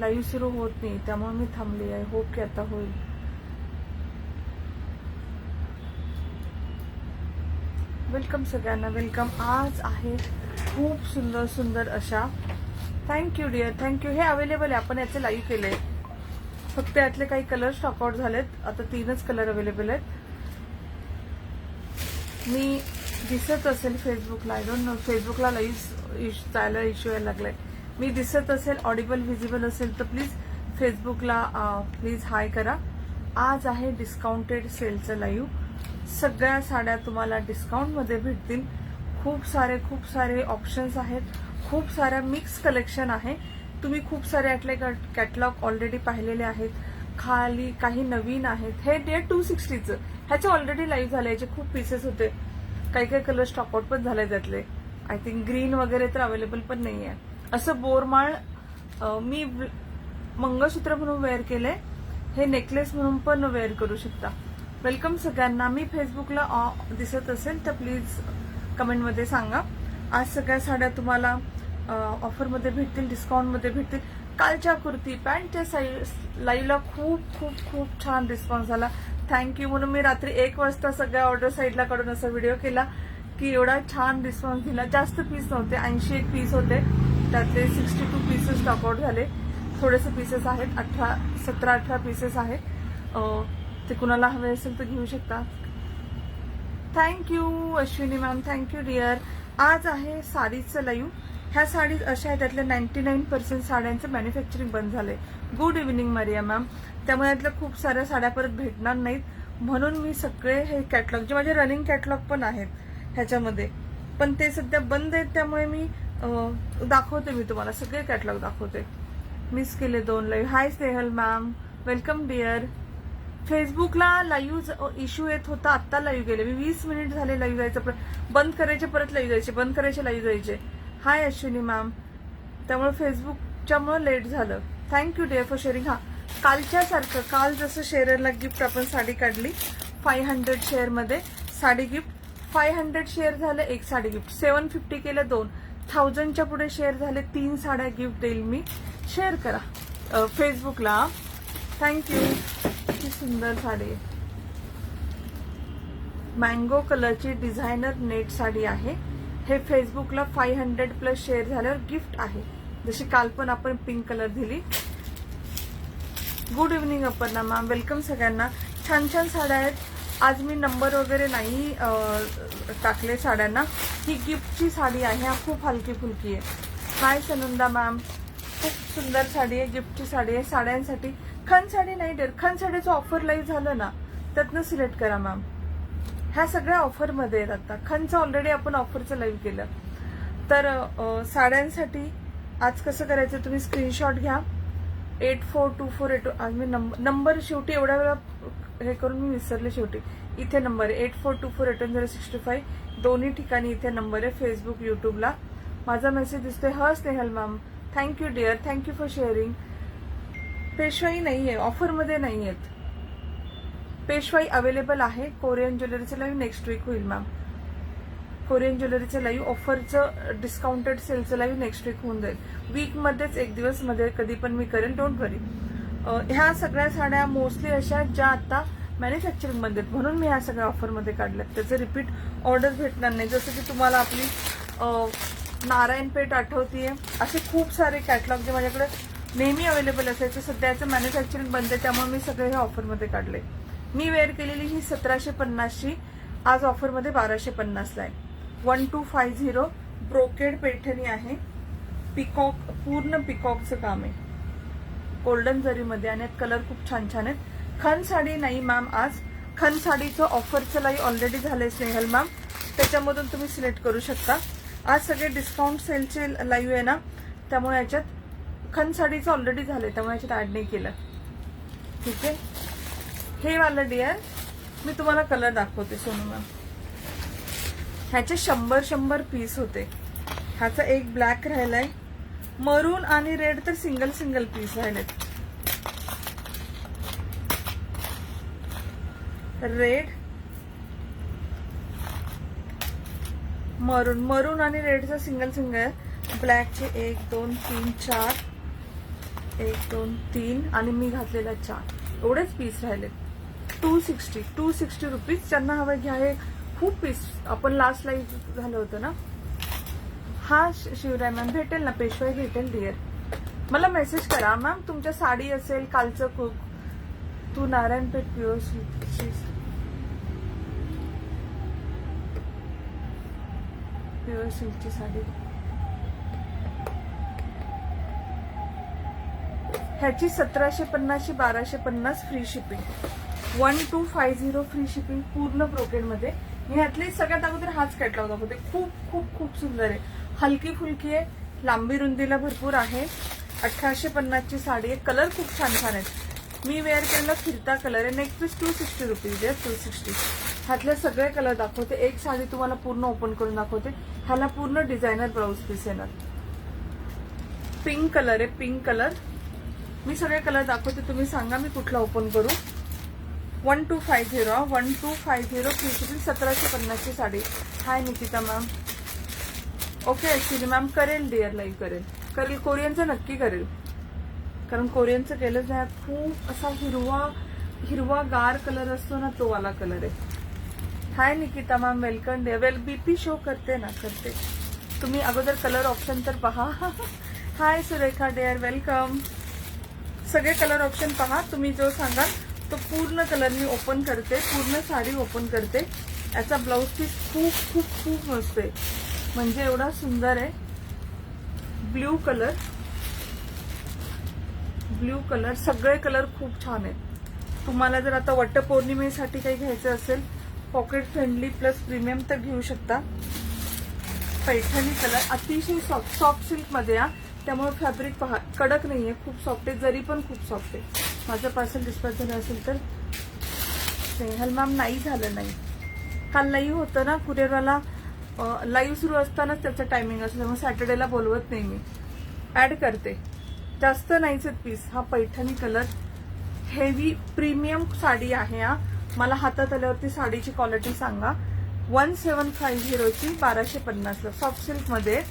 Live सुरू होत नाही, त्यामुळे मी थांबली आहे. होप की आता होईल. वेलकम सगळ्यांना, वेलकम. आज आहे खूप सुंदर सुंदर अशा, थँक्यू डिअर, थँक्यू. हे अवेलेबल आहे, आपण याचे लाईव्ह केले. फक्त यातले काही कलर स्टॉकआउट झालेत. आता 3च कलर अवेलेबल आहेत. मी दिसत असेल फेसबुकला, आय डोंट नो, फेसबुकला लाईव्ह जायला इश्यू यायला लागलाय. मी दिसत असेल, ऑडिबल व्हिजिबल असेल तर प्लीज फेसबुकला प्लीज हाय करा. आज आहे डिस्काउंटेड सेलचं लाईव्ह. सगळ्या साड्या तुम्हाला डिस्काउंटमध्ये भेटतील. खूप सारे ऑप्शन्स आहेत. खूप साऱ्या मिक्स कलेक्शन आहे. तुम्ही खूप सारे यातले कॅटलॉग ऑलरेडी पाहिलेले आहेत. खाली काही नवीन आहेत. हे डे 260चं, ह्याचे ऑलरेडी लाईव्ह झाले. याचे खूप पीसेस होते. काही कलर स्टॉकआउट पण झाले त्यातले. आय थिंक ग्रीन वगैरे तर अवेलेबल पण नाहीये. असं बोरमाळ मी मंगळसूत्र म्हणून वेअर केले. हे नेकलेस म्हणून पण वेअर करू शकता. वेलकम सगळ्यांना. मी फेसबुकला दिसत असेल तर प्लीज कमेंटमध्ये सांगा. आज सगळ्या साड्या तुम्हाला ऑफरमध्ये भेटतील, डिस्काउंटमध्ये भेटतील. कालच्या कुर्ती पॅन्टच्या लाईव्हला खूप छान रिस्पॉन्स झाला. थँक्यू. म्हणून मी रात्री 1 वाजता सगळ्या ऑर्डर साईडला काढून असा व्हिडिओ केला की एवढा छान रिस्पॉन्स दिला. जास्त पीस नव्हते, 81 पीस होते. त्यातले 62 पीसेस स्टॉकआउट झाले. थोडेसे पीसेस आहेत, 17-18 पीसेस आहेत. ते कुणाला हवे असेल तर घेऊ शकता. Thank you Ashwini ma'am, thank you dear. आज आहे साडीचं लाईव्ह. ह्या साडी अशा आहेत, त्यातल्या 99% साड्यांचं मॅन्युफॅक्चरिंग बंद झालंय. Good evening Maria ma'am. त्यामुळे यातल्या खूप साऱ्या साड्या परत भेटणार नाहीत. म्हणून मी सगळे हे कॅटलॉग, जे माझे रनिंग कॅटलॉग पण आहेत ह्याच्यामध्ये, पण ते सध्या बंद आहेत. त्यामुळे मी दाखवते, मी तुम्हाला सगळे कॅटलॉग दाखवते. मिस केले 2 लाईव्ह. हाय स्नेहल मॅम, वेलकम डिअर. फेसबुकला लाईव्ह इश्यू येत होता, आत्ता लाईव्ह गेले मी. 20 मिनिट झाले लाईव्ह जायचं. बंद करायचे, परत लाईव्ह जायचे, बंद करायचे, लाईव्ह जायचे. Hi Ashwini ma'am. त्यामुळे फेसबुकच्यामुळे लेट झालं. Thank you dear for sharing. कालच्या सारखं, काल जसं शेअरला गिफ्ट आपण साडी काढली 500 शेअरमध्ये साडी गिफ्ट, 500 शेअर झाले 1 साडी गिफ्ट. 750 केलं 2, 1000च्या पुढे शेअर झाले 3 साड्या गिफ्ट देईल मी. शेअर करा फेसबुकला. थँक्यू. किती सुंदर साडी आहे. मँगो कलरची डिझायनर नेट साडी आहे. हे फेसबुकला 500+ शेअर झाल्यावर गिफ्ट आहे. जशी काल पण आपण पिंक कलर दिली. Good evening Aparna ma'am, welcome सगळ्यांना. छान साड्या आहेत. आज मी नंबर वगैरे नाही टाकले साड्यांना. ही गिफ्टची साडी आहे. खूप हलकी फुलकी आहे. हाय सनंदा मॅम, खूप सुंदर साडी आहे, गिफ्टची साडी आहे. साड्यांसाठी खण साडी नाही डेर, खण साडीचं ऑफर लाईव्ह झालं ना, त्यातनं सिलेक्ट करा मॅम. ह्या सगळ्या ऑफरमध्ये आहेत. आता खणचं ऑलरेडी आपण ऑफरचं लाईव्ह केलं. तर साड्यांसाठी आज कसं करायचं, तुम्ही स्क्रीनशॉट घ्या. 842482. आज मी नंबर शेवटी एवढ्या वेळा हे करून मी विसरले. शेवटी इथे नंबर आहे 8424811065. दोन्ही ठिकाणी इथे नंबर आहे, फेसबुक, युट्यूबला. माझा मेसेज दिसतोय. ह Snehal ma'am, thank you dear, thank you for sharing. Peshwai नाहीये, ऑफरमध्ये नाही आहेत. पेशवाई अवेलेबल आहे. कोरियन ज्वेलरीचं लाईव्ह नेक्स्ट वीक होईल मॅम. कोरियन ज्वेलरीचं लाईव्ह, ऑफरचं डिस्काउंटेड सेलचं लाईव्ह नेक्स्ट वीक होऊन जाईल. वीकमध्येच 1 दिवस मध्ये कधी पण मी करेल, डोंट वरी. ह्या सगळ्या साड्या मोस्टली अशा ज्या आता मॅन्युफॅक्चरिंग मध्ये आहेत, म्हणून मी ह्या सगळ्या ऑफरमध्ये काढल्यात. त्याचं रिपीट ऑर्डर भेटणार नाही. जसं की तुम्हाला आपली नारायणपेठ आठवतीये, असे खूप सारे कॅटलॉग जे माझ्याकडे नेहमी अवेलेबल असायचे. सध्याचं मॅन्युफॅक्चरिंग बंद आहे, त्यामुळे मी सगळे हे ऑफरमध्ये काढले. मी वेअर केलेली ही 1750ची आज ऑफरमध्ये 1250ला आहे. 1250 ब्रोकेड पैठणी आहे. पिकॉक, पूर्ण पिकॉकचं काम आहे, गोल्डन जरीमध्ये. आणि कलर खूप छान आहेत. खण साडी नाही मॅम आज. खण साडीचं ऑफरचं लाईव्ह ऑलरेडी झालंय स्नेहल मॅम, त्याच्यामधून तुम्ही सिलेक्ट करू शकता. आज सगळे डिस्काउंट सेलचे लाईव्ह आहे ना, त्यामुळे याच्यात खण साडीचं ऑलरेडी झालंय, त्यामुळे याच्यात ऍड नाही केलं. ठीक आहे. हे वालं डिअर मी तुम्हाला कलर दाखवते सोनू मॅम. ह्याचे 100 पीस होते. ह्याचा एक ब्लॅक राहिलाय, मरून आणि रेड तर सिंगल पीस राहिलेत. रेड, मरून आणि रेडचा सिंगल आहे. ब्लॅकचे 1 2 3 4 1 2 3 आणि मी घातलेला 4, एवढेच पीस राहिले. 260 रुपीज. ज्यांना हवं घ्या. हे खूप पीस आपण लास्ट लाईव्ह झालं होतं ना. हा शिवराय मॅम भेटेल ना, पेशवाई भेटेल डिअर. मला मेसेज करा मॅम, तुमच्या साडी असेल कालचं कुक. तू नारायणपेठ प्युअर सिल्कची साडी. ह्याची 1750 1250 फ्री शिपिंग. 1250 फ्री शिपिंग पूर्ण ब्रोकेड मध्ये. मी ह्यातली सगळ्यात अगोदर हाच कॅटलॉग दाखवते. खूप खूप खूप सुंदर आहे. हलकी फुलकी आहे, लांबी रुंदीला भरपूर आहे. 1850 साडी आहे. कलर खूप छान छान आहेत. मी वेअर केलेला फिरता कलर आहे. नेक पीस 260 रुपीज आहे. 260. ह्यातले सगळे कलर दाखवते. एक साडी तुम्हाला पूर्ण ओपन करून दाखवते. ह्याला पूर्ण डिझायनर ब्लाउज पीस येणार. पिंक कलर आहे, पिंक कलर. मी सगळे कलर दाखवते, तुम्ही सांगा मी कुठला ओपन करू. 1250 free shipping. 1750 sari. Hi Nikita ma'am. Okay actually ma'am करेल डिअर, लाईव्ह करेल. कोरियनचं नक्की करेल, कारण कोरियनचं केलंच नाही. खूप असा हिरवा गार कलर असतो ना, तो वाला कलर आहे. Hi Nikita ma'am, welcome dear. BP show करते ना, करते. तुम्ही अगोदर कलर ऑप्शन तर पहा. Hi Surekha dear, welcome. सगळे कलर ऑप्शन पहा. तुम्ही जो सांगाल तो पूर्ण कलर मी ओपन करते, पूर्ण साडी ओपन करते. याचा ब्लाउज पीस खूप खूप खूप मस्त आहे, म्हणजे एवढा सुंदर आहे. ब्ल्यू कलर, सगळे कलर खूप छान आहेत. तुम्हाला जर आता वटपौर्णिमेसाठी काही घ्यायचं असेल, पॉकेट फ्रेंडली प्लस प्रीमियम, तर घेऊ शकता. पैठणी कलर अतिशय सॉफ्ट सिल्क मध्ये आहे, त्यामुळे फॅब्रिक पहा, कडक नाहीये, खूप सॉफ्ट आहे. जरी पण खूप सॉफ्ट आहे. माझं पार्सल डिस्पॅच झालं असेल तर. स्नेहल मॅम नाही झालं, नाही. काल लाईव्ह होतं ना, कुरिअरवाला लाईव्ह सुरू असतानाच त्याचं टायमिंग असलं, मग सॅटर्डेला बोलवत नाही मी. ऍड करते. जास्त नाहीच पीस. हा Paithani colour, heavy premium sari आहे. हा मला हातात आल्यावरती साडीची क्वालिटी सांगा. 1750 ची 1250 ला सॉफ्ट सिल्क मध्ये.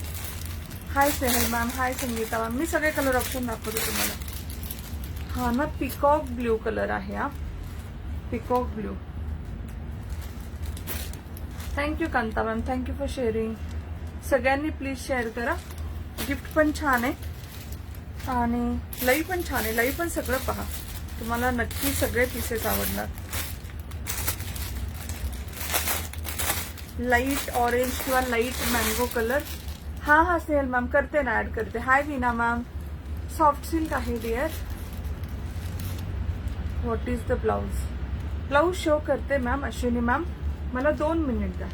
हाय स्नेहल मॅम, हाय संगीता मॅम. मी सगळे कलर ऑप्शन दाखवते तुम्हाला. हा ना पिकॉक ब्ल्यू कलर आहे. हा peacock blue. Thank you Kanta ma'am, thank you for sharing. सगळ्यांनी प्लीज शेअर करा. गिफ्ट पण छान आहे आणि लाईव्ह पण छान आहे. लाईव्ह पण सगळं पहा, तुम्हाला नक्की सगळे पीसेस आवडणार. लाईट ऑरेंज किंवा लाईट मँगो कलर. हा स्नेहल मॅम करते ना, ऍड करते. Hi Veena ma'am. Soft silk आहे dear. What is the blouse show करते मॅम. अश्विनी मॅम मला 2 मिनिट द्या,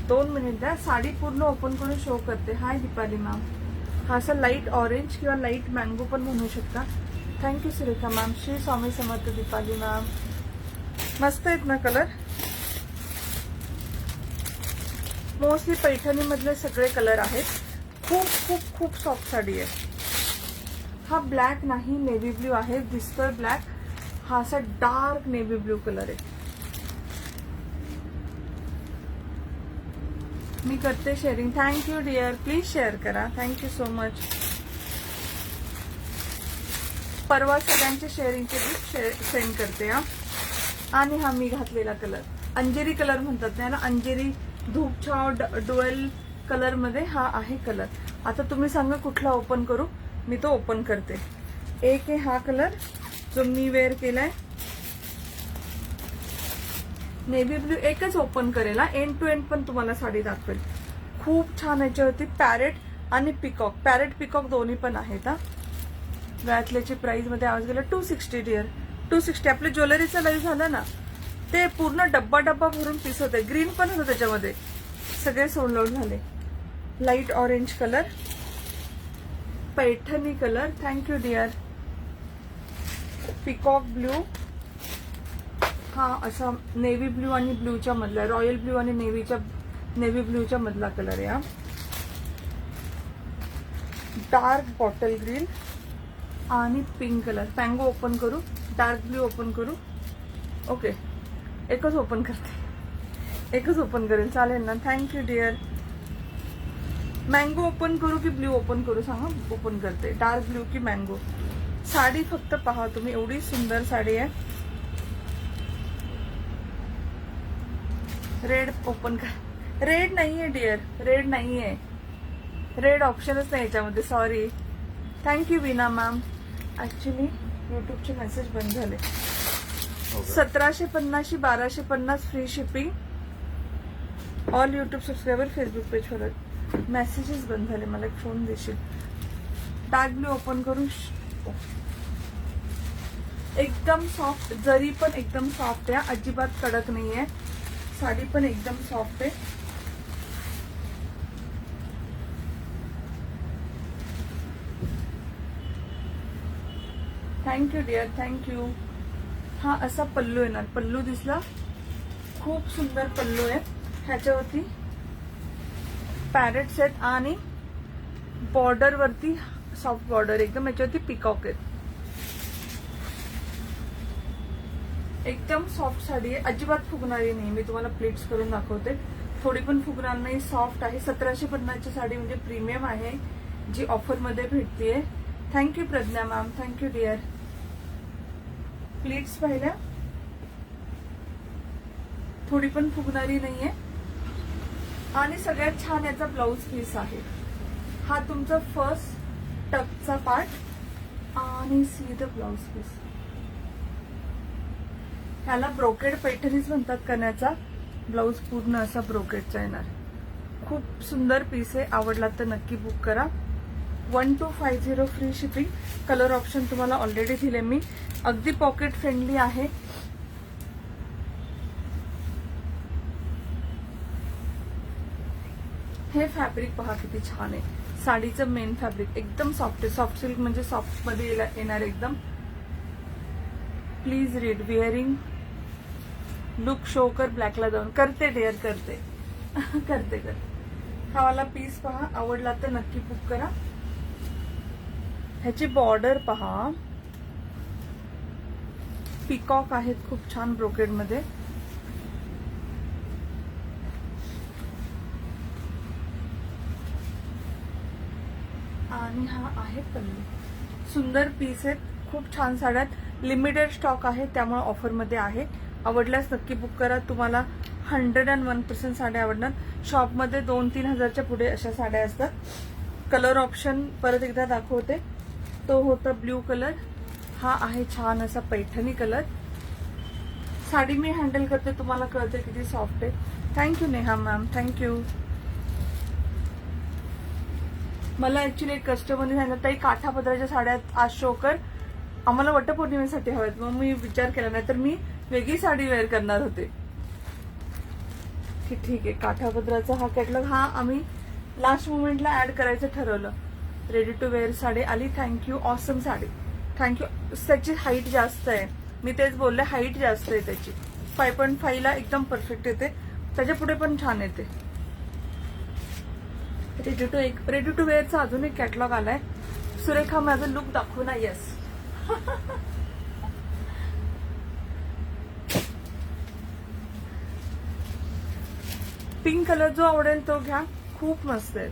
2 मिनिट द्या. साडी पूर्ण ओपन करून शो करते. Hi Deepali ma'am. हा असं लाईट ऑरेंज किंवा लाईट मँगो पण म्हणू शकता. Thank you Surekha ma'am. Shri Swami Samarth Deepali ma'am. मस्त आहेत ना कलर. मोस्टली पैठणी मधले सगळे कलर आहेत. खूप खूप खूप सॉफ्ट साडी आहे. हा ब्लॅक नाही, नेव्ही ब्ल्यू आहे. दिसतोय ब्लॅक. हा असा डार्क नेव्ही ब्ल्यू कलर आहे. मी करते sharing. Thank you dear. Please share करा. Thank you so much. परवा सगळ्यांचे शेअरिंगचे गिफ्ट सेंड करते. आणि हा मी घातलेला कलर अंजेरी कलर म्हणतात त्याला. अंजेरी धूपछाव डुएल कलर मध्ये हा आहे कलर. आता तुम्ही सांगा कुठला ओपन करू. मी तो ओपन करते. एक आहे हा कलर जो मी वेअर केलाय, नेव्ही ब्ल्यू. एकच ओपन करेल. एंड टू एंड पण तुम्हाला साडी दाखवेल. खूप छान याच्यावरती पॅरेट आणि पिकॉक. पॅरेट पिकॉक दोन्ही पण आहेत. गळ्यातल्याची प्राइस मध्ये आवाज गेला 260 डिअर. 260. आपले ज्वेलरीचं लाईव्ह झालं ना, ते पूर्ण डब्बा भरून पीस होते. ग्रीन पण होतं त्याच्यामध्ये. सगळे सोल्ड आउट झाले. Light orange colour, Paithani colour. Thank you dear. Peacock blue. हा असा नेव्ही ब्ल्यू आणि ब्ल्यूच्या मधला, रॉयल ब्ल्यू आणि नेव्ही ब्ल्यूच्या मधला कलर आहे. हा डार्क बॉटल ग्रीन आणि पिंक कलर. मँगो ओपन करू, डार्क ब्ल्यू ओपन करू. ओके, एकच ओपन करते, एकच ओपन करेल. चालेल ना. Thank you dear. मँगो ओपन करू की ब्ल्यू ओपन करू सांगा. ओपन करते. डार्क ब्ल्यू की मँगो. साडी फक्त पहा तुम्ही, एवढी सुंदर साडी आहे. रेड ओपन कर. रेड नाहीये डिअर, रेड नाहीये. रेड ऑप्शनच नाही याच्यामध्ये, sorry. Thank you Veena ma'am. Actually युट्यूबचे मेसेज बंद झाले. 1750 1250 फ्री शिपिंग. All YouTube subscriber Facebook page for. Messages बंद झाले. मला एक फोन देशील. डार्क ब्ल्यू ओपन करू. एकदम सॉफ्ट, जरी पण एकदम सॉफ्ट आहे, अजिबात कडक नाहीये. साडी पण एकदम सॉफ्ट आहे. Thank you dear, thank you. हा असा पल्लू येणार. पल्लू दिसला, खूप सुंदर पल्लू आहे. ह्याच्यावरती पॅरेट सेट आणि बॉर्डर वरती सॉफ्ट बॉर्डर एकदम. याच्यावरती पिकॉक आहेत. एकदम सॉफ्ट साडी आहे, अजिबात फुगणारी नाही. मी तुम्हाला प्लेट्स करून दाखवते. थोडी पण फुगणार नाही, सॉफ्ट आहे. 1750 ची साडी म्हणजे प्रीमियम आहे, जी ऑफर मध्ये भेटतीये. Thank you Pragya ma'am, thank you dear. Plates पाहिल्या, थोडी पण फुगणारी नाहीये. आणि सगळ्यात छान याचा ब्लाउज पीस आहे. हा तुमचा फर्स्ट टकचा पार्ट आणि सी द ब्लाउज पीस. ह्याला ब्रोकेड पैठणीच म्हणतात. कण्याचा ब्लाउज पूर्ण असा ब्रोकेडचा येणार. खूप सुंदर पीस आहे. आवडला तर नक्की बुक करा. 1250 फ्री शिपिंग. कलर ऑप्शन तुम्हाला ऑलरेडी दिले मी. अगदी पॉकेट फ्रेंडली आहे. हे फॅब्रिक पहा किती छान आहे. साडीचं मेन फॅब्रिक एकदम सॉफ्ट आहे. सॉफ्ट सिल्क म्हणजे सॉफ्ट मध्ये येणार एकदम. Please read. Wearing look show कर ब्लॅकला जाऊन. करते डिअर, करते. करते. हा वाला पीस पहा, आवडला तर नक्की बुक करा. ह्याची बॉर्डर पहा, पिकॉक आहेत खूप छान ब्रोकेड मध्ये. आणि हा आहे पल्लू. सुंदर पीस आहेत, खूप छान साड्या. लिमिटेड स्टॉक आहे, त्यामुळे ऑफर मध्ये आहे. आवडल्यास नक्की बुक करा. तुम्हाला 101% साड्या आवडणार. शॉपमध्ये 2-3 हजारच्या पुढे अशा साड्या असतात. कलर ऑप्शन परत एकदा दाखवते. तो होता ब्ल्यू कलर. हा आहे छान असा पैठणी कलर. साडी मी हँडल करते, तुम्हाला कळते किती सॉफ्ट आहे. Thank you Neha ma'am, thank you. मला ऍक्च्युली एक कस्टमरने सांगितलं, ताई काठापदराच्या साड्या आज शो कर, आम्हाला वटपौर्णिमेसाठी हव्यात. मग मी विचार केला, नाही तर मी वेगळी साडी वेअर करणार होते. ठीक आहे. काठापदराचा हा कॅटलॉग हा आम्ही लास्ट मोमेंटला ऍड करायचं ठरवलं. रेडी टू वेअर साडी आली. थँक्यू. ऑसम साडी. थँक्यू. त्याची हाईट जास्त आहे, मी तेच बोलले, हाईट जास्त आहे त्याची. 5.5 ला एकदम परफेक्ट येते. त्याच्या पुढे पण छान येते. रेडी टू वेअरचा अजून एक कॅटलॉग आलाय. सुरेखा माझा लुक दाखवू ना. येस. पिंक कलर जो आवडेल तो घ्या. खूप मस्त आहे.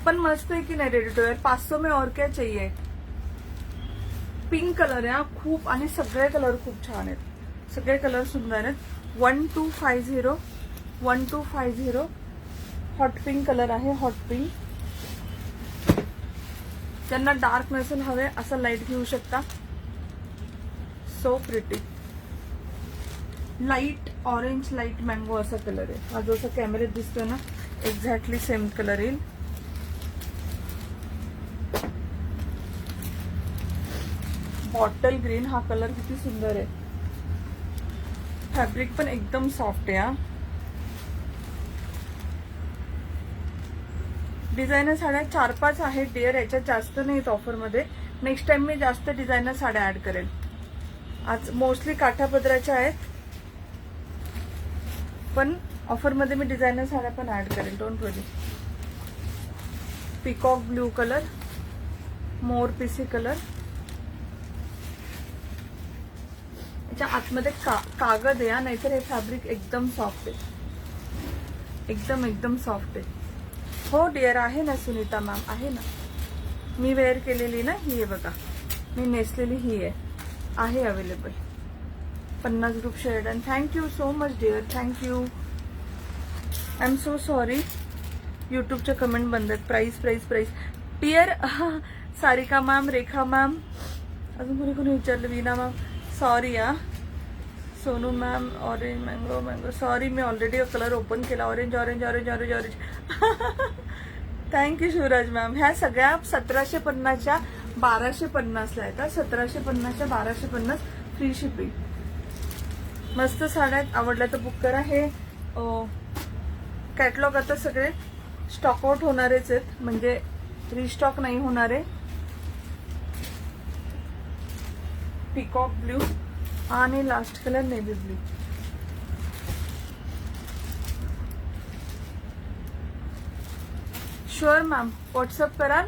पण मस्त आहे की नाही रेडी टू वेअर. 500 में और क्या चाहिए. पिंक कलर आहे खूप. आणि सगळे कलर खूप छान आहेत. सगळे कलर सुंदर आहेत. 1250 हॉट पिंक कलर आहे. Hot pink. ज्यांना डार्क नसेल हवे असं लाईट घेऊ शकता. So pretty. Light orange, light mango असा कलर आहे. हा जो असा कॅमेऱ्यात दिसतोय ना, एक्झॅक्टली सेम कलर येईल. बॉटल ग्रीन हा कलर किती सुंदर आहे. फॅब्रिक पण एकदम सॉफ्ट आहे. डिझायनर साड्या 4-5 आहेत डिअर. याच्यात जास्त नाहीत ऑफरमध्ये. नेक्स्ट टाइम मी जास्त डिझायनर साड्या ऍड करेल. आज मोस्टली काठापदराच्या आहेत, पण ऑफरमध्ये मी डिझायनर साड्या पण ऍड करेल. Don't worry. Peacock blue colour, मोर पीसी कलर. याच्या आतमध्ये कागद आहे, नाहीतर हे फॅब्रिक एकदम सॉफ्ट आहे. एकदम एकदम सॉफ्ट आहे. हो डिअर आहे ना सुनीता मॅम, आहे ना. मी वेअर केलेली ना ही आहे बघा, मी नेसलेली ही आहे available. 50 group shared and thank you so much dear, thank you. I am so sorry, यूट्यूबच्या कमेंट बंद आहेत. Price dear. Sarika ma'am, Rekha ma'am, अजून कोणी विचारलं, वीना मॅम, सॉरी या. Sonu ma'am, orange mango, sorry मी ऑलरेडी कलर ओपन केला. ऑरेंज. Thank you Shivraj ma'am. ह्या सगळ्या 1750च्या 1250ला आहेत. 1750च्या 1250 फ्री शिपिंग. मस्त साड्या आहेत, आवडल्या तर बुक करा. हे कॅटलॉग आता सगळे स्टॉक आउट होणारेच आहेत, म्हणजे रिस्टॉक नाही होणार आहे. पिकॉक ब्ल्यू आणि last colour navy blue. Sure ma'am, WhatsApp कराल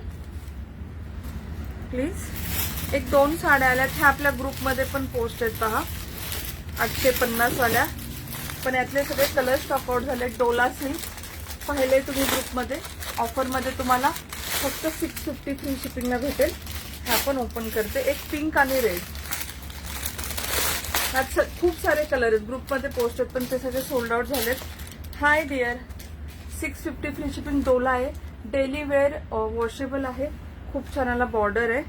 प्लीज. 1-2 साड्या आल्यात, ह्या आपल्या ग्रुपमध्ये पण पोस्ट आहेत पहा, 850 वाल्या. पण यातले सगळे कलर स्टॉक आउट झाले. डोला सिल्क पाहिले तुम्ही ग्रुपमध्ये, ऑफरमध्ये तुम्हाला फक्त 650 फ्री शिपिंगला भेटेल. ह्या पण ओपन करते. एक पिंक आणि रेड, ह्यात खूप सारे कलर आहेत, ग्रुपमध्ये पोस्ट आहेत पण ते सगळे सोल्ड आउट झालेत. Hi dear. 650 फ्री शिपिंग डोला आहे. डेली वेअर वॉशेबल आहे. खूप छान आला, बॉर्डर आहे.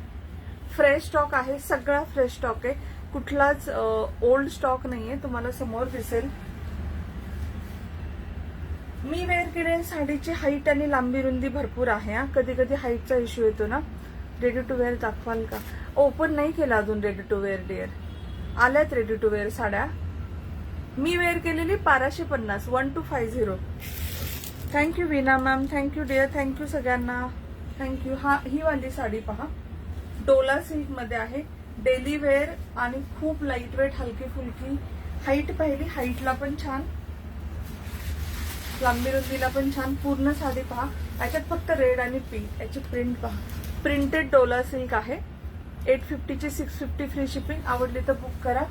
फ्रेश स्टॉक आहे, सगळा फ्रेश स्टॉक आहे, कुठलाच ओल्ड स्टॉक नाहीये. तुम्हाला समोर दिसेल. मी वेअर केलेल्या साडीची हाईट आणि लांबी रुंदी भरपूर आहे. कधी कधी हाईटचा इश्यू येतो ना. रेडी टू वेअर दाखवाल का? ओपन नाही केला अजून रेडी टू वेअर डिअर. आल्यात रेडी टू वेअर साड्या. मी वेअर केलेली 1250, 1250. Thank you Veena ma'am, thank you dear, thank you सगळ्यांना, थँक्यू. ही वाली साडी पहा, डोला सिल्क मध्ये आहे. डेली वेअर आणि खूप लाईट वेट, हलकी फुलकी. हाईट पाहिली, हाईटला पण छान, लांबी रुंदीला पण छान. पूर्ण साडी पहा, याच्यात फक्त रेड आणि पिंक. याची प्रिंट पहा, प्रिंटेड डोला सिल्क आहे. 850ची 650 फ्री शिपिंग. आवडली तर बुक करा.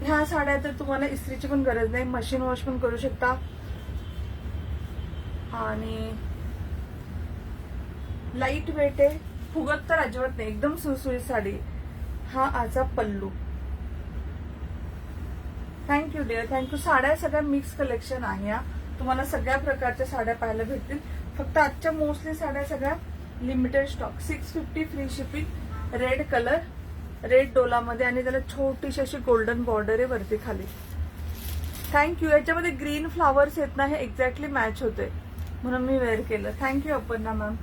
ह्या साड्या तर तुम्हाला इस्त्रीची पण गरज नाही, मशीन वॉश पण करू शकता. आणि लाईट वेट आहे, फुगत तर अजिबात नाही, एकदम सुळसुळीत साडी. हा आजा पल्लू. Thank you dear, thank you. साड्या सगळ्या मिक्स कलेक्शन आहे. तुम्हाला सगळ्या प्रकारच्या साड्या पाहायला भेटतील. फक्त आजच्या मोस्टली साड्या सगळ्या limited stock. 650 free shipping. Red colour, red डोलामध्ये आणि त्याला छोटीशी अशी गोल्डन बॉर्डर आहे वरती खाली. थँक्यू. याच्यामध्ये ग्रीन फ्लावर्स आहेत ना, हे एक्झॅक्टली मॅच होते म्हणून मी वेअर केलं. Thank you Aparna ma'am.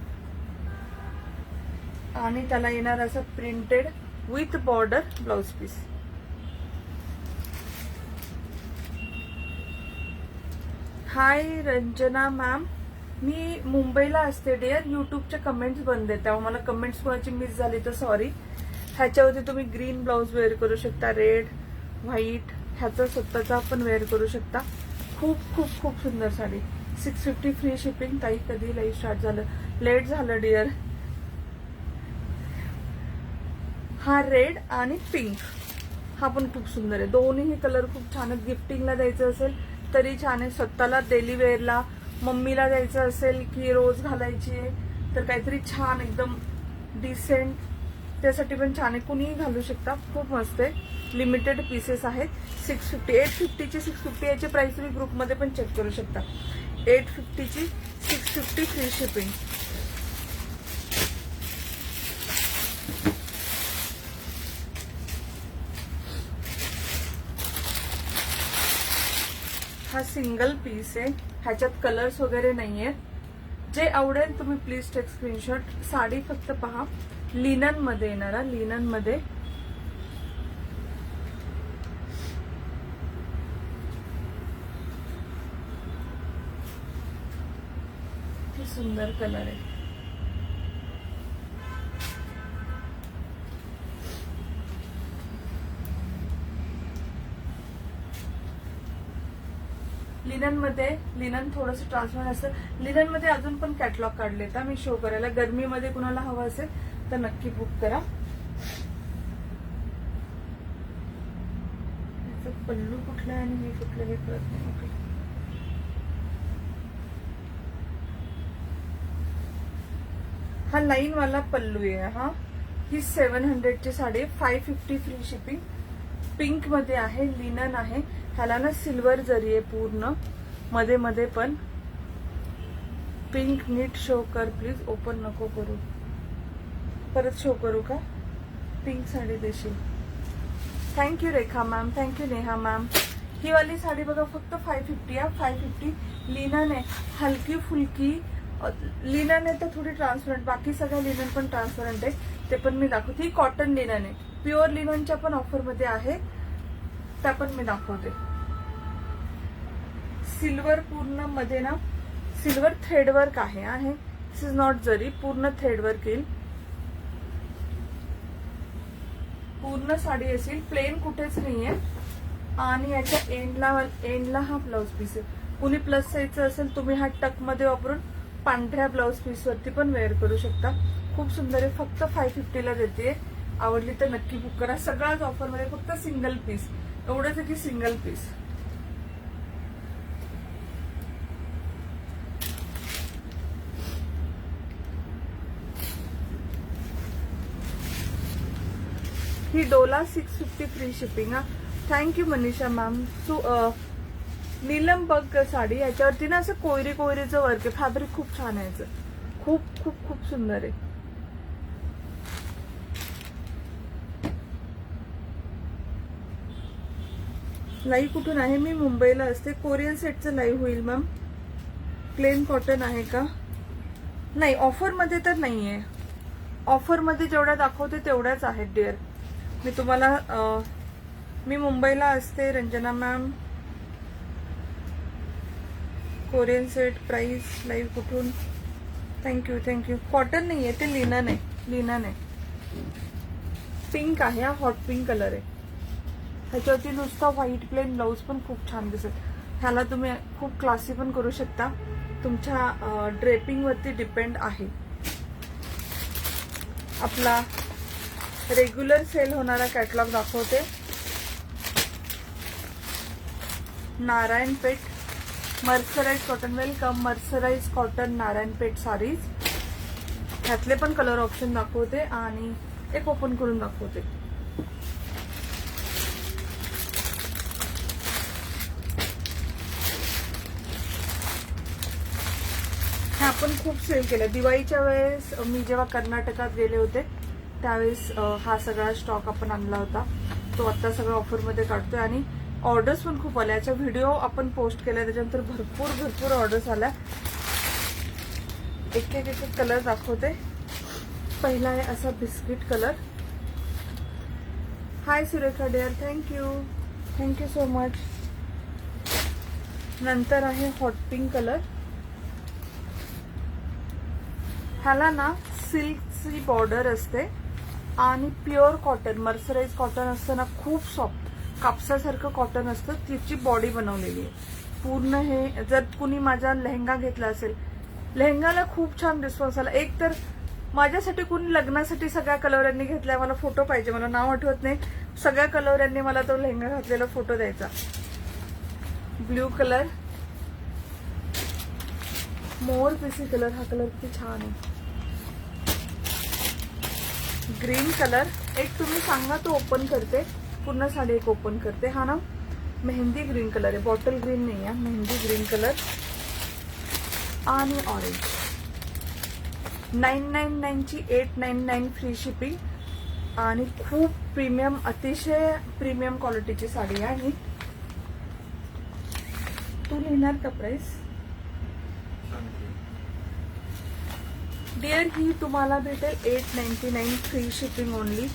आणि त्याला येणार असं printed with border blouse piece. Hi Ranjana ma'am, मी मुंबईला असते डिअर. युट्यूबच्या कमेंट्स बंद आहेत, त्यामुळे मला कमेंट्स कोणाची मिस झाली तर सॉरी. ह्याच्यावरती तुम्ही ग्रीन ब्लाउज वेअर करू शकता, रेड, व्हाईट, ह्याचा स्वतःचा पण वेअर करू शकता. खूप खूप खूप सुंदर साडी. 650 free shipping. ताई कधी लाईव्ह स्टार्ट झालं? लेट झालं डिअर. हा रेड आणि पिंक, हा पण खूप सुंदर आहे. दोन्ही कलर खूप छान आहेत. गिफ्टिंगला द्यायचं असेल तरी छान आहे. स्वतःला डेली वेअरला, मम्मीला द्यायचं असेल की रोज घालायची आहे तर काहीतरी छान एकदम डिसेंट, त्यासाठी पण छान आहे. कुणीही घालू शकता. खूप मस्त आहे. लिमिटेड पीसेस आहेत. 650, 850ची 650. याची प्राइस तुम्ही ग्रुपमध्ये पण चेक करू शकता. 850ची 650 फ्री शिपिंग. हा सिंगल पीस आहे, ह्याच्यात कलर्स वगैरे नाहीये. जे आवडेल तुम्ही प्लीज टेक स्क्रीनशॉट. साडी फक्त पहा, लिनन मध्ये येणार, लिनन मध्ये. सुंदर कलर आहे. लिनन मध्ये, लिनन थोडंसं ट्रान्सपरंट असतं. लिनन मध्ये अजून पण कॅटलॉग काढले तर मी शो करायला. गरमीमध्ये कुणाला हवं असेल तर नक्की बुक करा. पल्लू कुठला आहे आणि मी कुठलं हे कळत नाही. हा लाईन वाला पल्लू आहे. हा ही 700 ची साडी, 550 फ्री शिपिंग. पिंक मध्ये आहे, लिनन आहे. ह्याला ना सिल्वर जरी आहे पूर्ण, मध्ये मध्ये पण. पिंक नीट शो कर प्लीज, ओपन नको करू. परत शो करू का? पिंक साडी देशील. थँक्यू रेखा मॅम, थँक्यू नेहा मॅम. ही वाली साडी बघा फक्त 550 आहे. 550 लिनन आहे, हलकी फुलकी लिनन आहे तर थोडी ट्रान्सपरंट. बाकी सगळ्या लिनन पण ट्रान्सपरंट आहे, ते पण मी दाखवते. ही कॉटन लिनन आहे, प्युअर लिननच्या पण ऑफर मध्ये आहे, त्या पण मी दाखवते. सिल्वर पूर्ण मध्ये ना सिल्वर थ्रेडवर्क आहे. दिस इज नॉट जरी, पूर्ण थ्रेडवर्क येईल. पूर्ण साडी असेल, प्लेन कुठेच नाहीये. आणि याच्या एंडला हा ब्लाउज पीस आहे. कुणी प्लस साईजचं असेल तुम्ही हा टक मध्ये वापरून पांढऱ्या ब्लाउज पीस वरती पण वेअर करू शकता. खूप सुंदर आहे. फक्त 550 ला देते. आवडली तर नक्की बुक करा. सगळ्याच ऑफर मध्ये फक्त सिंगल पीस, एवढंच आहे की सिंगल पीस. ही डोला 650 फ्री शिपिंग. हा थँक्यू मनीषा मॅम. नीलम बग साडी, याच्यावरती ना असं कोयरी कोयरीचं वर्क आहे. फॅब्रिक खूप छान आहे याचं, खूप खूप खूप सुंदर आहे. लाईव्ह कुठून आहे? मी मुंबईला असते. कोरियन सेटचं लाईव्ह होईल मॅम. प्लेन कॉटन आहे का? नाही, ऑफर मध्ये तर नाहीये. ऑफर मध्ये जेवढ्या दाखवते तेवढ्याच आहेत डिअर. मी तुम्हाला मी मुंबईला असते. Ranjana ma'am, Korean set price live कुठून? Thank you thank you. कॉटन नाहीये ते, लिनन आहे. लिनन आहे, पिंक आहे. हा हॉट पिंक कलर आहे. ह्याच्यावरती नुसता व्हाईट प्लेन ब्लाउज पण खूप छान दिसत. ह्याला तुम्ही खूप क्लासी पण करू शकता. तुमच्या ड्रेपिंग वरती डिपेंड आहे. आपला रेग्युलर सेल होणारा कॅटलॉग दाखवते. Narayanpet mercerise cotton. Welcome. Mercerise cotton Narayanpet saris. ह्यातले पण कलर ऑप्शन दाखवते आणि एक ओपन करून दाखवते. हे आपण खूप सेल केलं. दिवाळीच्या वेळेस मी जेव्हा कर्नाटकात गेले होते त्यावेळेस हा सगळा स्टॉक आपण आणला होता. तो आता सगळं ऑफरमध्ये काढतोय आणि ऑर्डर्स पण खूप आल्या. याचा व्हिडिओ आपण पोस्ट केला, त्याच्यानंतर भरपूर ऑर्डर्स आल्या. एक एक कलर दाखवते. पहिला आहे असा biscuit colour. Hi Surekha dear, thank you so much. नंतर आहे हॉट पिंक कलर. ह्याला ना सिल्कची बॉर्डर असते आणि प्युअर कॉटन मर्सराइज कॉटन असतं ना, खूप सॉफ्ट कापसासारखं कॉटन असतं. तिची बॉडी बनवलेली आहे पूर्ण. हे जर कुणी माझा लेहंगा घेतला असेल, लेहंगाला खूप छान रिस्पॉन्स आला. एक तर माझ्यासाठी कुणी लग्नासाठी सगळ्या कलवऱ्यांनी घेतलाय. मला फोटो पाहिजे, मला नाव आठवत नाही. सगळ्या कलवऱ्यांनी मला तो लेहंगा घातलेला फोटो द्यायचा. ब्ल्यू कलर, मोर पिसी कलर. हा कलर किती छान आहे. Green colour. एक तुम्ही सांगा तो ओपन करते. पूर्ण साडी एक ओपन करते. हा ना मेहंदी ग्रीन कलर आहे, बॉटल ग्रीन नाही आहे, मेहंदी ग्रीन कलर. आणि ऑरेंज. 999 ची 899 फ्री शिपिंग आणि खूप प्रीमियम, अतिशय प्रीमियम क्वालिटीची साडी आहे. तू लिहिणार का प्राइस डिअर? ही तुम्हाला भेटेल 899 फ्री शिपिंग ओनली.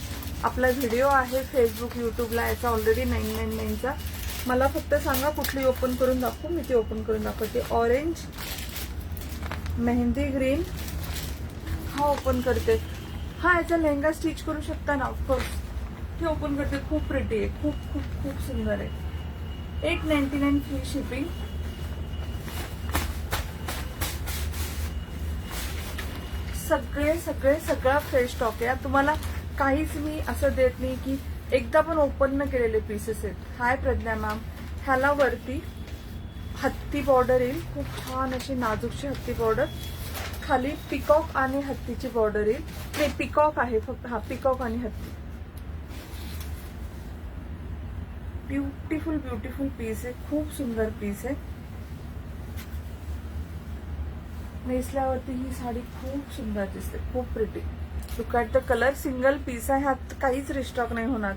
आपला व्हिडिओ आहे फेसबुक युट्यूबला याचा ऑलरेडी 999चा. मला फक्त सांगा कुठली ओपन करून दाखवू, मी ती ओपन करून दाखवते. Orange, mehndi green. हा ओपन करते. हा याचा लेहंगा स्टिच करू शकता ना, ऑफकोर्स. हे ओपन करते. खूप प्रिटी आहे, खूप खूप खूप सुंदर आहे. 899 फ्री शिपिंग. सगळा फ्रेश स्टॉक आहे. तुम्हाला काहीच मी असं देत नाही की एकदा पण ओपन न केलेले पीसेस आहेत. हाय प्रज्ञा मॅम. ह्याला वरती हत्ती बॉर्डर येईल, खूप छान अशी नाजूकशी हत्ती बॉर्डर. खाली पिकॉक आणि हत्तीची बॉर्डर येईल. नाही, पिकॉक आहे फक्त. हा, पिकॉक आणि हत्ती. ब्युटिफुल ब्युटिफुल पीस आहे, खूप सुंदर पीस आहे. नेसल्यावरती ही साडी खूप सुंदर दिसते, खूप pretty. Look at the colour. Single piece आहे, ह्यात काहीच रिस्टॉक नाही होणार.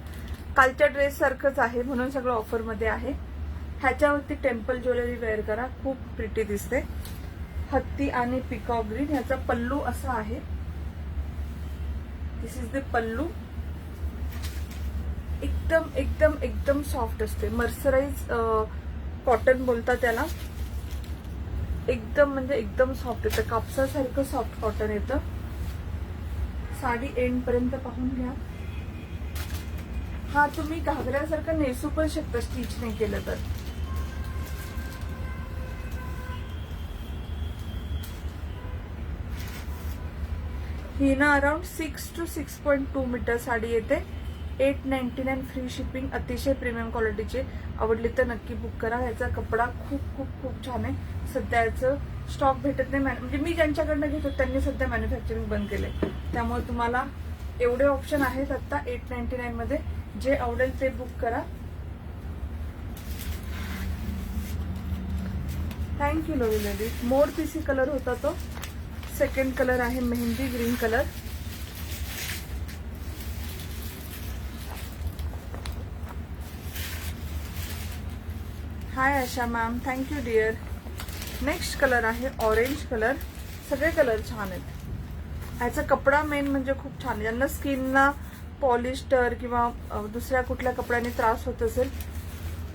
कालच्या ड्रेस सारखंच आहे, म्हणून सगळं ऑफर मध्ये आहे. ह्याच्यावरती टेम्पल ज्वेलरी वेअर करा, खूप प्रिटी दिसते. हत्ती आणि पिकॉक ग्रीन. ह्याचा पल्लू असा आहे. दिस इज द पल्लू. एकदम एकदम एकदम सॉफ्ट असते. मर्सराइज कॉटन बोलतात त्याला. एकदम म्हणजे एकदम सॉफ्ट येतं, कापसासारखं सॉफ्ट कॉटन येतं. साडी एंड पर्यंत पाहून घ्या. हा, तुम्ही घागऱ्यासारखं नेसू पण शकता स्टिच नाही केलं तर. ही ना अराउंड 6 to 6.2 मीटर साडी येते. 899 फ्री शिपिंग. अतिशय प्रीमियम क्वालिटीचे. आवडली तर नक्की बुक करा. ह्याचा कपडा खूप खूप खूप छान आहे. सध्या याचं स्टॉक भेटत नाही, म्हणजे मी ज्यांच्याकडनं घेतो त्यांनी सध्या मॅन्युफॅक्चरिंग बंद केले. त्यामुळे तुम्हाला एवढे ऑप्शन आहेत आता 899 मध्ये. जे आवडेल ते बुक करा. Thank you lovely lady. मोर पीसी कलर होता तो. सेकंड कलर आहे mehndi green colour. Hi Asha ma'am, thank you dear. Next colour आहे ऑरेंज कलर. सगळे कलर छान आहेत. ह्याचा कपडा मेन म्हणजे खूप छान आहे. ज्यांना स्किनला पॉलिस्टर किंवा दुसऱ्या कुठल्या कपड्याने त्रास होत असेल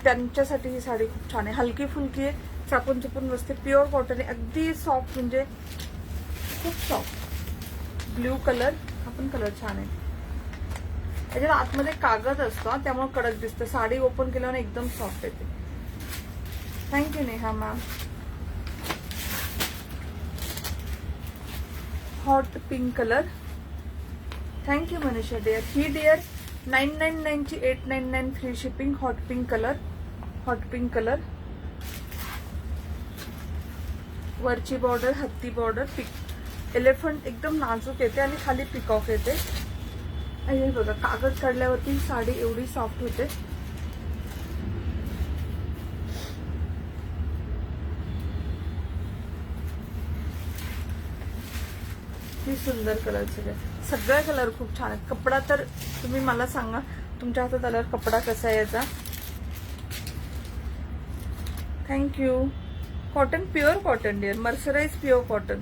त्यांच्यासाठी ही साडी खूप छान आहे. हलकी फुलकी आहे, चापून चुपून बसते. प्युअर कॉटन आहे, अगदी सॉफ्ट, म्हणजे खूप सॉफ्ट. Blue colour. हा पण कलर छान आहे. त्याच्यात आतमध्ये कागद असतो, त्यामुळे कडक दिसतं. साडी ओपन केल्यावर एकदम सॉफ्ट येते. Thank you Neha ma'am. Hot pink colour. Thank you Manisha dear. ही डिअर 999 ची 899 free shipping. Hot pink colour. Hot pink colour. वरची बॉर्डर हत्ती बॉर्डर. एलिफंट एकदम नाजूक येते आणि खाली पिकॉक येते. हे बघा, कागद काढल्यावरती साडी एवढी सॉफ्ट होते. ही सुंदर कलर. सगळे कलर खूप छान आहेत. कपडा तर तुम्ही मला सांगा तुमच्या हातात आल्यावर कपडा कसा आहे याचा. Thank you. Cotton pure cotton dear. Mercerise pure cotton.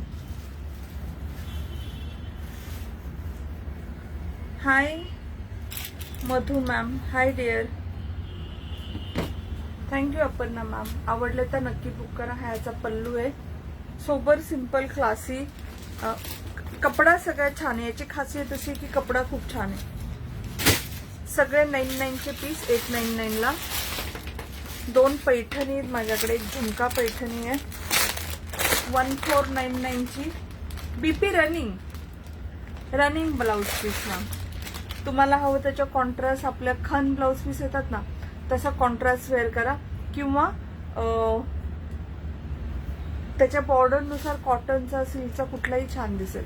Hi Madhu ma'am. Hi dear. Thank you Aparna ma'am. आवडले तर नक्की बुक करा. हा याचा पल्लू आहे. Sober simple classy. कपडा सगळ्यात छान आहे. याची खासियत अशी की कपडा खूप छान आहे. सगळे 99 चे पीस 899 ला. 2 पैठणी आहेत माझ्याकडे. एक झुमका पैठणी आहे 1499 ची. BP running blouse piece ma'am. तुम्हाला हवं त्याच्या कॉन्ट्रास्ट आपल्या खन ब्लाउज पीस येतात ना, तसा कॉन्ट्रास्ट वेअर करा किंवा त्याच्या बॉर्डरनुसार कॉटनचा सिल्कचा कुठलाही छान दिसेल.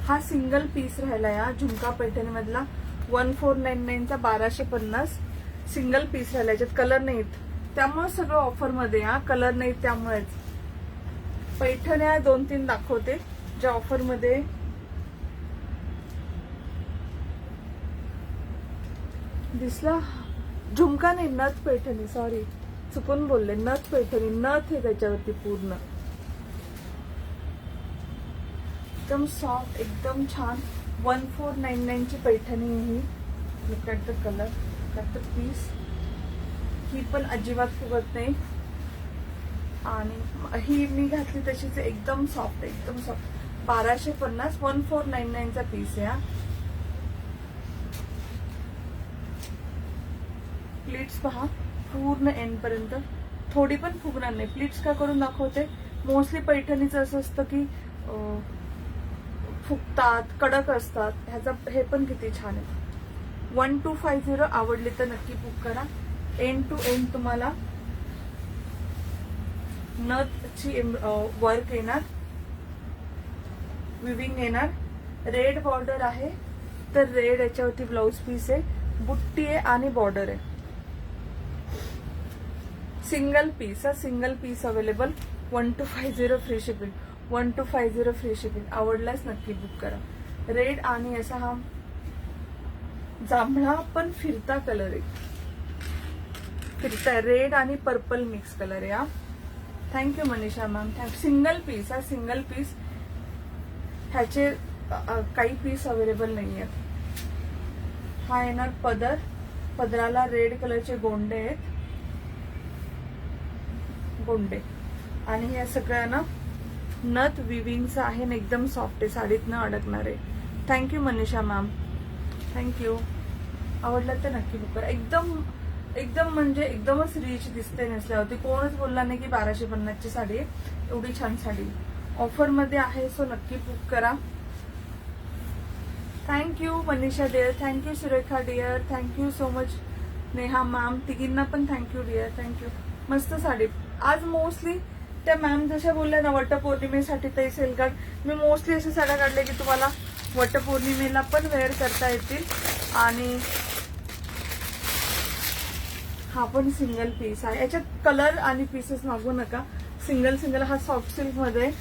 हा सिंगल पीस राहिला या झुमका पैठणी मधला. 1499 चा 1250 सिंगल पीस राहिला. याच्यात कलर नाहीत, त्यामुळे सगळं ऑफर मध्ये. हा कलर नाहीत त्यामुळेच. पैठण्या 2-3 दाखवते ज्या ऑफर मध्ये. दिसला झुमका नाही, नथ पैठणी. सॉरी, चुकून बोलले. नथ पैठणी. नथ आहे त्याच्यावरती पूर्ण. एकदम सॉफ्ट, एकदम छान. 1499 ची पैठणी आहे ही. Look at the colour, look at the piece. ही पण अजिबात फुगत नाही. आणि ही मी घातली तशीच एकदम सॉफ्ट, एकदम सॉफ्ट. 1250 1499 चा पीस आहे. प्लीट्स पहा पूर्ण एंड पर्यंत. थोडी पण फुगणार नाही. प्लीट्स का करून दाखवते. मोस्टली पैठणीचं असं असतं की फुगतात, कडक असतात. ह्याचा हे पण किती छान आहे. 1250. आवडली तर नक्की बुक करा. एंड टू एंड तुम्हाला नथची वर्क येणार. विविंग येणार, रेड बॉर्डर आहे, तर रेड याच्यावरती ब्लाउज पीस आहे, बुट्टी आहे आणि बॉर्डर आहे. Single piece single piece available. 1250 free shipping. 1250 free shipping. आवडल्यास नक्की बुक करा. रेड आणि असा हा जांभळा पण फिरता कलर आहे, फिरता रेड आणि पर्पल मिक्स कलर आहे. Thank you Manisha ma'am. Single piece single piece. ह्याचे काही पीस अवेलेबल नाही आहेत. हा येणार पदर, पदराला रेड कलरचे गोंडे आहेत, गोंडे. आणि हे सगळं ना नथ विविंगचं आहे ना, एकदम सॉफ्ट आहे, साडीत न अडकणार आहे. Thank you Manisha ma'am, thank you. आवडलं तर नक्की बुक करा. एकदम एकदम म्हणजे एकदमच रिच दिसते नेसल्यावरती. कोणच बोलला नाही की 1250 ची साडी आहे. एवढी छान साडी ऑफर मध्ये आहे, सो नक्की बुक करा. Thank you Manisha dear, thank you Surekha dear, thank you so much Neha ma'am. तिघींना पण थँक्यू डिअर, थँक्यू. मस्त साडी. आज मोस्टली त्या मॅम जशा बोलल्या ना वटपौर्णिमेसाठी ते सेल कार्ड, मी मोस्टली अशा साड्या काढल्या की तुम्हाला वटपौर्णिमेला पण वेअर करता येतील. आणि हा पण सिंगल पीस आहे. याच्यात कलर आणि पीसेस मागू नका, सिंगल सिंगल. हा सॉफ्ट सिल्क मध्ये.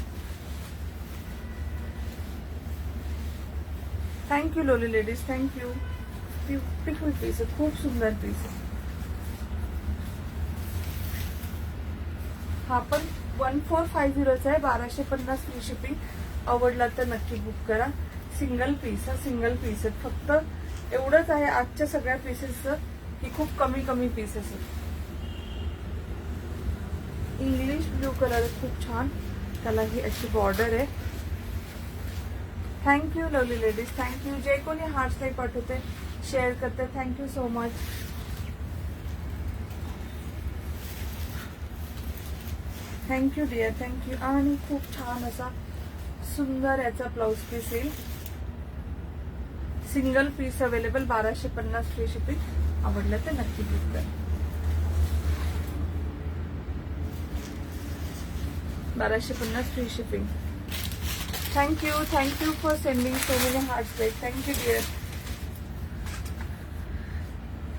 Thank you lovely ladies, thank you. Beautiful piece आहे, खूप सुंदर पीस आहे. हा पण 1450चा आहे, 1250 फ्री शिपिंग. आवडला तर नक्की बुक करा. सिंगल पीस सिंगल पीस आहे. फक्त एवढंच आहे आजच्या सगळ्या पीसेसचं की खूप कमी कमी पीसेस आहेत. इंग्लिश ब्ल्यू कलर खूप छान, त्याला ही अशी बॉर्डर आहे. Thank you lovely ladies, thank you. जे कोणी हार्ट्स नाही पाठवते, शेअर करते, thank you so much. Thank you dear, thank you. आणि खूप छान असा सुंदर याचा ब्लाउज पीस येईल. Single piece available, 1250 free shipping. आवडलं तर नक्की बुक करा. 1250 free shipping. Thank you, thank you for sending so many hearts like. Thank you dear.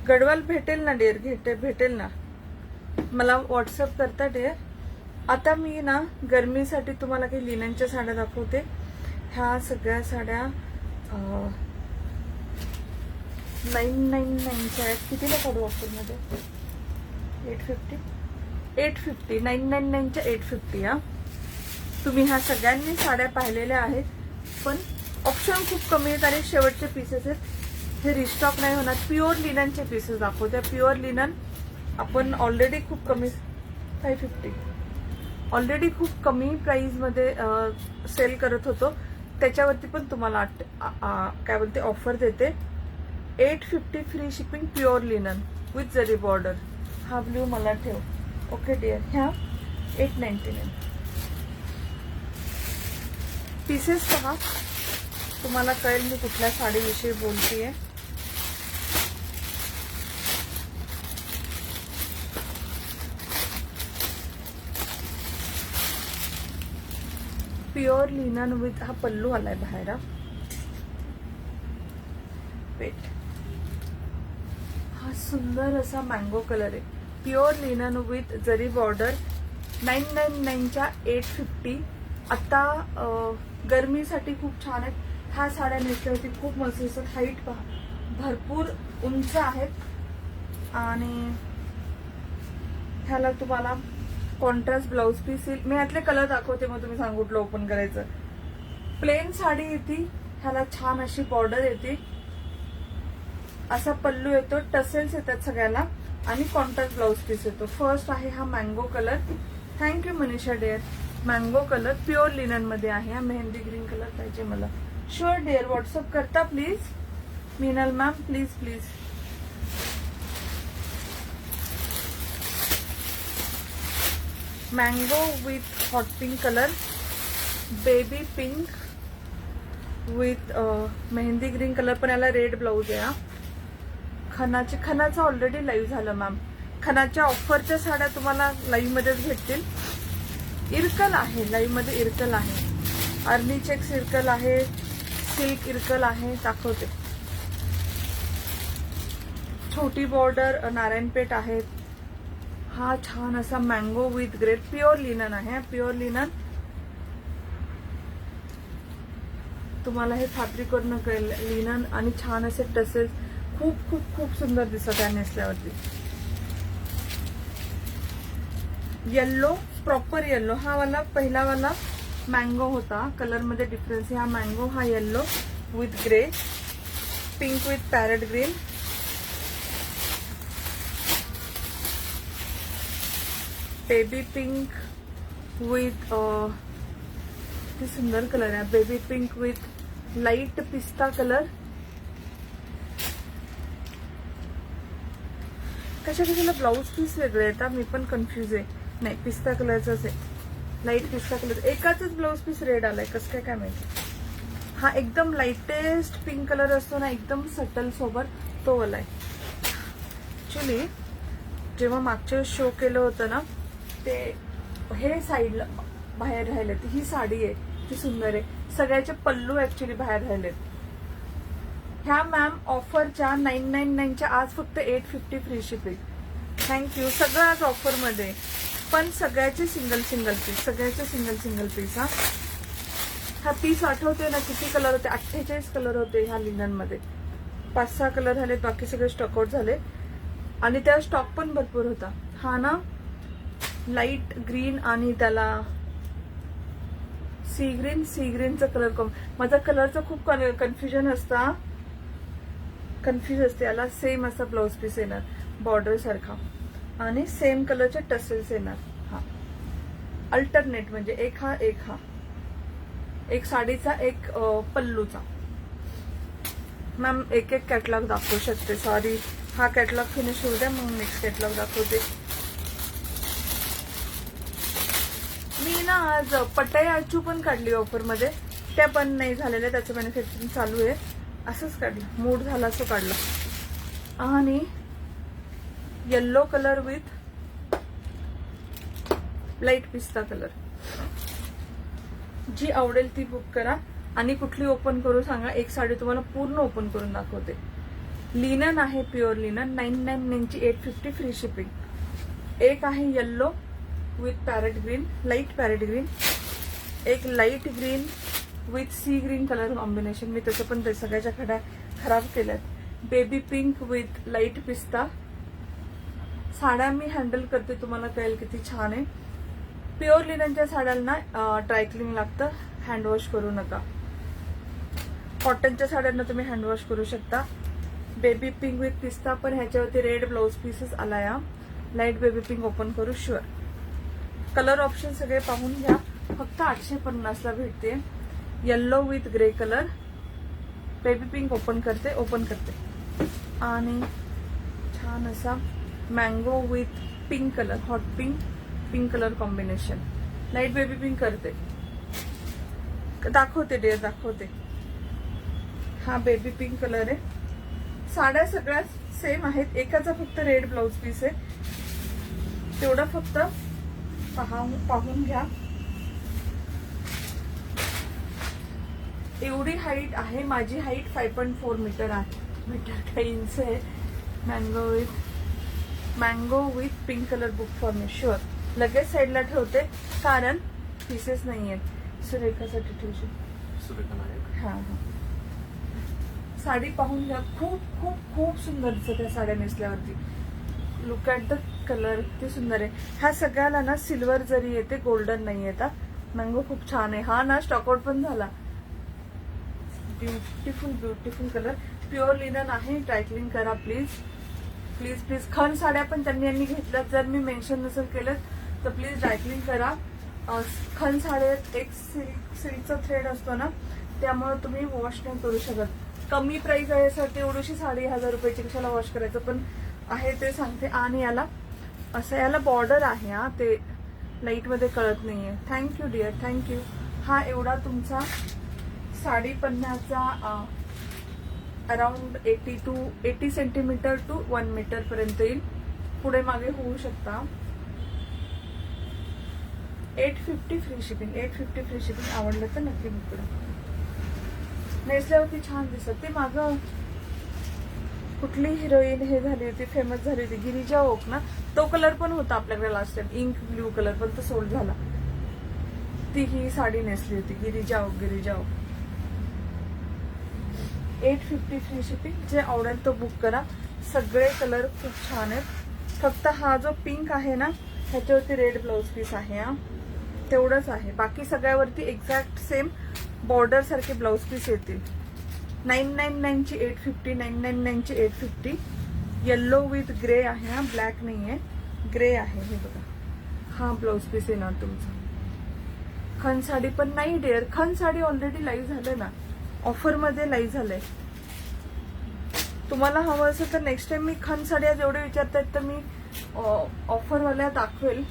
Gadwal भेटेल ना डिअर, भेटेल ना. मला व्हॉट्सअप करता डिअर. आता मी ना गरमीसाठी तुम्हाला काही लिननच्या साड्या दाखवते. ह्या सगळ्या साड्या 999च्या आहेत. कितीला काढू ऑफरमध्ये? 850 999च्या 850. तुम्ही ह्या सगळ्यांनी साड्या पाहिलेल्या आहेत, पण ऑप्शन खूप कमी आहेत आणि शेवटचे पीसेस आहेत. हे रिस्टॉक नाही होणार. प्युअर लिननचे पीसेस दाखवते. प्युअर लिनन आपण ऑलरेडी खूप कमी 550 ऑलरेडी खूप कमी प्राइस मध्ये सेल करत होतो. त्याच्यावरती पण तुम्हाला काय बोलते ऑफर देते. 850 free shipping, pure linen with zari border. हा ब्ल्यू मला ठेव. Okay dear. ह्या 899. पीसेस पहा, तुम्हाला कळेल मी कुठल्या साडीविषयी बोलतेय. प्युअर लिनन विथ हा पल्लू आलाय बाहेर. वेट. हा सुंदर असा मँगो कलर आहे. Pure linen with zari border. 999च्या 850. आता गरमीसाठी खूप छान आहेत. ह्या साड्या नेसल्यावरती खूप मस्त दिसतात. हाईट पहा, भरपूर उंच आहेत. आणि ह्याला तुम्हाला कॉन्ट्रास्ट ब्लाउज पीस येईल. मी ह्यातले कलर दाखवते, मग तुम्ही सांगू कुठलं ओपन करायचं. प्लेन साडी येते, ह्याला छान अशी बॉर्डर येते, असा पल्लू येतो, टसेल्स येतात सगळ्याला आणि कॉन्ट्रास्ट ब्लाउज पीस येतो. फर्स्ट आहे हा mango colour. Thank you Manisha dear. Mango colour pure linen मध्ये आहे. हा मेहंदी ग्रीन कलर पाहिजे मला. Sure dear. व्हॉट्सअप करता please. Meenal ma'am please please. Mango with hot pink colour, baby pink with mehndi green colour, पण याला रेड ब्लाउज आहे. खनाचं ऑलरेडी लाईव्ह झालं मॅम. खनाच्या ऑफरच्या साड्या तुम्हाला लाईव्ह मध्येच भेटतील. इरकल आहे, लाईव्ह मध्ये इरकल आहे. अर्नी चेक सर्कल आहे, सिल्क इरकल आहे, दाखवते. छोटी बॉर्डर नारायणपेठ आहे. हा छान असा mango with grape, pure linen आहे. प्युअर लिनन तुम्हाला हे फॅब्रिक वरनं कळेल. लिनन आणि छान असे टसेल्स, खूप खूप खूप सुंदर दिसत आहे नेसल्यावरती. Yellow, proper yellow. हा वाला पहिला वाला मँगो होता, कलर मध्ये डिफरन्स. हा मँगो, हा yellow with grey, pink with parrot green, baby pink with किती सुंदर कलर आहे. बेबी पिंक विथ लाईट पिस्ता कलर. कशाला ब्लाऊज पीस वेगळे येतात, मी पण कन्फ्युज आहे. नाही, पिस्ता कलरचाच आहे, लाईट पिस्ता कलर. एकाच ब्लाऊज पीस रेड आलाय, कसं काय माहिती. हा एकदम लाईटेस्ट पिंक कलर असतो ना, एकदम सटल सोबत, तो वाला आहे. ऍक्च्युली जेव्हा मागच्या शो केलं होतं ना, ते हे साईडला बाहेर राहिले. ही साडी आहे, ती सुंदर आहे. सगळ्याचे पल्लू ऍक्च्युली बाहेर राहिलेत. ह्या मॅम ऑफरच्या 999च्या आज फक्त 850 फ्री शिपिंग. थँक्यू. सगळं आज ऑफर मध्ये, पण सगळ्याचे सिंगल सिंगल पीस, सगळ्याचे सिंगल सिंगल पीस. हा पीस आठवते ना किती कलर होते, 48 कलर होते ह्या लिनन मध्ये. 5-6 कलर झाले, बाकी सगळे स्टॉकआउट झाले. आणि त्या स्टॉक पण भरपूर होता. हा ना लाईट ग्रीन आणि त्याला सी ग्रीनचा कलर. माझा कलरचा खूप कन्फ्युजन असता, कन्फ्युज असते. याला सेम असा ब्लाउज पीस येणार, बॉर्डर सारखा, आणि सेम कलरचे टसेल्स येणार. हा अल्टरनेट, म्हणजे एक हा एक हा, एक साडीचा एक पल्लूचा. मॅम एक एक कॅटलॉग दाखवू शकते, सॉरी. हा कॅटलॉग फिनिश होऊ द्या, मग नेक्स्ट कॅटलॉग दाखवते. मी ना आज पटाया अचू पण काढली ऑफर मध्ये, त्या पण नाही झालेल्या, त्याचं मॅन्युफॅक्चरिंग चालू आहे. असंच काढलं, मूड झाला असं काढलं. आणि येल्लो कलर विथ लाईट पिस्ता कलर. जी आवडेल ती बुक करा. आणि कुठली ओपन करू सांगा, एक साडी तुम्हाला पूर्ण ओपन करून दाखवते. लिनन आहे, प्युअर लिनन. 999ची 850 फ्री शिपिंग. एक आहे yellow with parrot green, light parrot green. एक light green with sea green colour combination. मी तसं पण सगळ्याच्या खड्या खराब केल्यात. बेबी पिंक विथ लाईट पिस्ता. साड्या मी हँडल करते, तुम्हाला कळेल किती छान आहे. प्युअर लिननच्या साड्यांना ड्रायक्लिंग लागतं, हँडवॉश करू नका. कॉटनच्या साड्यांना तुम्ही हँडवॉश करू शकता. बेबी पिंक विथ पिस्ता, पण ह्याच्यावरती रेड ब्लाउज पीसेस आला. या लाईट बेबी पिंक ओपन करू शुअर. कलर ऑप्शन सगळे पाहून घ्या, फक्त 850 ला भेटते. Yellow with grey colour. Baby pink open करते. आणि छान असा mango with pink colour, hot pink colour combination. Light baby pink करते, दाखवते डिअर, दाखवते. हा बेबी पिंक कलर आहे. साड्या सगळ्या सेम आहेत, एकाचा फक्त रेड ब्लाउज पीस आहे. तेवढं फक्त पाहून घ्या. एवढी हाईट आहे माझी. हाईट 5.4 मीटर आहे, मीटर काही इंच आहे. Mango with pink colour book for me sure. लगेच साईडला ठेवते, कारण पीसेस नाही आहेत. सुरेखासाठी ठेवशील. हा हा. साडी पाहून घ्या, खूप खूप खूप सुंदर दिसत आहे साड्या नेसल्यावरती. लुक ॲट द कलर, किती सुंदर आहे. ह्या सगळ्याला ना सिल्वर जरी येते, गोल्डन नाही येतात. मँगो खूप छान आहे. हा ना स्टॉकआउट पण झाला. Beautiful colour. प्युअर लिनन आहे, ड्रायक्लिंग करा प्लीज. खन साड्या पण त्यांनी घेतल्या, जर मी मेन्शन नसेल केलं तर प्लीज ड्रायक्लिंग करा. खन साड्यात एक सिल्कचा थ्रेड असतो ना, त्यामुळे तुम्ही वॉश नाही करू शकत. कमी प्राइस आहे सर, तेवढीशी साडी 1000 रुपयाची, कशाला वॉश करायचं, पण आहे ते सांगते. आणि याला असं, याला बॉर्डर आहे. हा ते लाईट मध्ये कळत नाहीये. Thank you dear, thank you. हा एवढा तुमचा साडी पन्नाचा अराउंड 80 सेंटीमीटर टू 1 मीटर पर्यंत येईल. पुढे मागे होऊ शकता. 850 फ्री शिपिंग. 850 free shipping. आवडलं तर नक्की बुक करा. नेसल्यावरती छान दिसत. ते मागं कुठली हिरोईन हे झाली होती, फेमस झाली होती, गिरिजा ओक ना, तो कलर पण होता आपल्याकडे last time, ink blue colour, पण तो सोल्ड झाला. ती ही साडी नेसली होती, गिरिजा ओक. 850 free shipping. जे आवडेल तो बुक करा. सगळे कलर खूप छान आहेत. फक्त हा जो पिंक आहे ना, ह्याच्यावरती रेड ब्लाउज पीस आहे. हा तेवढंच आहे. बाकी सगळ्यावरती एक्झॅक्ट सेम बॉर्डर सारखे ब्लाउज पीस येतील. 999 ची 850, 999 ची 850. येल्लो विथ ग्रे आहे. हा ब्लॅक नाहीये, ग्रे आहे. हे बघा, हा ब्लाउज पीस येणार तुमचा. खन साडी पण नाही डिअर, खन साडी ऑलरेडी लाईव्ह झालं ना, ऑफर मध्ये लाईव्ह झालंय. तुम्हाला हवं असेल तर नेक्स्ट टाइम मी खन साड्या जेवढे विचारतायत तर मी ऑफरवाल्या दाखवेल.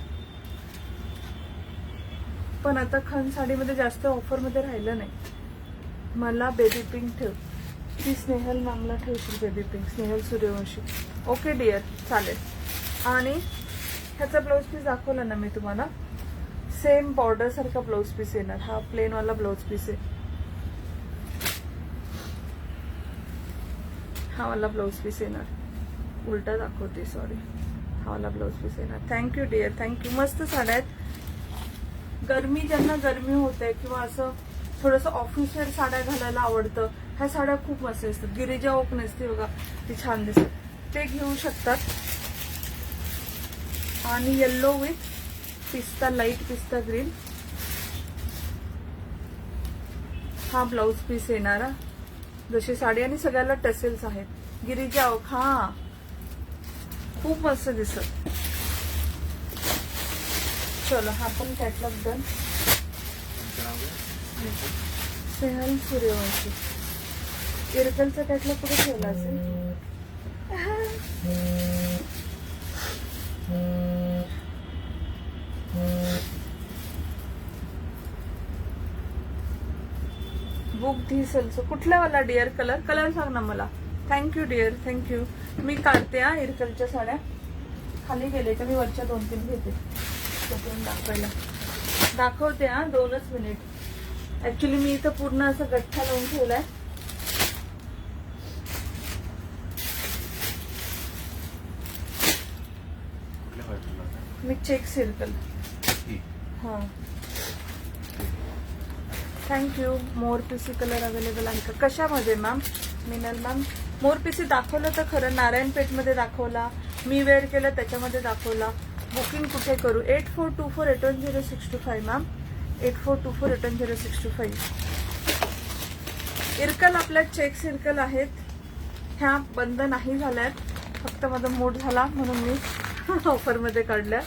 पण आता खन साडीमध्ये जास्त ऑफर मध्ये राहिलं नाही. मला बेबी पिंक ठेव. ती स्नेहल मॅमला ठेवशील baby pink. Snehal Suryavanshi. Okay dear, चालेल. आणि ह्याचा ब्लाउज पीस दाखवला ना मी तुम्हाला, सेम बॉर्डर सारखा ब्लाउज पीस येणार. हा प्लेन वाला ब्लाउज पीस आहे. हा वाला ब्लाउज पीस येणार. उलटा दाखवते, सॉरी. हा वाला ब्लाउज पीस येणार. Thank you dear, thank you. मस्त साड्या आहेत. गरमी, ज्यांना गरमी होते किंवा असं थोडंसं ऑफिसवेअर साड्या घालायला आवडतं, ह्या साड्या खूप मस्त असतात. गिरिजा ओक नसते बघा, ती छान दिसते, ते घेऊ शकतात. आणि येल्लो विथ पिस्ता, लाईट पिस्ता ग्रीन. हा ब्लाउज पीस येणारा जशी साडी. आणि सगळ्याला टसेल्स आहेत. गिरिजा ओक. हा खूप मस्त दिसत. चलो, हा पण कॅटलॉग डन. स्नेहल सूर्यवंशी. इरकलचा कॅटलॉग कुठे ठेवला असेल? Book this also. कुठला वाला डिअर? कलर सांग ना मला. Thank you dear, thank you. मी काढते हा इरकलच्या साड्या. खाली गेले का मी वरच्या 2-3 घेते दाखवायला. दाखवते हा, 2च मिनिट. ऍक्च्युली मी इथं पूर्ण असं गठ्ठा लावून ठेवलाय. मी चेक सर्कल. हा, थँक्यू. मोर पीसी कलर अवेलेबल आहे का? कशामध्ये मॅम? मिनल मॅम, मोर पीसी दाखवलं तर खरं. नारायणपेठमध्ये दाखवला, मी वेअर केलं त्याच्यामध्ये दाखवला. बुकिंग कुठे करू? 8424810625 मॅम. 8424810625. इरकल आपल्या चेक सर्कल आहेत. ह्या बंद नाही झाल्यात, फक्त माझा मूड झाला म्हणून मी ऑफरमध्ये काढल्या.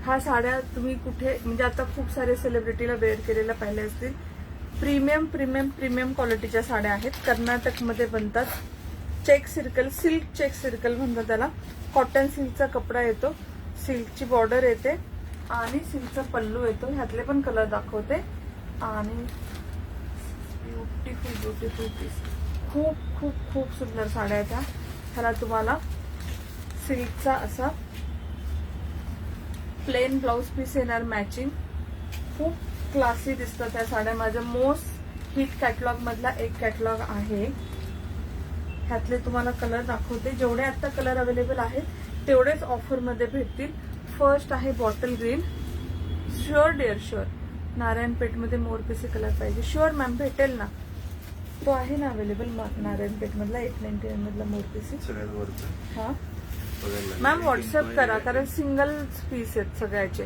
ह्या साड्या तुम्ही कुठे, म्हणजे आता खूप सारे सेलिब्रिटीला वेअर केलेल्या पाहिल्या असतील. प्रीमियम प्रीमियम प्रीमियम क्वालिटीच्या साड्या आहेत. कर्नाटकमध्ये बनतात. Check circle, silk check circle म्हणतात त्याला. कॉटन सिल्कचा कपडा येतो, सिल्कची बॉर्डर येते आणि सिल्कचा पल्लू येतो. ह्यातले पण कलर दाखवते. आणि ब्युटिफुल ब्युटिफुल पीस. खूप खूप खूप सुंदर साड्या आहेत ह्या. ह्याला तुम्हाला सिल्कचा असा प्लेन ब्लाउज पीस येणार मॅचिंग. खूप क्लासी दिसतात त्या साड्या. माझ्या मोस्ट हिट कॅटलॉग मधला एक कॅटलॉग आहे. ह्यातले तुम्हाला कलर दाखवते. जेवढे आता कलर अवेलेबल आहेत तेवढेच ऑफर मध्ये भेटतील. फर्स्ट आहे bottle green. Sure dear, sure. Narayanpeth मध्ये मोरपीसी कलर पाहिजे. शुअर मॅम, भेटेल ना. तो आहे ना अवेलेबल नारायणपेठ मधला 899 मधला मोरपीसी. हा मॅम, व्हॉट्सअप करा कारण सिंगल पीस आहेत सगळ्याचे.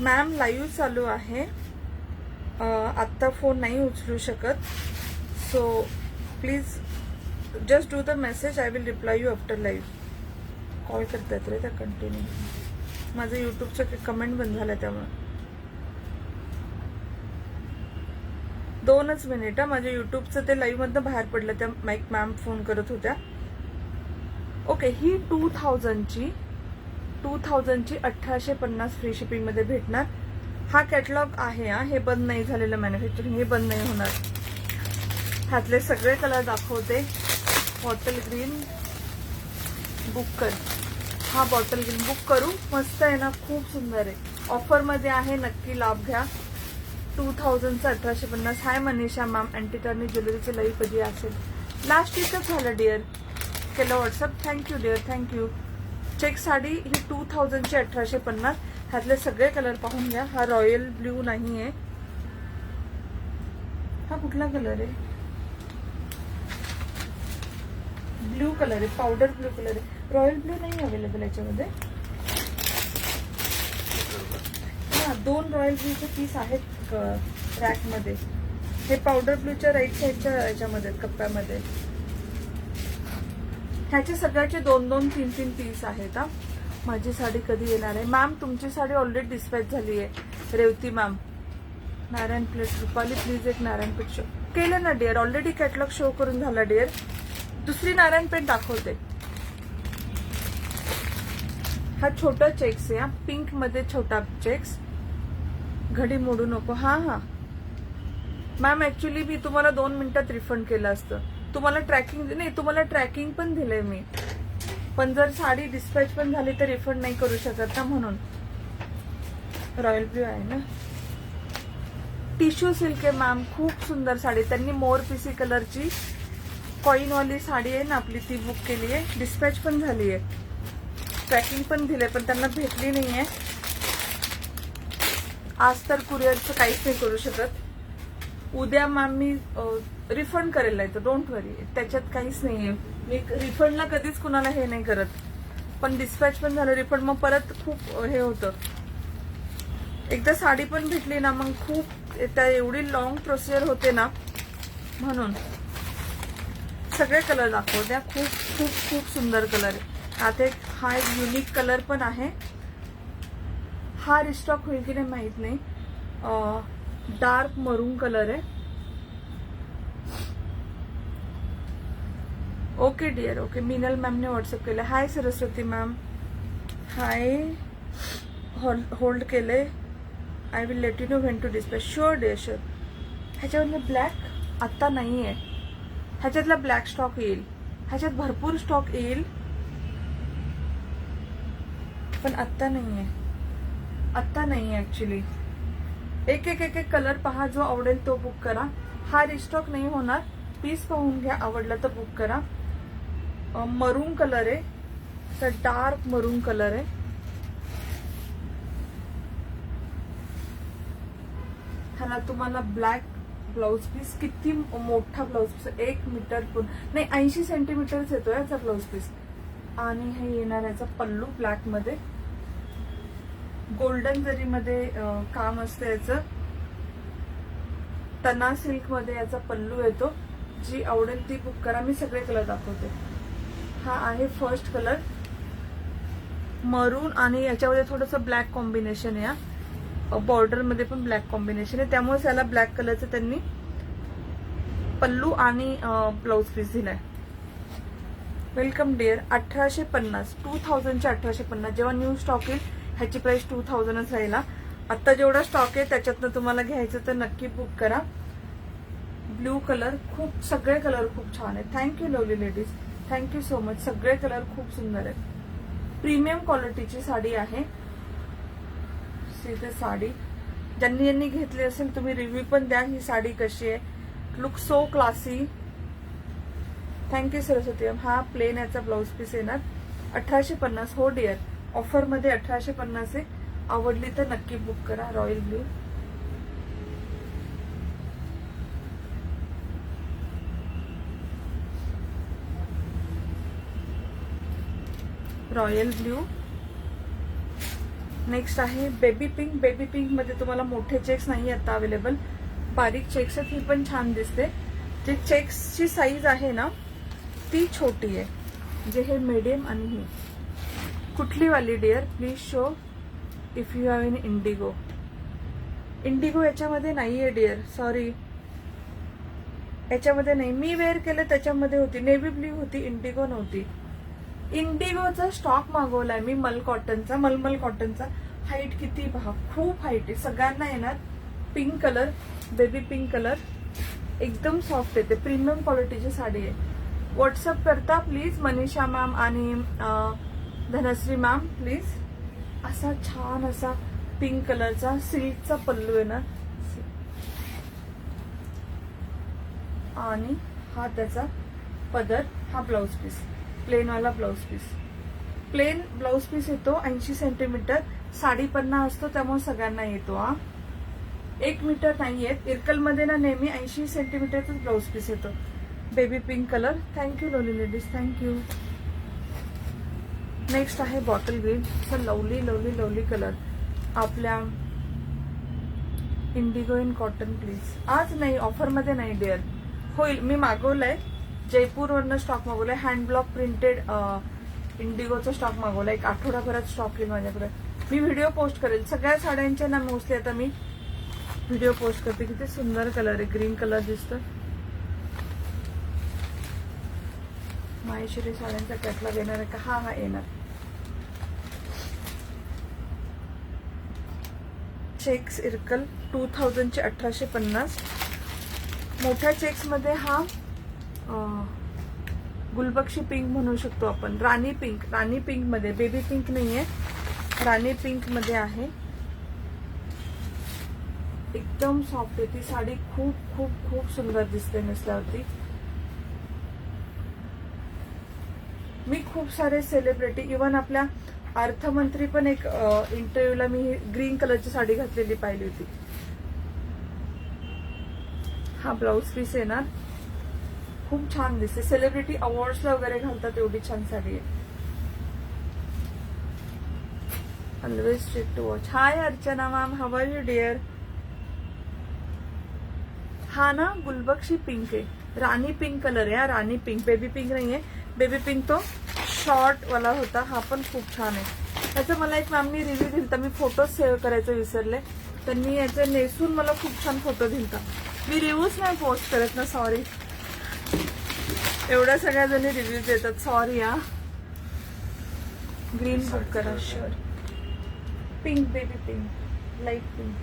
मॅम लाईव्ह चालू आहे, आत्ता फोन नाही उचलू शकत. So please just do the message. I will reply you after live. Call करतात रे त्या कंटिन्यू. माझं युट्यूबचं कमेंट बंद झालं त्यामुळे. 2च मिनिट. माझ्या युट्यूबचं ते लाईव्ह मधनं बाहेर पडलं. त्या माईक मॅम फोन करत होत्या. ओके, ही 2000ची 1850 फ्री शिपिंग मध्ये भेटणार. हा कॅटलॉग आहे. हे बंद नाही झालेलं मॅन्युफॅक्चरिंग, हे बंद नाही होणार. ह्यातले सगळे कलर दाखवते. बॉटल ग्रीन, बुक कर. हा बॉटल घेऊन बुक करू. मस्त आहे ना, खूप सुंदर आहे. ऑफर मध्ये आहे, नक्की लाभ घ्या. 2000चं 1850. Hi Manisha ma'am, anti tarnish ज्वेलरीचे लाईव्ह कधी असेल? लास्ट वीकच झालं डिअर. केलं WhatsApp. Thank you dear, thank you. Check sari ही 2000ची 1850. ह्यातले सगळे कलर पाहून घ्या. हा रॉयल ब्ल्यू नाहीये. हा कुठला कलर आहे? ब्ल्यू कलर आहे, पावडर ब्ल्यू कलर आहे. रॉयल ब्ल्यू नाही अवेलेबल याच्यामध्ये. हा 2 रॉयल ब्ल्यूचे पीस आहेत रॅक मध्ये. हे पावडर ब्ल्यूच्या राईट साईडच्या याच्यामध्ये कप्प्यामध्ये. ह्याचे सगळ्याचे 2-2, 3-3 पीस आहेत. हा माझी साडी कधी येणार आहे? मॅम तुमची साडी ऑलरेडी डिस्पॅच झाली आहे. Revati ma'am. Narayan plate. Rupali please एक नारायण पेठ शो केलं ना डिअर. ऑलरेडी कॅटलॉग शो करून झाला डिअर. दुसरी नारायण पेठ दाखवते. हा छोटा चेक्स आहे. पिंक मध्ये छोटा चेक्स. घडी मोडू नको. हा मॅम ऍक्च्युली मी तुम्हाला 2 मिनिटात रिफंड केलं असतं. तुम्हाला ट्रॅकिंग नाही, तुम्हाला ट्रॅकिंग पण दिलंय मी. पण जर साडी डिस्पॅच पण झाली तर रिफंड नाही करू शकत ना, म्हणून. रॉयल ब्ल्यू आहे ना. टिश्यू सिल्क आहे मॅम, खूप सुंदर साडी. त्यांनी मोर पीसी कलरची कॉईनवाली साडी आहे ना आपली, ती बुक केली आहे. डिस्पॅच पण झाली आहे, ट्रॅकिंग पण दिलंय, पण त्यांना भेटली नाहीये. आज तर कुरिअरचं काहीच नाही करू शकत. उद्या मॅम मी रिफंड करेल, नाही तर डोंट वरी, त्याच्यात काहीच नाहीये. मी रिफंडला कधीच कुणाला हे नाही करत. पण डिस्पॅच पण झालं रिफंड, मग परत खूप हे होतं. एकदा साडी पण भेटली ना मग खूप त्या एवढी लॉंग प्रोसिजर होते ना, म्हणून. सगळे कलर दाखव द्या. खूप खूप खूप सुंदर कलर आहे. आता एक हा एक युनिक कलर पण आहे. हा रिस्टॉक होईल की नाही माहित नाही. डार्क मरून कलर आहे. Okay dear, okay. मिनल मॅमने व्हॉट्सअप केलं. Hi Saraswati ma'am. Hi. Hold केले. I will let you know when to dispatch. Sure dear, sure. ह्याच्यावरनं ब्लॅक आत्ता नाही आहे. ह्याच्यातला ब्लॅक स्टॉक येईल. ह्याच्यात भरपूर स्टॉक येईल, पण आत्ता नाही आहे. आत्ता नाही आहे ऍक्च्युली. एक एक एक एक कलर पहा, जो आवडेल तो बुक करा. हा रिस्टॉक नाही होणार. पीस पाहून घ्या, आवडला तर बुक करा. मरून कलर आहे, तर डार्क मरून कलर आहे. ह्याला तुम्हाला ब्लॅक ब्लाउज पीस. किती मोठा ब्लाउज पीस, 1 मीटर पण नाही, 80 सेंटीमीटरच येतोय याचा ब्लाउज पीस. आणि हे येणार याचा पल्लू ब्लॅक मध्ये, गोल्डन जरी मध्ये काम असतं याचं. तना सिल्क मध्ये याचा पल्लू येतो. जी आवडेल ती बुक करा. मी सगळे कलर दाखवते. हा आहे फर्स्ट कलर मरून, आणि याच्यामध्ये थोडंसं ब्लॅक कॉम्बिनेशन आहे. बॉर्डर मध्ये पण ब्लॅक कॉम्बिनेशन आहे, त्यामुळे त्याला ब्लॅक कलरचं त्यांनी पल्लू आणि ब्लाउज पीस दिलाय. Welcome dear. 1850, 2000चे 1850. जेव्हा न्यू स्टॉक येईल ह्याची प्राइस 2000च राहील. आता जेवढा स्टॉक आहे त्याच्यातनं तुम्हाला घ्यायचं तर नक्की बुक करा. ब्ल्यू कलर, खूप सगळे कलर खूप छान आहेत. Thank you lovely ladies, thank you so much. सगळे कलर खूप सुंदर आहेत. प्रीमियम क्वालिटीची साडी आहे. सीधे साडी ज्यांनी घेतली असेल तुम्ही रिव्ह्यू पण द्या, ही साडी कशी आहे. Look so classy. Thank you Saraswati. हा प्लेन याचा ब्लाउज पीस येणार. 1850. हो डिअर, ऑफर मध्ये 1850 आहे. आवडली तर नक्की बुक करा. Royal blue. Royal blue. Next आहे बेबी पिंक. बेबी पिंक मध्ये तुम्हाला मोठे चेक्स नाही आता अवेलेबल, बारीक चेक्स आहेत. ही पण छान दिसते. जे चेक्सची साईज आहे ना ती छोटी आहे. जे हे मीडियम आणि ही कुठली वाली dear? Please show if you have in indigo. Indigo याच्यामध्ये नाहीये डिअर, सॉरी. याच्यामध्ये नाही. मी वेअर केलं त्याच्यामध्ये होती, नेव्ही ब्ल्यू होती, इंडिगो नव्हती. इंडिगोचा स्टॉक मागवलाय मी, कॉटनचा, मलमल कॉटनचा. हाईट किती पहा, खूप हाईट आहे. सगळ्यांना येणार. Pink colour, baby pink colour, एकदम सॉफ्ट येते. प्रीमियम क्वालिटीची साडी आहे. व्हॉट्सअप करता प्लीज मनीषा मॅम आणि धनश्री मॅम प्लीज. असा छान असा पिंक कलरचा सिल्कचा पल्लू आहे ना, आणि हा त्याचा पदर, हा ब्लाउज पीस, प्लेन वाला blouse piece. Plain blouse piece येतो 80 सेंटीमीटर, साडी पन्ना असतो त्यामुळे सगळ्यांना येतो. हा 1 मीटर नाही येत. इरकलमध्ये ना नेहमी 80 सेंटीमीटरचाच ब्लाउज पीस येतो. Baby pink colour. Thank you lovely ladies, thank you. Next आहे बॉटल ग्रीन. असं लवली लवली लवली कलर. आपल्या इंडिगो इन कॉटन प्लीज. आज नाही, ऑफरमध्ये नाही डिअर, होईल. मी मागवलंय, जयपूरवरनं स्टॉक मागवलाय. हँड ब्लॉक प्रिंटेड इंडिगोचा स्टॉक मागवलाय. एक आठवडाभरात स्टॉक येईल माझ्याकडे. मी व्हिडिओ पोस्ट करेल सगळ्या साड्यांचे ना. मोस्टली आता मी व्हिडिओ पोस्ट करते. किती सुंदर कलर आहे, ग्रीन कलर दिसतो. माहेश्वरी साड्यांचा कॅटलॉग येणार आहे का? हा येणार. चेक्स इरकल 2000 चे 1850. मोठ्या चेक्स मध्ये हा गुलबक्षी पिंक म्हणू शकतो आपण. राणी पिंक, राणी पिंक मध्ये, बेबी पिंक नाहीये, राणी पिंक मध्ये आहे. एकदम सॉफ्ट आहे ती साडी. खूप खूप खूप सुंदर दिसते नेसल्यावरती. मी खूप सारे सेलिब्रिटी, इव्हन आपल्या अर्थमंत्री पण एक इंटरव्ह्यूला मी ग्रीन कलरची साडी घातलेली पाहिली होती. हा ब्लाउज पीस येणार. खूप छान दिसते. सेलिब्रिटी अवॉर्ड्सला वगैरे घालतात एवढी छान साडी आहे. Always strict to watch. Hi Archana ma'am, how are you dear. हा ना गुलबक्षी पिंक आहे, राणी पिंक कलर आहे. राणी पिंक, बेबी पिंक नाहीये. बेबी पिंक तो शॉर्ट वाला होता. हा पण खूप छान आहे. त्याचा मला एक मॅमनी रिव्ह्यू दिलता. मी फोटो सेव्ह करायचं विसरले. त्यांनी याचे नेसून मला खूप छान फोटो दिलता. मी रिव्ह्यूज नाही पोस्ट करत ना, सॉरी. एवढ्या सगळ्या जणी रिव्ह्यूज देतात, सॉरी. हा ग्रीन बुक करा. Sure. Pink, baby pink, light pink,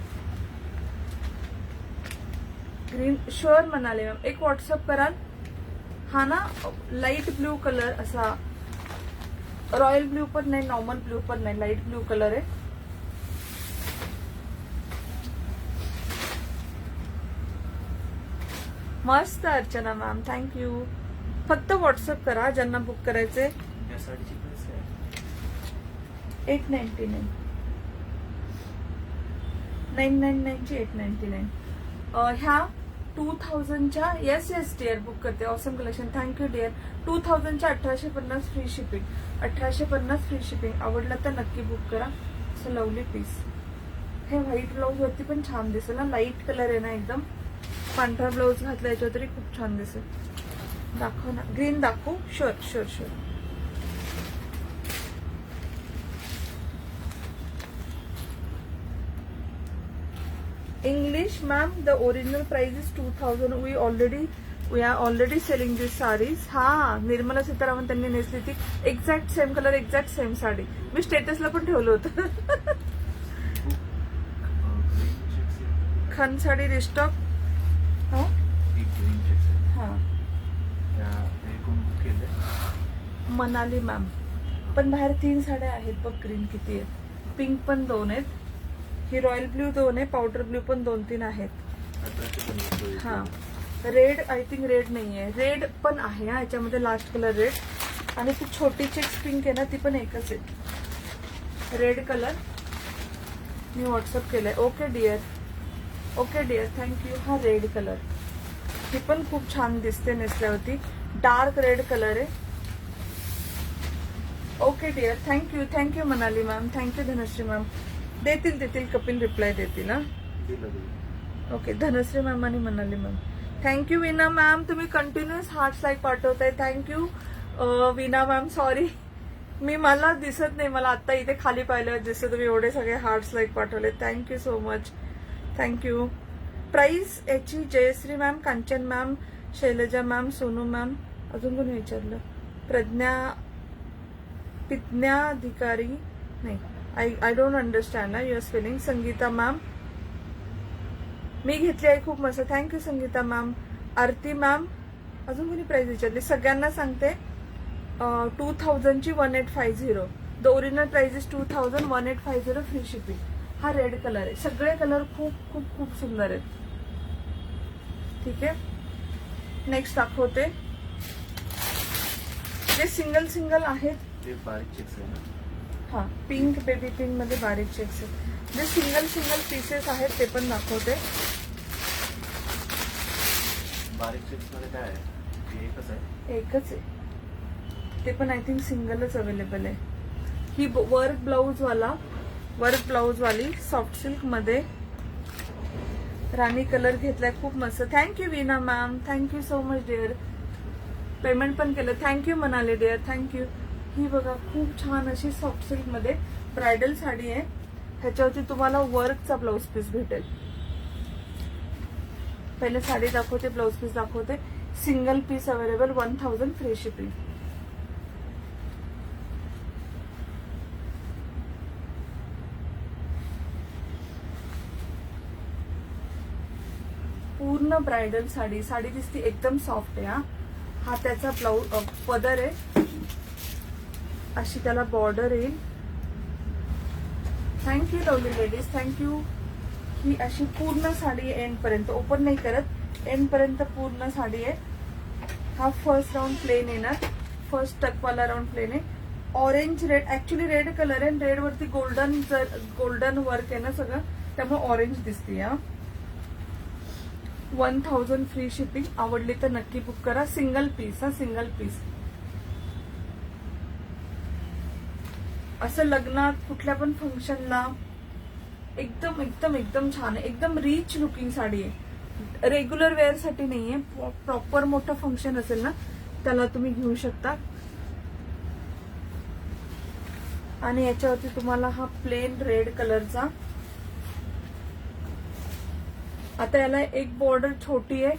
green sure म्हणाले मॅम. एक व्हॉट्सअप कराल. हा ना लाईट ब्ल्यू कलर, असा रॉयल ब्ल्यू पण नाही, नॉर्मल ब्ल्यू पण नाही, लाईट ब्ल्यू कलर आहे. मस्त अर्चना मॅम, थँक्यू. फक्त व्हॉट्सअप करा ज्यांना बुक करायचे. 899 999 ची 899. ह्या 2000च्या. येस येस डिअर, बुक करते. Awesome collection, thank you dear. 2000च्या 1850 फ्री शिपिंग. 1850 free shipping. आवडलं तर नक्की बुक करा. असं लवली पीस. हे व्हाईट ब्लाऊज वरती पण छान दिसेल ना. लाईट कलर आहे ना एकदम. पांढरा ब्लाऊज घातला याच्यावर तरी खूप छान दिसेल. दाखव ना, ग्रीन दाखवू. Sure sure sure. English ma'am, the original price is 2000. We are already selling these sarees. हा निर्मला सीतारामन त्यांनी नेसली ती exact same colour, exact same sari. मी स्टेटसला पण ठेवलं होतं. खन साडी रिस्टॉक. हा मनाली मॅम. पण बाहेर 3 साड्या आहेत बघ. ग्रीन किती आहेत. पिंक पण 2 आहेत. ही रॉयल ब्ल्यू 2 आहे. पावडर ब्ल्यू पण 2-3 आहेत. हा रेड, आय थिंक रेड नाहीये. रेड पण आहे हा याच्यामध्ये, लास्ट कलर रेड. आणि ती छोटी चेक्स पिंक आहे ना, ती पण एकच आहे. रेड कलर मी व्हॉट्सअप केलंय. Okay dear, okay dear, thank you. हा रेड कलर, ही पण खूप छान दिसते नेसल्यावरती. डार्क रेड कलर आहे. Okay dear, thank you. Thank you Manali ma'am, thank you Dhanashree ma'am. देतील कपिल रिप्लाय देतील. हा ओके. धनश्री मॅम आणि Manali ma'am, thank you. Veena ma'am, तुम्ही कंटिन्युअस हार्ट्स लाईक पाठवताय. Thank you Veena ma'am. सॉरी मी मला दिसत नाही. मला आता इथे खाली पाहिलं दिसतं. तुम्ही एवढे सगळे हार्ट्स लाईक पाठवले. Thank you so much, thank you. Price याची Jayashree ma'am, Kanchan ma'am, Shailaja ma'am, Sonu ma'am, अजून कोणी विचारलं. पिज्ञाधिकारी नाही. आय डोंट अंडरस्टँड ना युअर स्पेलिंग. संगीता मॅम, मी घेतली आहे खूप मस्त. Thank you Sangeeta ma'am. Aarti ma'am, अजून कोणी प्राइस विचारली? सगळ्यांना सांगते 2000 ची 1850. The original price is 2000, 1850 free shipping. हा रेड कलर आहे. सगळे कलर खूप खूप खूप सुंदर आहेत. ठीक आहे, नेक्स्ट दाखवते. जे सिंगल सिंगल आहेत ते बारीक चेक्स आहे ना. हा, पिंक, बेबी पिंक मध्ये बारीक चेक्स आहेत. जे सिंगल सिंगल पीसेस आहेत ते पण दाखवते. बारीक चेक्स मध्ये काय आहे? ते एकच आहे. एकच आहे ते पण, आय थिंक सिंगलच अवेलेबल आहे. ही वर्क ब्लाउज वाली सॉफ्ट सिल्क मध्ये राणी कलर घेतलाय. खूप मस्त. Thank you Veena ma'am, thank you so much dear. Payment पण केलं, थँक्यू म्हणाले डिअर, थँक्यू. ही बघा खूप छान अशी सॉफ्ट सिल्क मध्ये ब्रायडल साडी आहे. ह्याच्यावरती तुम्हाला वर्कचा ब्लाउज पीस भेटेल. पहिले साडी दाखवते, ब्लाउज पीस दाखवते. Single piece available, 1000 free shipping. पूर्ण ब्रायडल साडी. साडी दिसती एकदम सॉफ्ट आहे. हा त्याचा ब्लाउज पदर आहे. अशी त्याला बॉर्डर येईल. Thank you lovely ladies, thank you. ही अशी पूर्ण साडी एंड पर्यंत, ओपन नाही करत, एंड पर्यंत पूर्ण साडी आहे. हा फर्स्ट राऊंड प्लेन येणार, फर्स्ट टकवाला राऊंड प्लेन आहे. Orange red, actually red colour आहे. रेड वरती गोल्डन वर्क आहे ना सगळं, त्यामुळे ऑरेंज दिसते. 1000 फ्री शिपिंग. आवडली तर नक्की बुक करा. Single piece. Single piece. असं लग्नात कुठल्या पण फंक्शनला एकदम एकदम एकदम छान आहे. एकदम रिच लुकिंग साडी आहे. रेग्युलर वेअर साठी नाहीये. प्रॉपर मोठं फंक्शन असेल ना त्याला तुम्ही घेऊ शकता. आणि याच्यावरती तुम्हाला हा प्लेन रेड कलरचा. आता याला एक बॉर्डर छोटी आहे,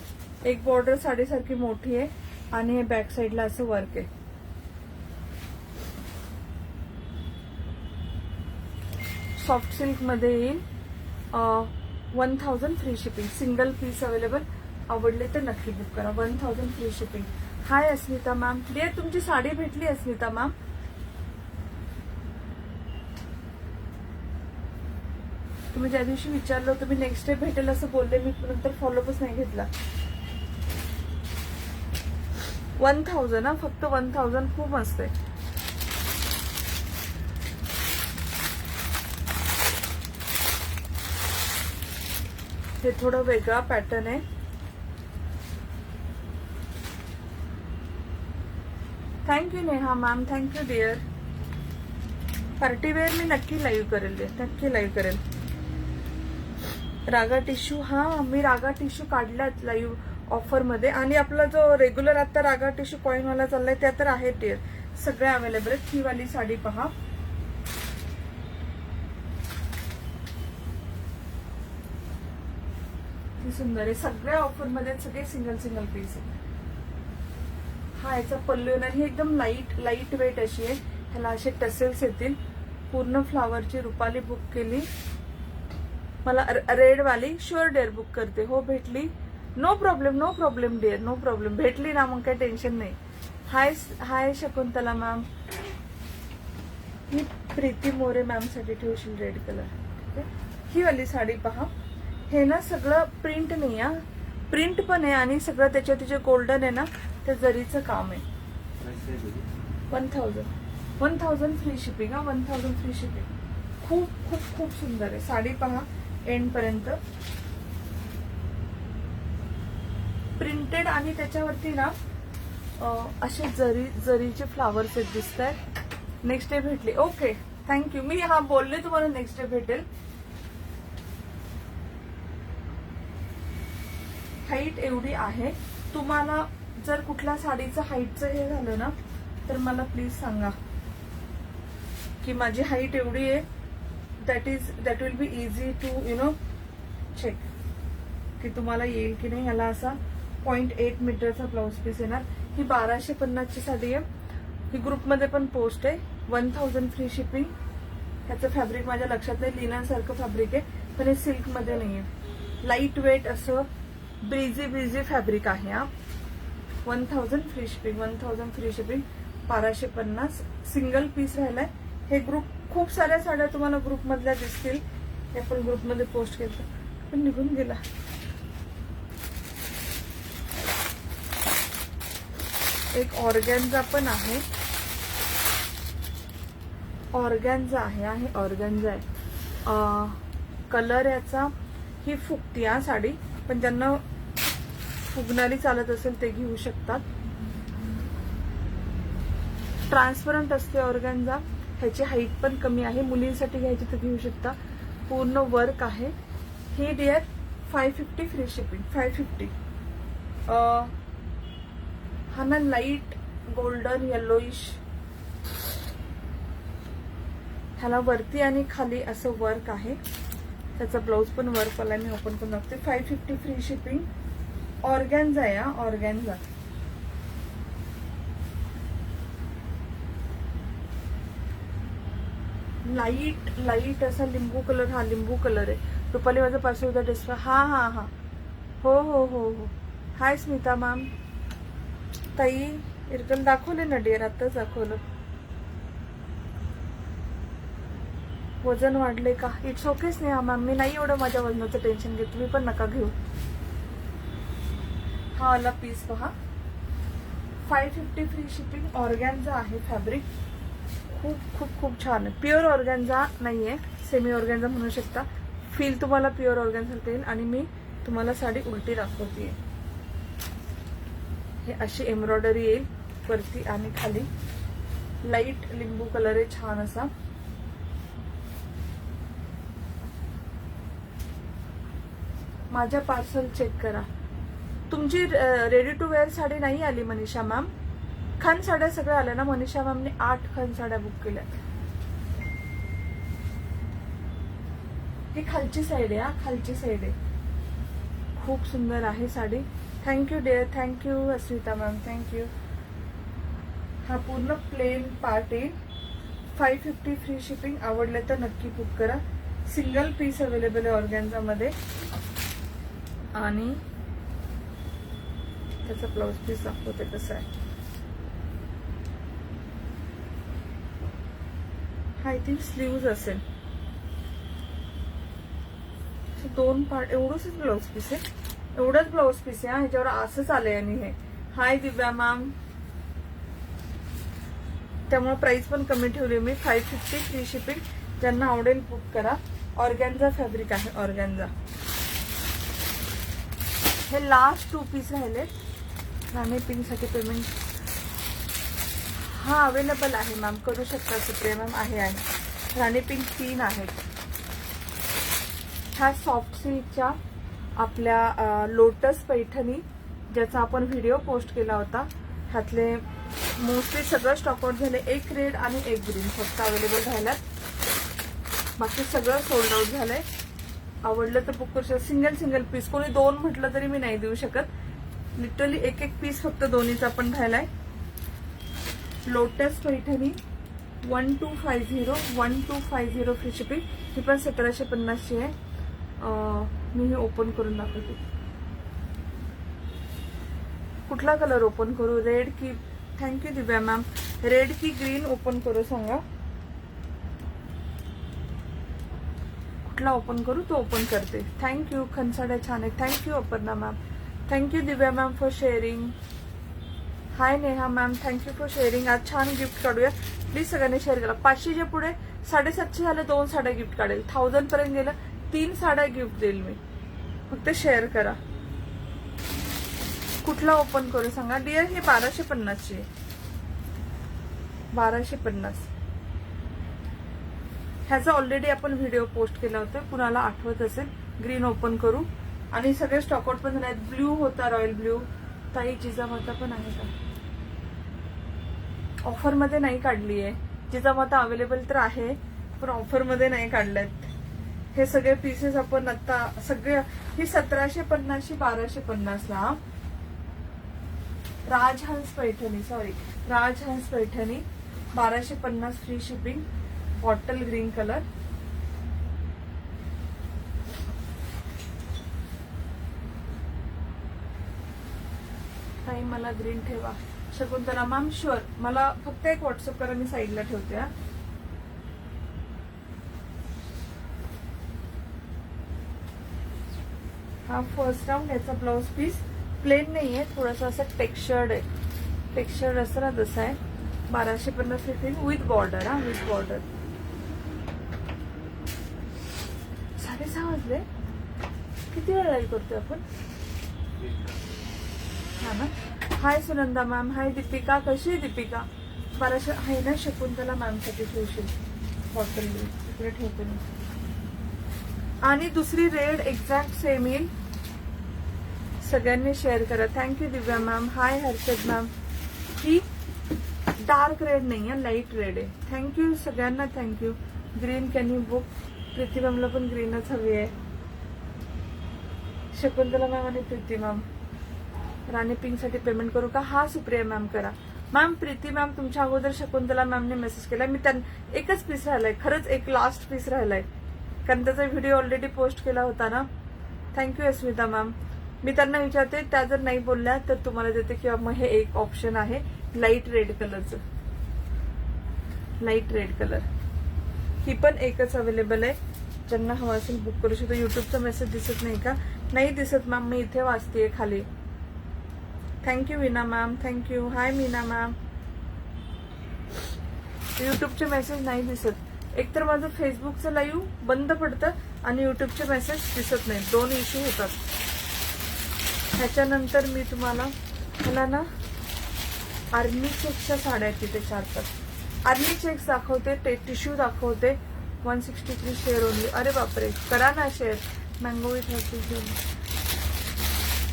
एक बॉर्डर साडीसारखी मोठी आहे, आणि बॅक साईडला असं वर्क आहे. सॉफ्ट सिल्क मध्ये येईल. 1000 free shipping. Single piece available. आवडले तर नक्की बुक करा. 1000 free shipping. Hi Asmita ma'am, dear तुमची साडी भेटली अस्मिता मॅम. तुम्ही ज्या दिवशी विचारलं होतं मी नेक्स्ट डे भेटेल असं बोलले, मी नंतर फॉलोअपच नाही घेतला. 1000 ना, फक्त 1000. खूप मस्त आहे. हे थोडं वेगळा पॅटर्न आहे. Thank you Neha ma'am, thank you dear. Partywear मी नक्की लाईव्ह करेल, नक्की लाईव्ह करेल. रागा टिश्यू, हा मी रागा टिश्यू काढल्यात लाईव्ह ऑफर मध्ये. आणि आपला जो रेग्युलर आता रागा टिश्यू कॉइन वाला चाललाय त्या तर आहे डिअर, सगळे अवेलेबल आहेत. ही वाली साडी पहा. ही सुंदर आहे. सगळ्या ऑफर मध्ये सगळे सिंगल सिंगल पीस आहे. हा याचा पल्लू येणार. ही एकदम लाईट वेट अशी आहे. ह्याला असे टसेल्स येतील. पूर्ण फ्लावरची. रुपाली बुक केली मला रेड वाली. शुअर डिअर बुक करते. हो भेटली. No problem dear, no problem. भेटली ना मग काही टेन्शन नाही. Hi Shakuntala ma'am. ही प्रीती मोरे मॅम साठी ठेवशील रेड कलर. ठीक आहे. ही वाली साडी पहा. हे ना सगळं प्रिंट नाही आहे, प्रिंट पण आहे आणि सगळं त्याच्यात जे गोल्डन आहे ना ते जरीचं काम आहे. 1000 फ्री शिपिंग. 1000 free shipping. खूप खूप खूप सुंदर आहे. साडी पहा एंड पर्यंत. प्रिंटेड आणि त्याच्यावरती ना असे जरीचे फ्लावर्स दिसत आहेत. नेक्स्ट डे भेटले. Okay thank you. मी हा बोलले तुम्हाला नेक्स्ट डे भेटेल. हाईट एवढी आहे. तुम्हाला जर कुठल्या साडीचं हाईटचं हे झालं ना तर मला प्लीज सांगा की माझी हाईट एवढी आहे. That will be easy to check की तुम्हाला येईल की नाही. ह्याला असा 0.8 मीटरचा ब्लाउज पीस येणार. ही 1250 ची साडी आहे. ही ग्रुपमध्ये पण पोस्ट आहे. 1000 फ्री शिपिंग. ह्याचं फॅब्रिक माझ्या लक्षात नाही. लिनन सारखं फॅब्रिक आहे पण हे सिल्क मध्ये नाहीये. लाईट वेट असं ब्रिझी फॅब्रिक आहे. हा 1000 free shipping, 1000 free shipping, 1250 single piece राहिलाय. हे ग्रुप खूप साऱ्या साड्या तुम्हाला ग्रुप मधल्या दिसतील. हे आपण ग्रुप मध्ये पोस्ट केलं पण निघून गेला. एक ऑर्गॅन्झा पण आहे. ऑर्गॅन्झा आहे ऑर्गॅन्झा आहे. कलर याचा ही फुगती हा साडी, पण ज्यांना फुगणारी चालत असेल ते घेऊ शकतात. ट्रान्सपरंट असते ऑर्गॅन्झा. ह्याची हाईट पण कमी आहे. मुलींसाठी घ्यायची तर घेऊ शकता. पूर्ण वर्क आहे. ही डिअर 550 फ्री शिपिंग, 550. हा ना लाईट गोल्डन येलोइश. ह्याला वरती आणि खाली असं वर्क आहे. त्याचा ब्लाऊज पण वर्क वाला मी ओपन करून दाखवते. 550 फ्री शिपिंग. ऑर्गॅन्झा आहे हा, ऑर्गॅन्झा. लाईट असा लिंबू कलर. हा लिंबू कलर आहे. रुपाली माझा पार्सल होता डिस्प्ले. हा हो. हाय स्मिता मॅम. ताई इरकल दाखवले ना डिअर, आताच दाखवलं. वजन वाढले का? इट्स ओके स्नेहा मॅम, मी नाही एवढं माझ्या वजनाचं टेन्शन घेत. तुम्ही पण नका घेऊ. हा वाला पीस पहा. 550 फ्री शिपिंग. ऑर्गॅन्झा आहे फॅब्रिक. खूप खूप खूप छान आहे. प्युअर ऑर्गॅन्झा नाहीये, सेमी ऑर्गॅन्झा म्हणू शकता. फील तुम्हाला प्युअर ऑर्गॅन्झा येईल. आणि मी तुम्हाला साडी उलटी दाखवतीये. हे अशी एम्ब्रॉयडरी येईल वरती आणि खाली. लाईट लिंबू कलर आहे छान असा. माझ्या पार्सल चेक करा. तुमची रेडी टू वेअर साडी नाही आली मनीषा मॅम. खण साड्या सगळ्या आल्या ना. मनीषा मॅमने 8 खण साड्या बुक केल्या. ही खालची साईड आहे. खालची साईड आहे. खूप सुंदर आहे साडी. थँक्यू डिअर, थँक्यू अस्मिता मॅम, थँक्यू. हा पूर्ण प्लेन पार्ट आहे. 550 फ्री शिपिंग. आवडले तर नक्की बुक करा. सिंगल पीस अवेलेबल आहे ऑर्गॅन्झा मध्ये. आणि त्याचा ब्लाउज पीस दाखवते कसं आहे. आय थिंक स्लीव्ज असेल. 2 पार्ट एवढंच ब्लाउज पीस आहे. एवढंच ब्लाउज पीस आहे. ह्याच्यावर असंच आलंय. आणि हे हाय दिव्या मॅम. त्यामुळे प्राइस पण कमी ठेवली मी. 550 फ्री शिपिंग. ज्यांना आवडेल बुक करा. ऑर्गॅन्झा फॅब्रिक आहे ऑर्गॅन्झा. हे लास्ट 2 पीस राहिले. राणी पिंक साठी पेमेंट हा अवेलेबल आहे मॅम, करू शकता. सुप्रिया मॅम आहे. राणी पिंक 3 आहेत. ह्या सॉफ्ट सिल्कच्या आपल्या लोटस पैठणी, ज्याचा आपण व्हिडिओ पोस्ट केला होता. ह्यातले मोस्टली सगळं स्टॉक आउट झाले. एक रेड आणि एक ग्रीन फक्त अवेलेबल राहिल्यात. बाकी सगळं सोल्ड आउट झालंय. आवडलं तर बुक करू शकता. Single piece. कोणी 2 म्हटलं तरी मी नाही देऊ शकत. लिटरली एक पीस फक्त दोन्हीचा पण राहिलाय. Lotus Paithani 1250 free shipping. ही पण 1750 ची आहे. मी हे ओपन करून दाखवते. कुठला कलर ओपन करू? रेड की? Thank you Divya ma'am. रेड की ग्रीन ओपन करू सांगा. कुठला ओपन करू तो ओपन करते. थँक्यू. खनसाड्या छान आहे. Thank you Aparna ma'am. Thank you Divya ma'am for sharing. Hi Neha ma'am, thank you for sharing. आज छान गिफ्ट काढूया. प्लीज सगळ्यांनी शेअर करा. 500च्या पुढे 750 झाले. 2 साड्या गिफ्ट काढेल. 1000 पर्यंत गेलं 3 साड्या गिफ्ट देईल मी. फक्त शेअर करा. कुठला ओपन करू सांगा डिअर. हे 1250 ची आहे. 1250. ह्याचा ऑलरेडी आपण व्हिडिओ पोस्ट केला होता. कुणाला आठवत असेल. ग्रीन ओपन करू. आणि सगळे स्टॉकआउट पण झाले. ब्ल्यू होता, रॉयल ब्ल्यू. ताई जिजामाता पण आहे का? ऑफर मध्ये नाही काढली आहे. जिजामाता अवेलेबल तर आहे, पण ऑफर मध्ये नाही काढल्यात. हे सगळे पीसेस आपण आता सगळे. ही 1750 1250 ला. Rajhans Paithani, sorry Rajhans Paithani 1250 free shipping. Bottle green colour. नाही मला ग्रीन ठेवा. Shakuntala ma'am sure. मला फक्त एक व्हॉट्सअप करा, मी साईडला ठेवते. हा फर्स्ट राऊंड. याचा ब्लाउज पीस प्लेन नाहीये, थोडासा असं टेक्स्चर्ड आहे. टेक्स्चर्ड असं ना तसं आहे. 1250 fitting with border. With border. 6:30 वाजले. किती वेळ लाईव्ह करतोय आपण? हा ना. हाय सुनंदा मॅम. हाय दीपिका. कशी आहे दीपिका? 1200 आहे ना. शकुंतला मॅम साठी ठेवशील बॉटल इकडे ठेवते मी. आणि दुसरी रेड एक्झॅक्ट सेम येईल. सगळ्यांनी शेअर करा. Thank you Divya ma'am. Hi Harshad ma'am. ही डार्क रेड नाही आहे, लाईट रेड आहे. थँक्यू सगळ्यांना. Thank you. Green can you book. Preeti मॅमला पण ग्रीनच हवी आहे. शकुंतला मॅम आणि प्रीती मॅम. राणी पिंक साठी पेमेंट करू का? हा सुप्रिया मॅम करा. मॅम प्रीती मॅम तुमच्या अगोदर शकुंतला मॅमने मेसेज केला. मी त्यांना एकच पीस राहिलाय, खरंच एक लास्ट पीस राहिलाय, कारण त्याचा व्हिडिओ ऑलरेडी पोस्ट केला होता ना. थँक्यू अस्मिता मॅम. मी त्यांना विचारते, त्या जर नाही बोलल्या तर तुम्हाला देते, किंवा मग हे एक ऑप्शन आहे लाईट रेड कलरचं. लाईट रेड कलर ही पण एकच अवेलेबल आहे. ज्यांना हवं असेल बुक करू शकतो. युट्यूबचा मेसेज दिसत नाही का? नाही दिसत मॅम, मी इथे वाचतेय खाली. Thank you Veena ma'am. थँक्यू. हाय मीना मॅम. युट्यूबचे मेसेज नाही दिसत. एकतर माझं फेसबुकचं लाईव्ह बंद पडतं आणि युट्यूबचे मेसेज दिसत नाही. 2 इश्यू होतात. ह्याच्यानंतर मी तुम्हाला मला ना आर्मी चेक्सच्या साड्या तिथे 4-5 आर्मी चेक्स दाखवते. टिश्यू दाखवते. 163 शेअर ओनली. अरे बापरे, करा ना शेअर. Mango with horses.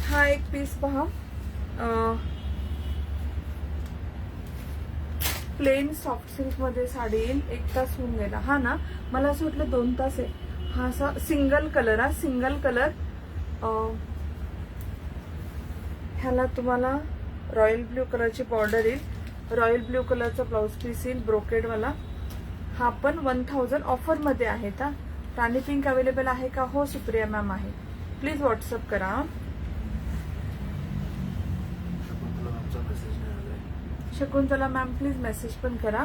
हा एक पीस पहा. प्लेन सॉफ्ट सिल्क मध्ये साडी येईल. 1 तास होऊन गेला. हा ना, मला असं वाटलं 2 तास आहे. हा असा सिंगल कलर. हा सिंगल कलर. ह्याला तुम्हाला रॉयल ब्ल्यू कलरची बॉर्डर येईल. रॉयल ब्ल्यू कलरचा ब्लाउज पीस येईल ब्रोकेडवाला. हा पण 1000 ऑफर मध्ये आहे. राणी पिंक अवेलेबल आहे का? हो सुप्रिया मॅम आहे. प्लीज व्हॉट्सअप करा. शकुंतला मॅम प्लीज मेसेज पण करा.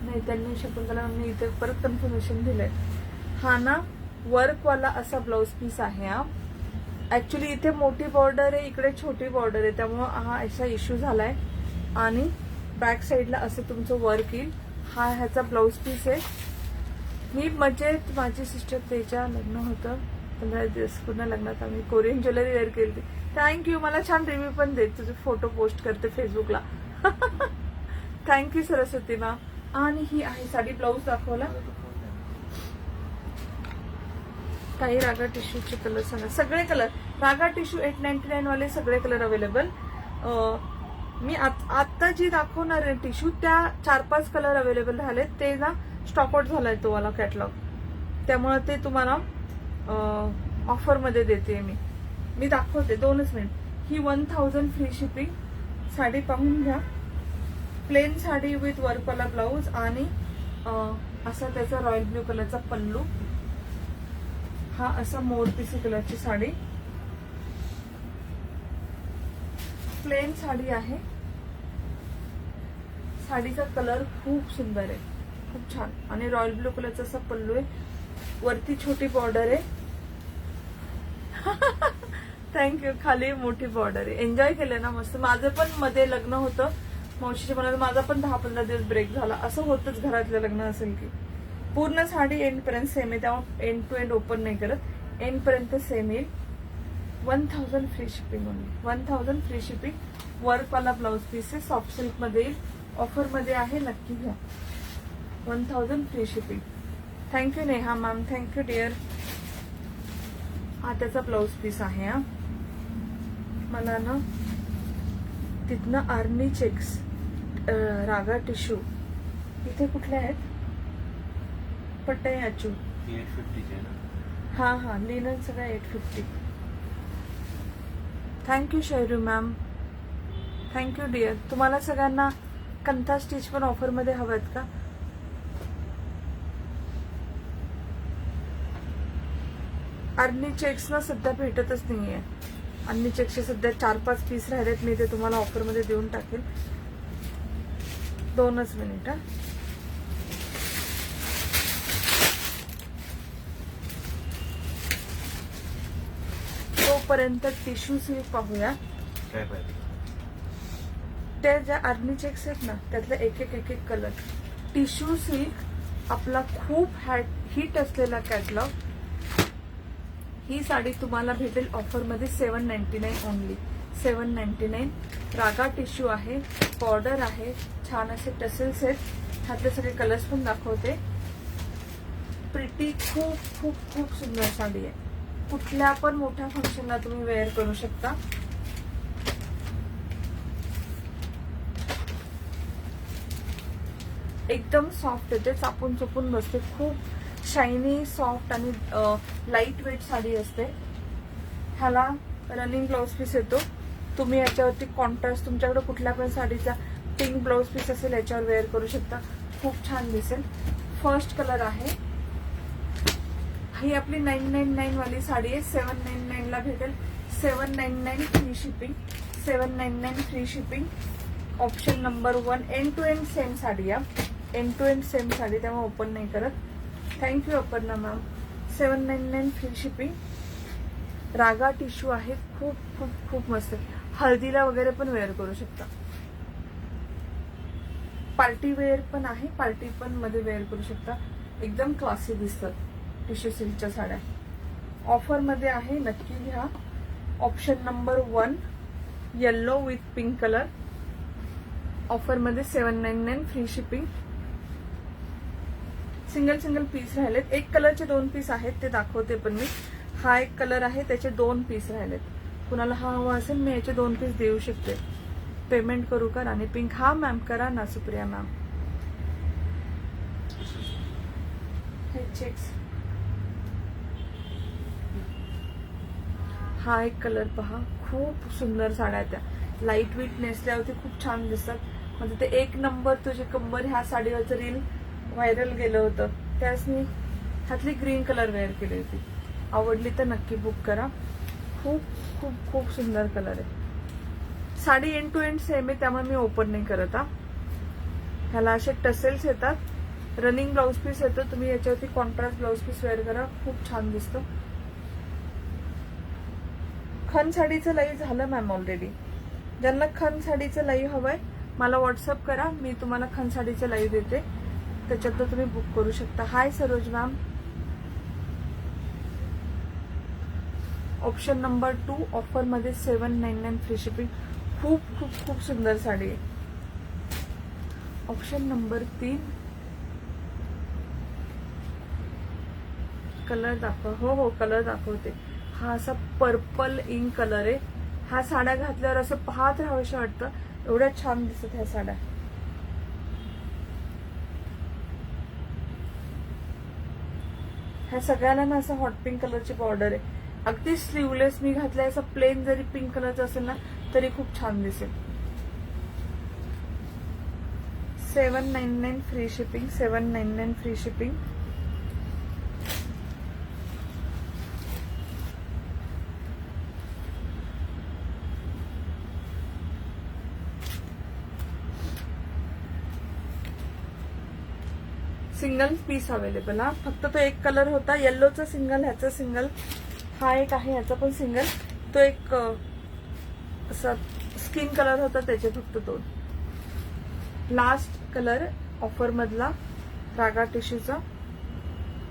नाही, त्यांनी शकुंतला मॅमने इथे परत कन्फर्मेशन दिलंय. हा ना वर्कवाला असा ब्लाउज पीस आहे. हा ऍक्च्युली इथे मोठी बॉर्डर आहे, इकडे छोटी बॉर्डर आहे, त्यामुळे हा असा इश्यू झालाय. आणि बॅक साईडला असं तुमचं वर्क येईल. हा ह्याचा ब्लाउज पीस आहे. मी मजेत. माझी सिस्टर तेच्या लग्न होतं 15 दिवस. पूर्ण लग्नात आम्ही कोरियन ज्वेलरी वेअर केली. थँक्यू. मला छान रिव्ह्यू पण दे. तुझे फोटो पोस्ट करते फेसबुकला. Thank you Saraswati ma'am. आणि ही आहे साडी. ब्लाऊज दाखवला. काही रागा टिश्यूचे कलर सांगा. सगळे कलर रागा टिश्यू 899 वाले सगळे कलर अवेलेबल. मी आता जी दाखवणार आहे टिश्यू, त्या 4-5 कलर अवेलेबल झाले. ते ना स्टॉक आउट झालाय तो वाला कॅटलॉग. त्यामुळे ते तुम्हाला ऑफर मध्ये देते मी दाखवते. 2च मिनिट. ही 1000 फ्री शिपिंग. साडी पाहून घ्या. प्लेन साडी विथ वर्कवाला ब्लाऊज आणि असा त्याचा रॉयल ब्ल्यू कलरचा पल्लू. हा असा मोरपिसी कलरची साडी. प्लेन साडी आहे. साडीचा कलर खूप सुंदर आहे, खूप छान. आणि रॉयल ब्लू कलरचा असा पल्लू आहे. वरती छोटी बॉर्डर आहे. थँक्यू. खाली मोठी बॉर्डर आहे. एन्जॉय केलं ना मस्त. माझं पण मध्ये लग्न होतं मावशीच्या मनात. माझा पण 10-15 दिवस ब्रेक झाला. असं होतच घरातलं लग्न असेल की. पूर्ण साडी एंड पर्यंत सेम आहे, त्यामुळे एंड टू एंड ओपन नाही करत. एंड पर्यंत सेम येईल. 1000 free shipping only. 1000 free shipping. वर्कवाला ब्लाउज पीस आहे. सॉफ्ट सिल्क मध्ये येईल. ऑफर मध्ये आहे, नक्की घ्या. 1000 free shipping. Thank you Neha ma'am. Thank you dear. हा त्याचा ब्लाउज पीस आहे. हा मला ना तिथनं आर्मी चेक्स रागा टिश्यू इथे कुठले आहेत? पट्ट्याचू 850 ना. हा लिनन सगळं 850. Thank you Shairu ma'am. Thank you dear. तुम्हाला सगळ्यांना कंथा स्टिच पण ऑफर मध्ये हव्यात का? आर्मी चेक्स ना सध्या भेटतच नाहीये. आणि चेकचे सध्या 4-5 पीस राहिलेत, मी ते तुम्हाला ऑफरमध्ये देऊन टाकेल. 2च मिनिट. तोपर्यंत टिश्यू सिल्क पाहूया. काय पाहिजे? त्या ज्या आर्मी चेक्स आहेत ना, त्यातले एक एक कलर. टिश्यू सिल्क आपला खूप हिट असलेला कॅटलॉग. ही साडी तुम्हाला भेटेल ऑफरमध्ये 799 ओनली. 799. रागा टिश्यू आहे, बॉर्डर आहे, छान असे टसेल्स आहेत. ह्यातले सगळे कलर्स पण दाखवते. प्रिटी, खूप खूप खूप सुंदर साडी आहे. कुठल्या पण मोठ्या फंक्शनला तुम्ही वेअर करू शकता. एकदम सॉफ्ट येते, चापून चुपून बसते. खूप शायनी, सॉफ्ट आणि लाईट वेट साडी असते. ह्याला रनिंग ब्लाउज पीस येतो. तुम्ही याच्यावरती कॉन्ट्रास्ट, तुमच्याकडे कुठल्या पण साडीचा पिंक ब्लाउज पीस असेल याच्यावर वेअर करू शकता. खूप छान दिसेल. फर्स्ट कलर आहे. ही आपली 999 वाली साडी आहे. 799 ला भेटेल. 799 free shipping. 799 free shipping. Option number 1. End to end same sari आहे. End to end same sari, त्यामुळे ओपन नाही करत. Thank you Aparna ma'am. 799 free shipping. Raga tissue आहे. खूप खूप खूप मस्त. हळदीला वगैरे पण वेअर करू शकता. पार्टी वेअर पण आहे, पार्टी पण मध्ये वेअर करू शकता. एकदम क्लासी दिसतात टिश्यू सिल्कच्या साड्या. ऑफर मध्ये आहे, नक्की घ्या. Option number 1 yellow with pink colour. Offer मध्ये 799 फ्री शिपिंग. सिंगल पीस राहिलेत. एक कलरचे 2 पीस आहेत, ते दाखवते पण मी. हा एक कलर आहे, त्याचे 2 पीस राहिलेत. कुणाला हा हवा असेल मी याचे 2 पीस देऊ शकते. पेमेंट करू का? राणी पिंक. हा मॅम करा ना, सुप्रिया मॅम. हे चेक्स. हा एक कलर पहा. खूप सुंदर साड्या त्या. लाईट वेट नेसल्यावरती खूप छान दिसतात. म्हणजे ते 1 नंबर तुझी कंबर ह्या साडीवरचं रील व्हायरल गेलं होतं. त्याच मी ह्यातली ग्रीन कलर वेअर केली होती. आवडली तर नक्की बुक करा. खूप खूप खूप सुंदर कलर आहे. साडी एंड टू एंड सेम आहे, त्यामुळे मी ओपन नाही करत. ह्याला असे टसेल्स येतात. रनिंग ब्लाउज पीस येतं. तुम्ही याच्यावरती कॉन्ट्रास्ट ब्लाउज पीस वेअर करा. खूप छान दिसतं. खन साडीचं लाईव्ह झालं मॅम ऑलरेडी. ज्यांना खन साडीचं लाईव्ह हवंय मला व्हॉट्सअप करा, मी तुम्हाला खन साडीचं लाईव्ह देते. त्याच्यात तुम्ही बुक करू शकता. Hi Saroj ma'am. Option number 2 offer मध्ये 799 फ्री शिपिंग. खूप खूप खूप सुंदर साडी आहे. ऑप्शन नंबर 3 कलर दाखव. हो कलर दाखवते. हा असा पर्पल इंक कलर आहे. ह्या साड्या घातल्यावर असं पाहत राहावंसं वाटतं, एवढ्या छान दिसत ह्या साड्या. ह्या सगळ्याला ना असं हॉट पिंक कलरची बॉर्डर आहे. अगदी स्लीवलेस मी घातलाय. असं प्लेन जरी पिंक कलरचं असेल ना तरी खूप छान दिसेल. 799 free shipping. 799 free shipping. Single piece available. हा फक्त तो एक कलर होता येल्लोचा सिंगल, ह्याचा सिंगल. हा एक आहे ह्याचा पण सिंगल. तो एक असा स्किन कलर होता, त्याचे फक्त 2. लास्ट कलर ऑफर मधला रागा टिश्यूचा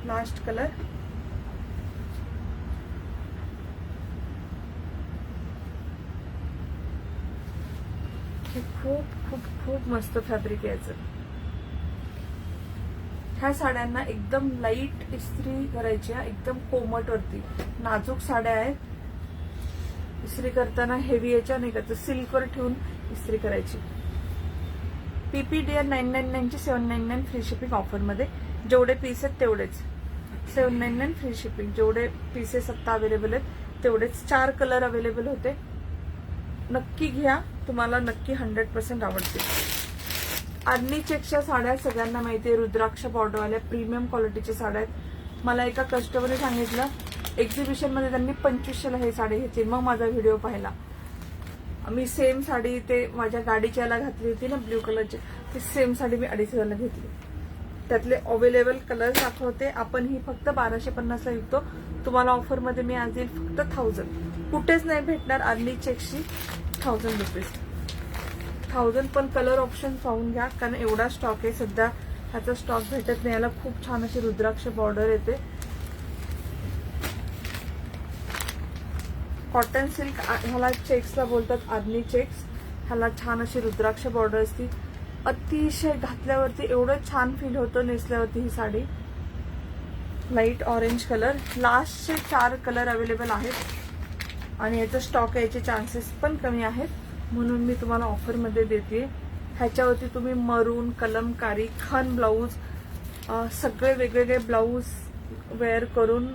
लास्ट कलर. हे खूप खूप खूप मस्त फॅब्रिक याचं. ह्या साड्यांना एकदम लाईट इस्त्री करायची आहे, एकदम कोमट वरती. नाजूक साड्या आहेत. इस्त्री करताना हेवी याच्या नाही का, सिल्कवर ठेवून इस्त्री करायची. PPDR 999 ची 799 फ्री शिपिंग ऑफर मध्ये. जेवढे पीस आहेत तेवढेच 799 फ्री शिपिंग. जेवढे पीसेस आता अवेलेबल आहेत तेवढेच. 4 कलर अवेलेबल होते. नक्की घ्या, तुम्हाला नक्की 100% आवडतील. आर्नी चेकच्या साड्या सगळ्यांना माहिती आहे. रुद्राक्ष बॉर्डरवाल्या प्रीमियम क्वालिटीच्या साड्या आहेत. मला एका कस्टमरने सांगितलं एक्झिबिशन मध्ये त्यांनी 2500ला हे साडी घेतली. मग माझा व्हिडिओ पाहिला. मी सेम साडी ते माझ्या गाडीच्या याला घातली होती ना ब्ल्यू कलरची, ती सेम साडी मी 250ला घेतली. त्यातले अवेलेबल कलर दाखवते. आपण ही फक्त 1250ला विकतो. तुम्हाला ऑफर मध्ये मी आज येईल फक्त 1000. कुठेच नाही भेटणार. Early चेक्सची 1000 rupees. 1000 पण कलर ऑप्शन पाहून घ्या, कारण एवढा स्टॉक आहे सध्या. ह्याचा स्टॉक भेटत नाही. याला खूप छान अशी रुद्राक्ष बॉर्डर येते. कॉटन सिल्क, ह्याला चेक्सला बोलतात, आर्नी चेक्स. ह्याला छान अशी रुद्राक्ष बॉर्डर असती. अतिशय घातल्यावरती एवढं छान फील होतं, नेसल्यावरती ही साडी. Light orange colour. लास्टचे 4 कलर अवेलेबल आहेत आणि याचा स्टॉक यायचे चान्सेस पण कमी आहेत, म्हणून मी तुम्हाला ऑफरमध्ये देते. ह्याच्यावरती तुम्ही मरून, कलमकारी, खन ब्लाऊज, सगळे वेगवेगळे ब्लाऊज वेअर करून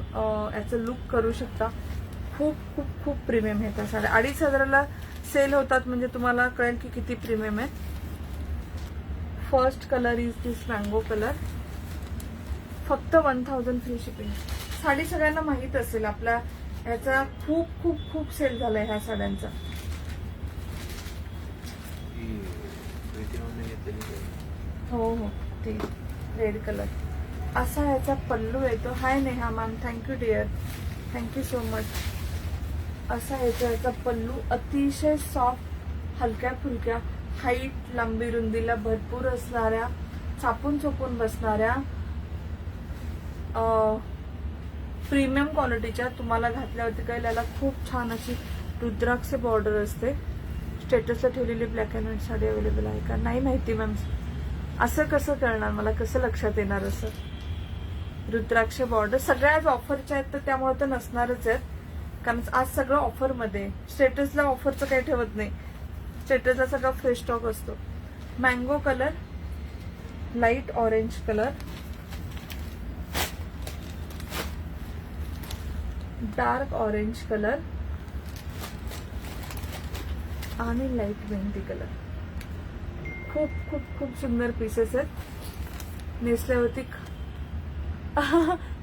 याचं लुक करू शकता. खूप खूप खूप प्रीमियम आहे त्या साड्या. 2500ला सेल होतात म्हणजे तुम्हाला कळेल की किती प्रीमियम आहे. First colour is this mango colour. फक्त 1000 फ्री शिपिंग. साडी सगळ्यांना माहित असेल. आपल्या ह्याचा खूप खूप खूप सेल झालाय ह्या साड्यांचा. हो हो, ते रेड कलर. असा ह्याचा पल्लू येतो. Hi Neha ma'am, thank you dear, thank you so much. असा ह्याचा पल्लू अतिशय सॉफ्ट, हलक्या फुलक्या, हाईट, लांबी रुंदीला भरपूर असणाऱ्या, चापून चोपून बसणाऱ्या, प्रीमियम क्वालिटीच्या. तुम्हाला घातल्यावरती काय याला खूप छान अशी रुद्राक्ष बॉर्डर असते. स्टेटसला ठेवलेली black and white sari available आहे का? नाही माहिती मॅम. असं कसं कळणार मला? कसं लक्षात येणार असं? रुद्राक्ष बॉर्डर सगळ्याच ऑफरच्या आहेत, तर त्यामुळे तर नसणारच आहेत, कारण आज सगळं ऑफरमध्ये. स्टेटसला ऑफरचं काही ठेवत नाही. स्टेटसला सगळा फ्रेश स्टॉक असतो. Mango colour, light orange colour, dark orange colour आणि लाईट मेहंदी कलर. खूप खूप खूप सुंदर पीसेस आहेत. नेसल्यावरती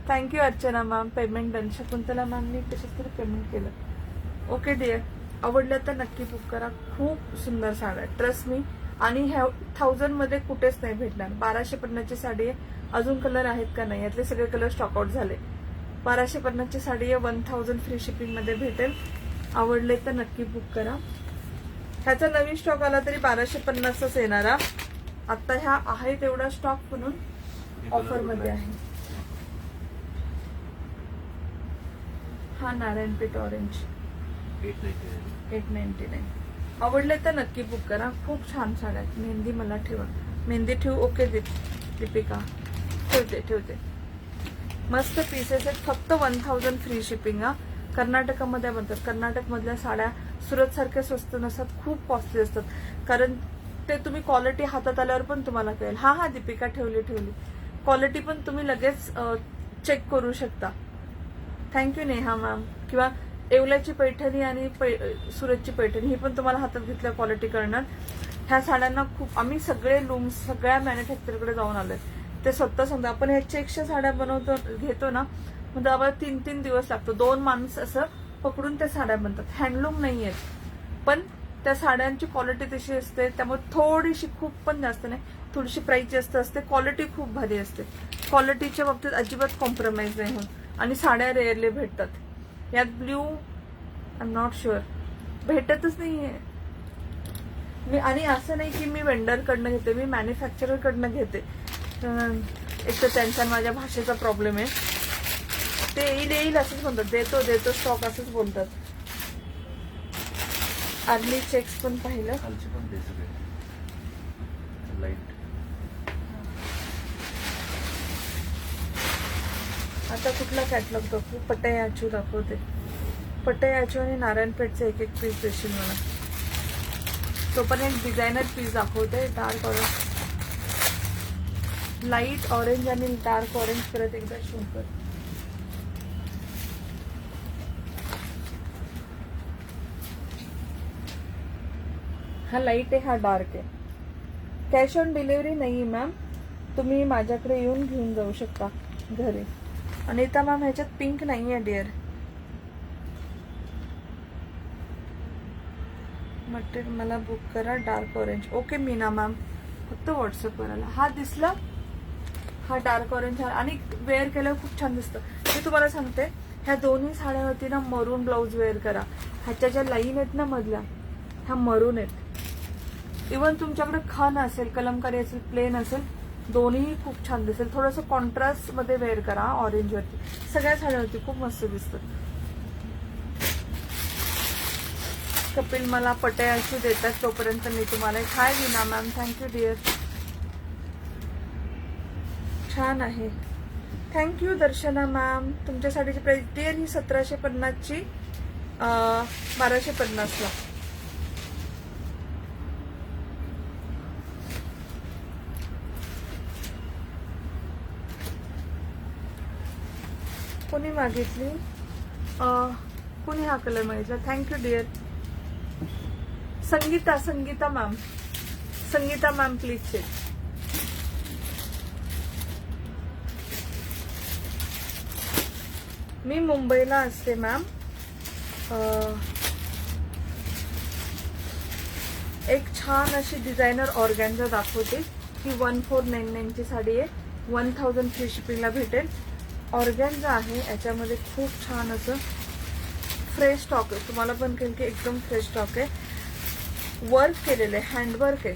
thank you Archana ma'am. Payment done. Shakuntala ma'am, मी कशाच तरी पेमेंट केलं. Okay dear. आवडलं तर नक्की बुक करा. खूप सुंदर साड्या, ट्रस्ट मी. आणि ह्या 1000 मध्ये कुठेच नाही भेटणार. 1250ची साडी आहे. अजून कलर आहेत का? नाही. यातले सगळे कलर स्टॉकआउट झाले. 1250ची साडी आहे. 1000 फ्री शिपिंग मध्ये भेटेल. आवडले तर नक्की बुक करा. ह्याचा नवीन स्टॉक आला तरी 1250च येणारा. आता ह्या आहे तेवढा स्टॉक म्हणून ऑफर मध्ये आहे. हा नारायणपेठ ऑरेंज 899. आवडले तर नक्की बुक करा. खूप छान साड्या आहेत. मेहंदी मला ठेवा. मेहंदी ठेवू? ओके दीपिका, ठेवते. मस्त पीसेस आहेत. फक्त 1000 फ्री शिपिंग. हा कर्नाटकामध्ये बनतात. कर्नाटक मधल्या साड्या सुरत सारख्या स्वस्त नसतात, खूप कॉस्टली असतात. कारण ते तुम्ही क्वालिटी हातात आल्यावर पण तुम्हाला कळेल. हा दीपिका ठेवली. क्वालिटी पण तुम्ही लगेच चेक करू शकता. Thank you Neha ma'am. किंवा येवल्याची पैठणी आणि सुरतची पैठणी ही पण तुम्हाला हातात घेतल्या क्वालिटी करणार. ह्या साड्यांना खूप, आम्ही सगळे लूम्स सगळ्या मॅन्युफॅक्चरकडे जाऊन आलोय. ते स्वतः सांगतो. आपण ह्या चेकच्या साड्या घेतो ना, म्हणजे आम्हाला 3-3 दिवस लागतो. 2 माणसं असं पकडून त्या साड्या बनतात. हँडलूम नाही आहेत, पण त्या साड्यांची क्वालिटी तशी असते. त्यामुळे थोडीशी, खूप पण जास्त नाही, थोडीशी प्राइस जास्त असते. क्वालिटी खूप भारी असते. क्वालिटीच्या बाबतीत अजिबात कॉम्प्रोमाइज नाही होत. आणि साड्या रेअरली भेटतात. यात blue I am not sure भेटतच नाहीये. मी आणि असं नाही की मी वेंडरकडनं घेते, मी मॅन्युफॅक्चररकडनं घेते. एक तर त्यांचा माझ्या भाषेचा प्रॉब्लेम आहे. ते येईल असंच म्हणतात. देतो स्टॉक असंच बोलतात. अर्ली चेक्स पण पाहिलं. खालचे पण दे सगळे. लाईट. आता कुठला कॅटलॉग दाखवू? पटयाचू दाखवते. पटयाचू आणि नारायणपेठचे एक पीस देशील मला. तो पण एक डिझायनर पीस दाखवते. डार्क ऑरेंज, लाईट ऑरेंज आणि डार्क ऑरेंज परत एकदा शो कर. हा लाईट आहे, हा डार्क आहे. कॅश ऑन डिलिव्हरी नाही मॅम. तुम्ही माझ्याकडे येऊन घेऊन जाऊ शकता घरी. अनिता मॅम, ह्याच्यात पिंक नाही आहे डिअर. मटेरियल मला बुक करा dark orange. Okay Meena ma'am, फक्त व्हॉट्सअपवर आला. हा दिसला, हा डार्क ऑरेंज आणि वेअर केल्यावर खूप छान दिसतं. मी तुम्हाला सांगते, ह्या दोन्ही साड्यावरती ना मरून ब्लाऊज वेअर करा. ह्याच्या ज्या लाईन आहेत ना मधल्या, ह्या मरून आहेत. इवन तुमच्याकडे खण असेल, कलमकारी असेल, प्लेन असेल, दोन्ही खूप छान दिसेल. थोडंसं कॉन्ट्रास्ट मध्ये वेअर करा ऑरेंज वरती. सगळ्या साड्यावरती खूप मस्त दिसतं. कपिल मला पटयाशी देतात, तोपर्यंत मी तुम्हाला हाय विना मॅम, थँक्यू डिअर. छान आहे, थँक्यू दर्शना मॅम. तुमच्या साडीची प्राइस डिअर ही 1750ची 1250ला. कोणी मागितली, कोणी हा कलर मागितला, thank you dear. Sangeeta ma'am, Sangeeta ma'am please check. मी मुंबईला असते मॅम. एक छान अशी डिझायनर ऑर्गॅन्झा दाखवते. ही 1499ची साडी आहे. 1000 फ्री शिपिंगला भेटेल. ऑर्गॅन्झा आहे, याच्यामध्ये खूप छान असं फ्रेश स्टॉक आहे. तुम्हाला पण कळेल की एकदम फ्रेश स्टॉक आहे. वर्क केलेलं आहे, हँडवर्क आहे.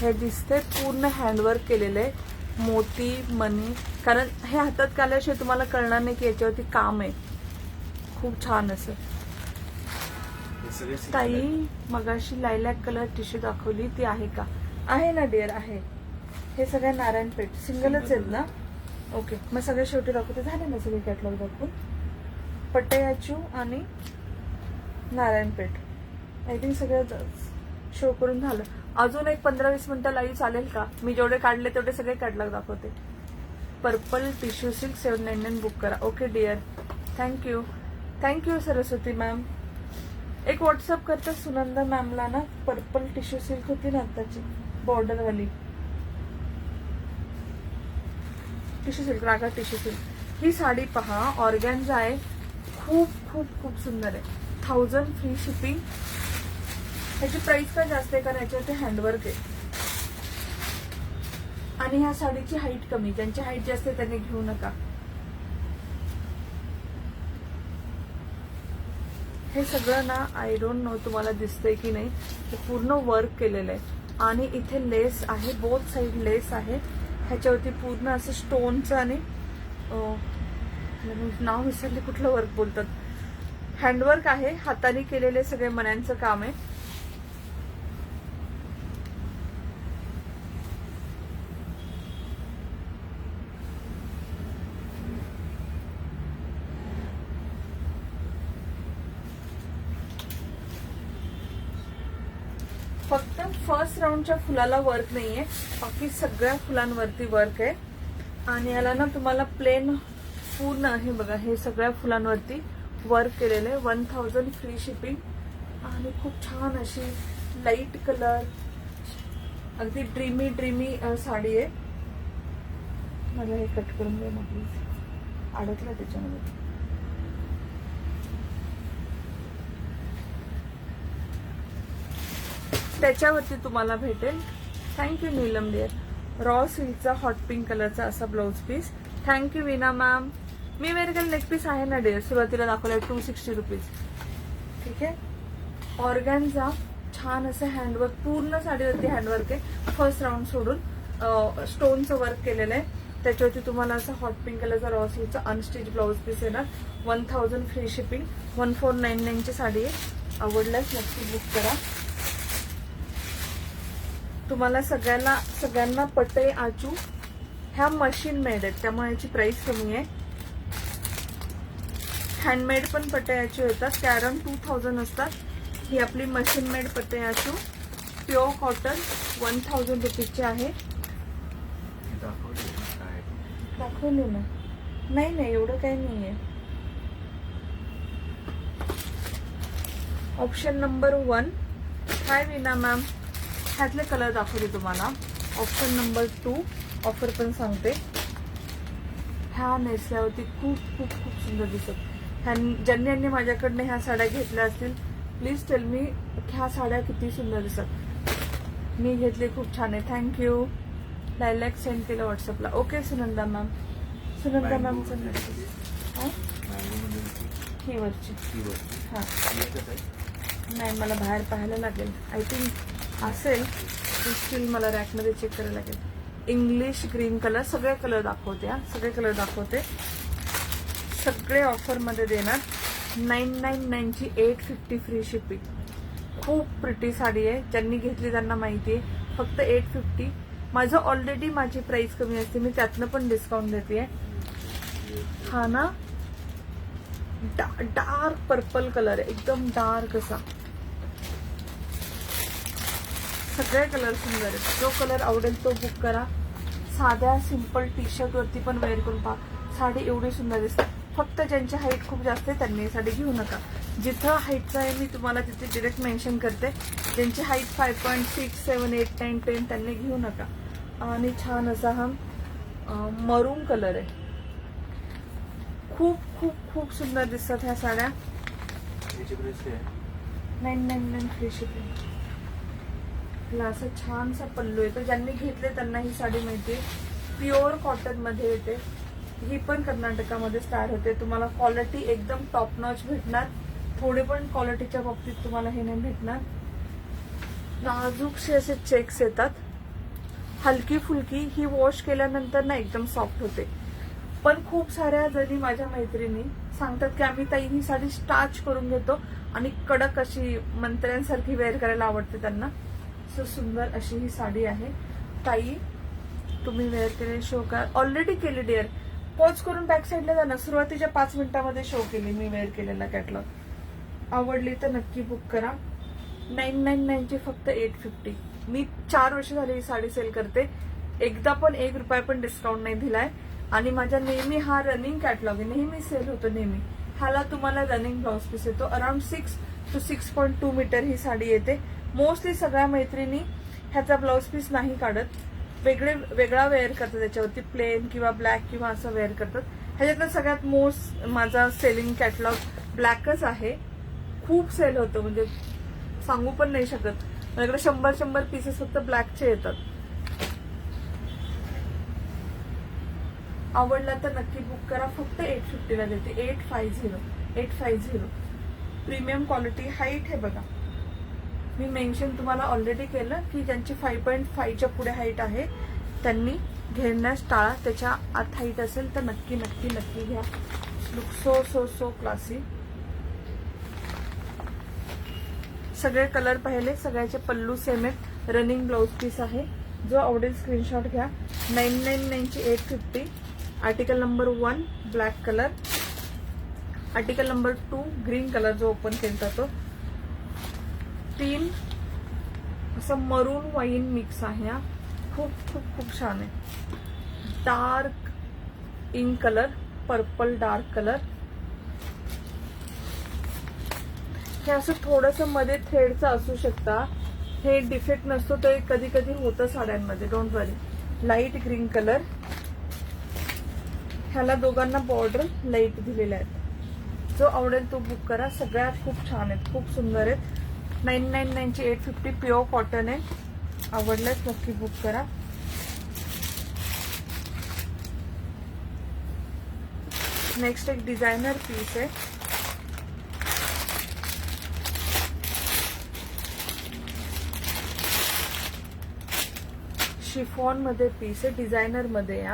हे दिसते पूर्ण हँडवर्क केलेलं आहे, मोती मणी. कारण हे हातात काढल्याशिवाय तुम्हाला कळणार नाही की याच्यावरती काम आहे. खूप छान असं. ताई मगाशी लायलॅक कलर टिश्यू दाखवली, ती आहे का? आहे ना डिअर, आहे. हे सगळ्या नारायणपेठ सिंगलच आहेत ना? ओके, मग सगळे शेवटी दाखवते. झाले ना सगळे कॅटलॉग दाखवून? पटयाचू आणि नारायणपेठ आय थिंक सगळं शो करून झालं. अजून एक 15-20 मिनिटं लाईव्ह चालेल का? मी जेवढे काढले तेवढे सगळे कॅटलॉग दाखवते. पर्पल टिश्यू सिल्क 799 बुक करा. Okay dear, thank you. Thank you Saraswati ma'am. एक व्हॉट्सअप करता सुनंदा मॅमला ना. पर्पल टिश्यू सिल्क होती ना आताची बॉर्डरवाली टिश्यू सिल्क, रागा टिश्यू सिल्क. ही साडी पहा, ऑर्गॅन्झा आहे. खूप खूप खूप सुंदर आहे. 1000 फ्री शिपिंग. ह्याची प्राइस का जास्त आहे कारण याच्यावरती हँडवर्क आहे. आणि ह्या साडीची हाईट कमी. ज्यांची हाईट जास्त आहे त्यांनी घेऊ नका. हे सगळं ना आय डोंट नो तुम्हाला दिसतंय की नाही, हे पूर्ण वर्क केलेलं आहे. आणि इथे लेस आहे, बोथ साईड लेस आहे. ह्याच्यावरती पूर्ण असं स्टोनचं आणि नाव विसरले कुठलं वर्क बोलतात. हँडवर्क आहे, हाताने केलेले सगळे मण्यांचं काम आहे. फक्त फर्स्ट राऊंडच्या फुलाला वर्क नाहीये, बाकी सगळ्या फुलांवरती वर्क आहे. आणि याला ना तुम्हाला प्लेन पूर्ण आहे बघा, हे सगळ्या फुलांवरती वर्क केलेलं आहे. 1000 फ्री शिपिंग. आणि खूप छान अशी लाईट कलर, अगदी ड्रीमी साडी आहे. मला हे कट करून दे ना प्लीज, अडकलं त्याच्यामध्ये. त्याच्यावरती तुम्हाला भेटेल. Thank you Neelam dear. रॉ सिल्कचा हॉट पिंक कलरचा असा blouse piece. Thank you Veena ma'am. मी वेअर केलेला नेक पीस आहे ना डिअर, सुरुवातीला दाखवलं 260 रुपीज. ठीक आहे. ऑर्गॅन्झा छान असं हँडवर्क, पूर्ण साडीवरती हँडवर्क आहे. फर्स्ट राऊंड सोडून स्टोनचं वर्क केलेलं आहे. त्याच्यावरती तुम्हाला असं हॉट पिंक कलरचा रॉ सिल्कचा अनस्टिच ब्लाउज पीस येणार. 1000 फ्री शिपिंग. 1499ची साडी आहे. आवडल्यास नक्की बुक करा. तुम्हाला सगळ्यांना पटई आचू ह्या मशीन मेड आहेत, त्यामुळे याची प्राइस कमी आहे. हँडमेड पण पटई आचू येतात, त्या अराउंड 2000 असतात. ही आपली मशीन मेड पटई आचू प्युअर कॉटन 1000 रुपीजची आहे. दाखवली ना? नाही एवढं काही नाहीये. Option number 1. हाय विना मॅम. ह्यातले कलर दाखवले तुम्हाला. ऑप्शन नंबर 2 ऑफर पण सांगते. ह्या नेसल्यावरती खूप खूप खूप सुंदर दिसत. ज्यांनी माझ्याकडनं ह्या साड्या घेतल्या असतील प्लीज टेल मी ह्या साड्या किती सुंदर दिसत. मी घेतली, खूप छान आहे. थँक्यू. लायलॅक सेंड केलं व्हॉट्सअपला. Okay Sunanda ma'am. सुनंदा मॅमचं ही वरची. हां नाही, मला बाहेर पाहायला लागेल. आय थिंक असेल, स्टील मला रॅकमध्ये चेक करायला लागेल. English green colour. सगळे कलर दाखवते. सगळे कलर दाखवते. सगळे ऑफरमध्ये देणार. 999ची 850 फ्री शिपिंग. खूप प्रिटी साडी आहे. ज्यांनी घेतली त्यांना माहिती आहे. फक्त 850. माझं ऑलरेडी माझी प्राइस कमी असते, मी त्यातनं पण डिस्काउंट देते. हा ना डार्क पर्पल कलर आहे, एकदम डार्क असा. सगळे कलर सुंदर आहेत. जो कलर आवडेल तो बुक करा. साध्या सिंपल टी शर्ट वरती पण वेअर करून पहा. साडी एवढी सुंदर दिसते. फक्त ज्यांची हाईट खूप जास्त आहे त्यांनी ही साडी घेऊ नका. जिथं हाईटचं आहे मी तुम्हाला तिथे डिरेक्ट मेन्शन करते. ज्यांची हाईट 5.6, 7, 8, 9, 10 त्यांनी घेऊ नका. आणि छान असा हा मरून कलर आहे. खूप खूप खूप सुंदर दिसतात ह्या साड्या. 999 फ्री शिपिंग. असं छानसा पल्लू येतो. ज्यांनी घेतले त्यांना ही साडी माहिती आहे. प्युअर कॉटन मध्ये येते. ही पण कर्नाटकामध्ये स्टार्ट होते. तुम्हाला क्वालिटी एकदम टॉप नॉच भेटणार. थोडे पण क्वालिटीच्या बाबतीत तुम्हाला हे नाही भेटणार. नाजूकसे असे चेक्स येतात. हलकी फुलकी. ही वॉश केल्यानंतर ना एकदम सॉफ्ट होते. पण खूप साऱ्या जणी माझ्या मैत्रिणी सांगतात की आम्ही ताई ही साडी स्टार्च करून घेतो आणि कडक अशी मंत्र्यांसारखी वेअर करायला आवडते त्यांना. सो सुंदर अशी ही साडी आहे. ताई तुम्ही वेअर केले शो करा. ऑलरेडी केली डिअर. पॉज करून बॅक साईडला जा ना. सुरुवातीच्या 5 मिनिटांमध्ये शो केली मी वेअर केलेला कॅटलॉग. आवडली तर नक्की बुक करा. 999ची फक्त 850. मी 4 वर्ष झाली ही साडी सेल करते. एकदा पण 1 रुपया पण डिस्काउंट नाही दिलाय. आणि माझ्या नेहमी हा रनिंग कॅटलॉग आहे. नेहमी सेल होतो नेहमी. ह्याला तुम्हाला रनिंग ब्लाउज पीस येतो. अराउंड 6 to 6.2 मीटर ही साडी येते. मोस्टली सगळ्या मैत्रिणी ह्याचा ब्लाउज पीस नाही काढत. वेगळा वेअर करतात. त्याच्यावरती प्लेन किंवा ब्लॅक किंवा असं वेअर करतात. ह्याच्यातलं सगळ्यात मोस्ट माझा सेलिंग कॅटलॉग ब्लॅकच आहे. खूप सेल होतो, म्हणजे सांगू पण नाही शकत. माझ्याकडे 100 पीसेस फक्त ब्लॅकचे येतात. आवडला तर नक्की बुक करा. फक्त 850ला देते. 850. Premium quality. हाईट हे बघा, मी मेन्शन तुम्हाला ऑलरेडी केलं की ज्यांची 5.5च्या पुढे हाईट आहे त्यांनी घेण्यास टाळा. त्याच्या आत हाईट असेल तर नक्की नक्की नक्की घ्या. Look so so so classy. सगळे कलर पाहिले. सगळ्याचे पल्लू सेम आहेत. रनिंग ब्लाउज पीस आहे. जो आवडेल स्क्रीनशॉट घ्या. 999ची 850. Article number 1 black colour. Article number 2 green colour जो ओपन केला तो. 3 असं मरून वाईन मिक्स आहे. खूप खूप खूप छान आहे. Dark ink colour. Purple dark colour. हे असं थोडंसं मध्ये थ्रेडचं असू शकता. हे डिफेक्ट नसतो तर कधी कधी होतं साड्यांमध्ये. Don't worry. Light green colour. ह्याला दोघांना बॉर्डर लाईट दिलेले आहेत. जो आवडेल तो बुक करा. सगळ्यात खूप छान आहेत. खूप सुंदर आहेत. 999ची 850 प्युअर कॉटन आहे. आवडल्यास नक्की बुक करा. नेक्स्ट एक डिझायनर पीस आहे. शिफॉन मध्ये पीस आहे. डिझायनर मध्ये.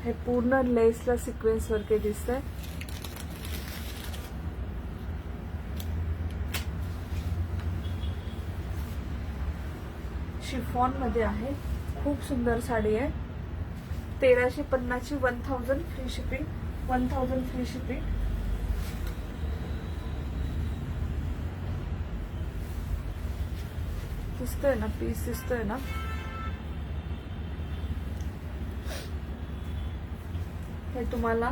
हे पूर्ण लेसला सिक्वेन्स वर्क दिसतंय. शिफॉन मध्ये आहे. खूप सुंदर साडी आहे. 1350ची 1000 फ्री शिपिंग. 1000 free shipping. दिसतोय ना पीस? दिसतोय ना? हे तुम्हाला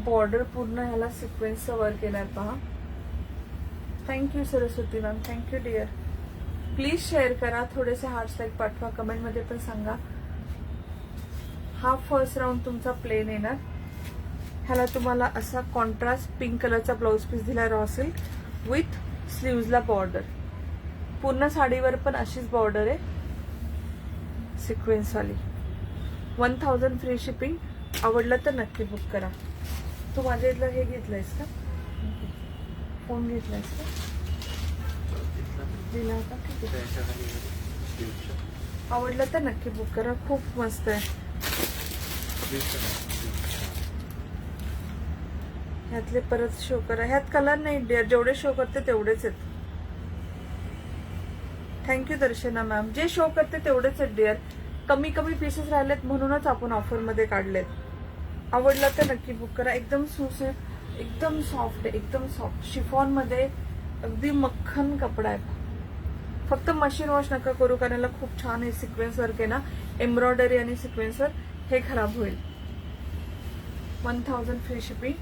बॉर्डर पूर्ण ह्याला सिक्वेन्सचं वर्क केलाय पहा. Thank you Saraswati ma'am. Thank you dear. Please share करा. थोडेसे हार्ट्स लाईक पाठवा. कमेंटमध्ये पण सांगा. हा फर्स्ट राऊंड तुमचा प्लेन येणार. ह्याला तुम्हाला असा कॉन्ट्रास्ट पिंक कलरचा ब्लाउज पीस दिला रॉ सिल्क विथ स्लीव्हजला बॉर्डर. पूर्ण साडीवर पण अशीच बॉर्डर आहे सिक्वेन्स वाली. 1000 फ्री शिपिंग. आवडलं तर नक्की बुक करा. तू माझ्या इथलं हे घेतलंयस का? फोन घेतलायस का? दिला होता. ठीक आहे. आवडलं तर नक्की बुक करा. खूप मस्त आहे. ह्यातले परत शो करा. ह्यात कलर नाही डिअर, जेवढे शो करते तेवढेच आहेत. Thank you Darshana ma'am. जे शो करते तेवढेच आहेत डिअर. कमी कमी पीसेस राहिलेत म्हणूनच आपण ऑफर मध्ये काढलेत. आवडला तर नक्की बुक करा. एकदम सुसेट, एकदम सॉफ्ट आहे, एकदम सॉफ्ट शिफॉन मध्ये अगदी मक्खन कपडा आहे. फक्त मशीन वॉश नका करू कारण याला खूप छान आहे सिक्वेन्स वर्क आहे ना, एम्ब्रॉयडरी आणि सिक्वेन्स वर्क. हे खराब होईल. 1000 free shipping.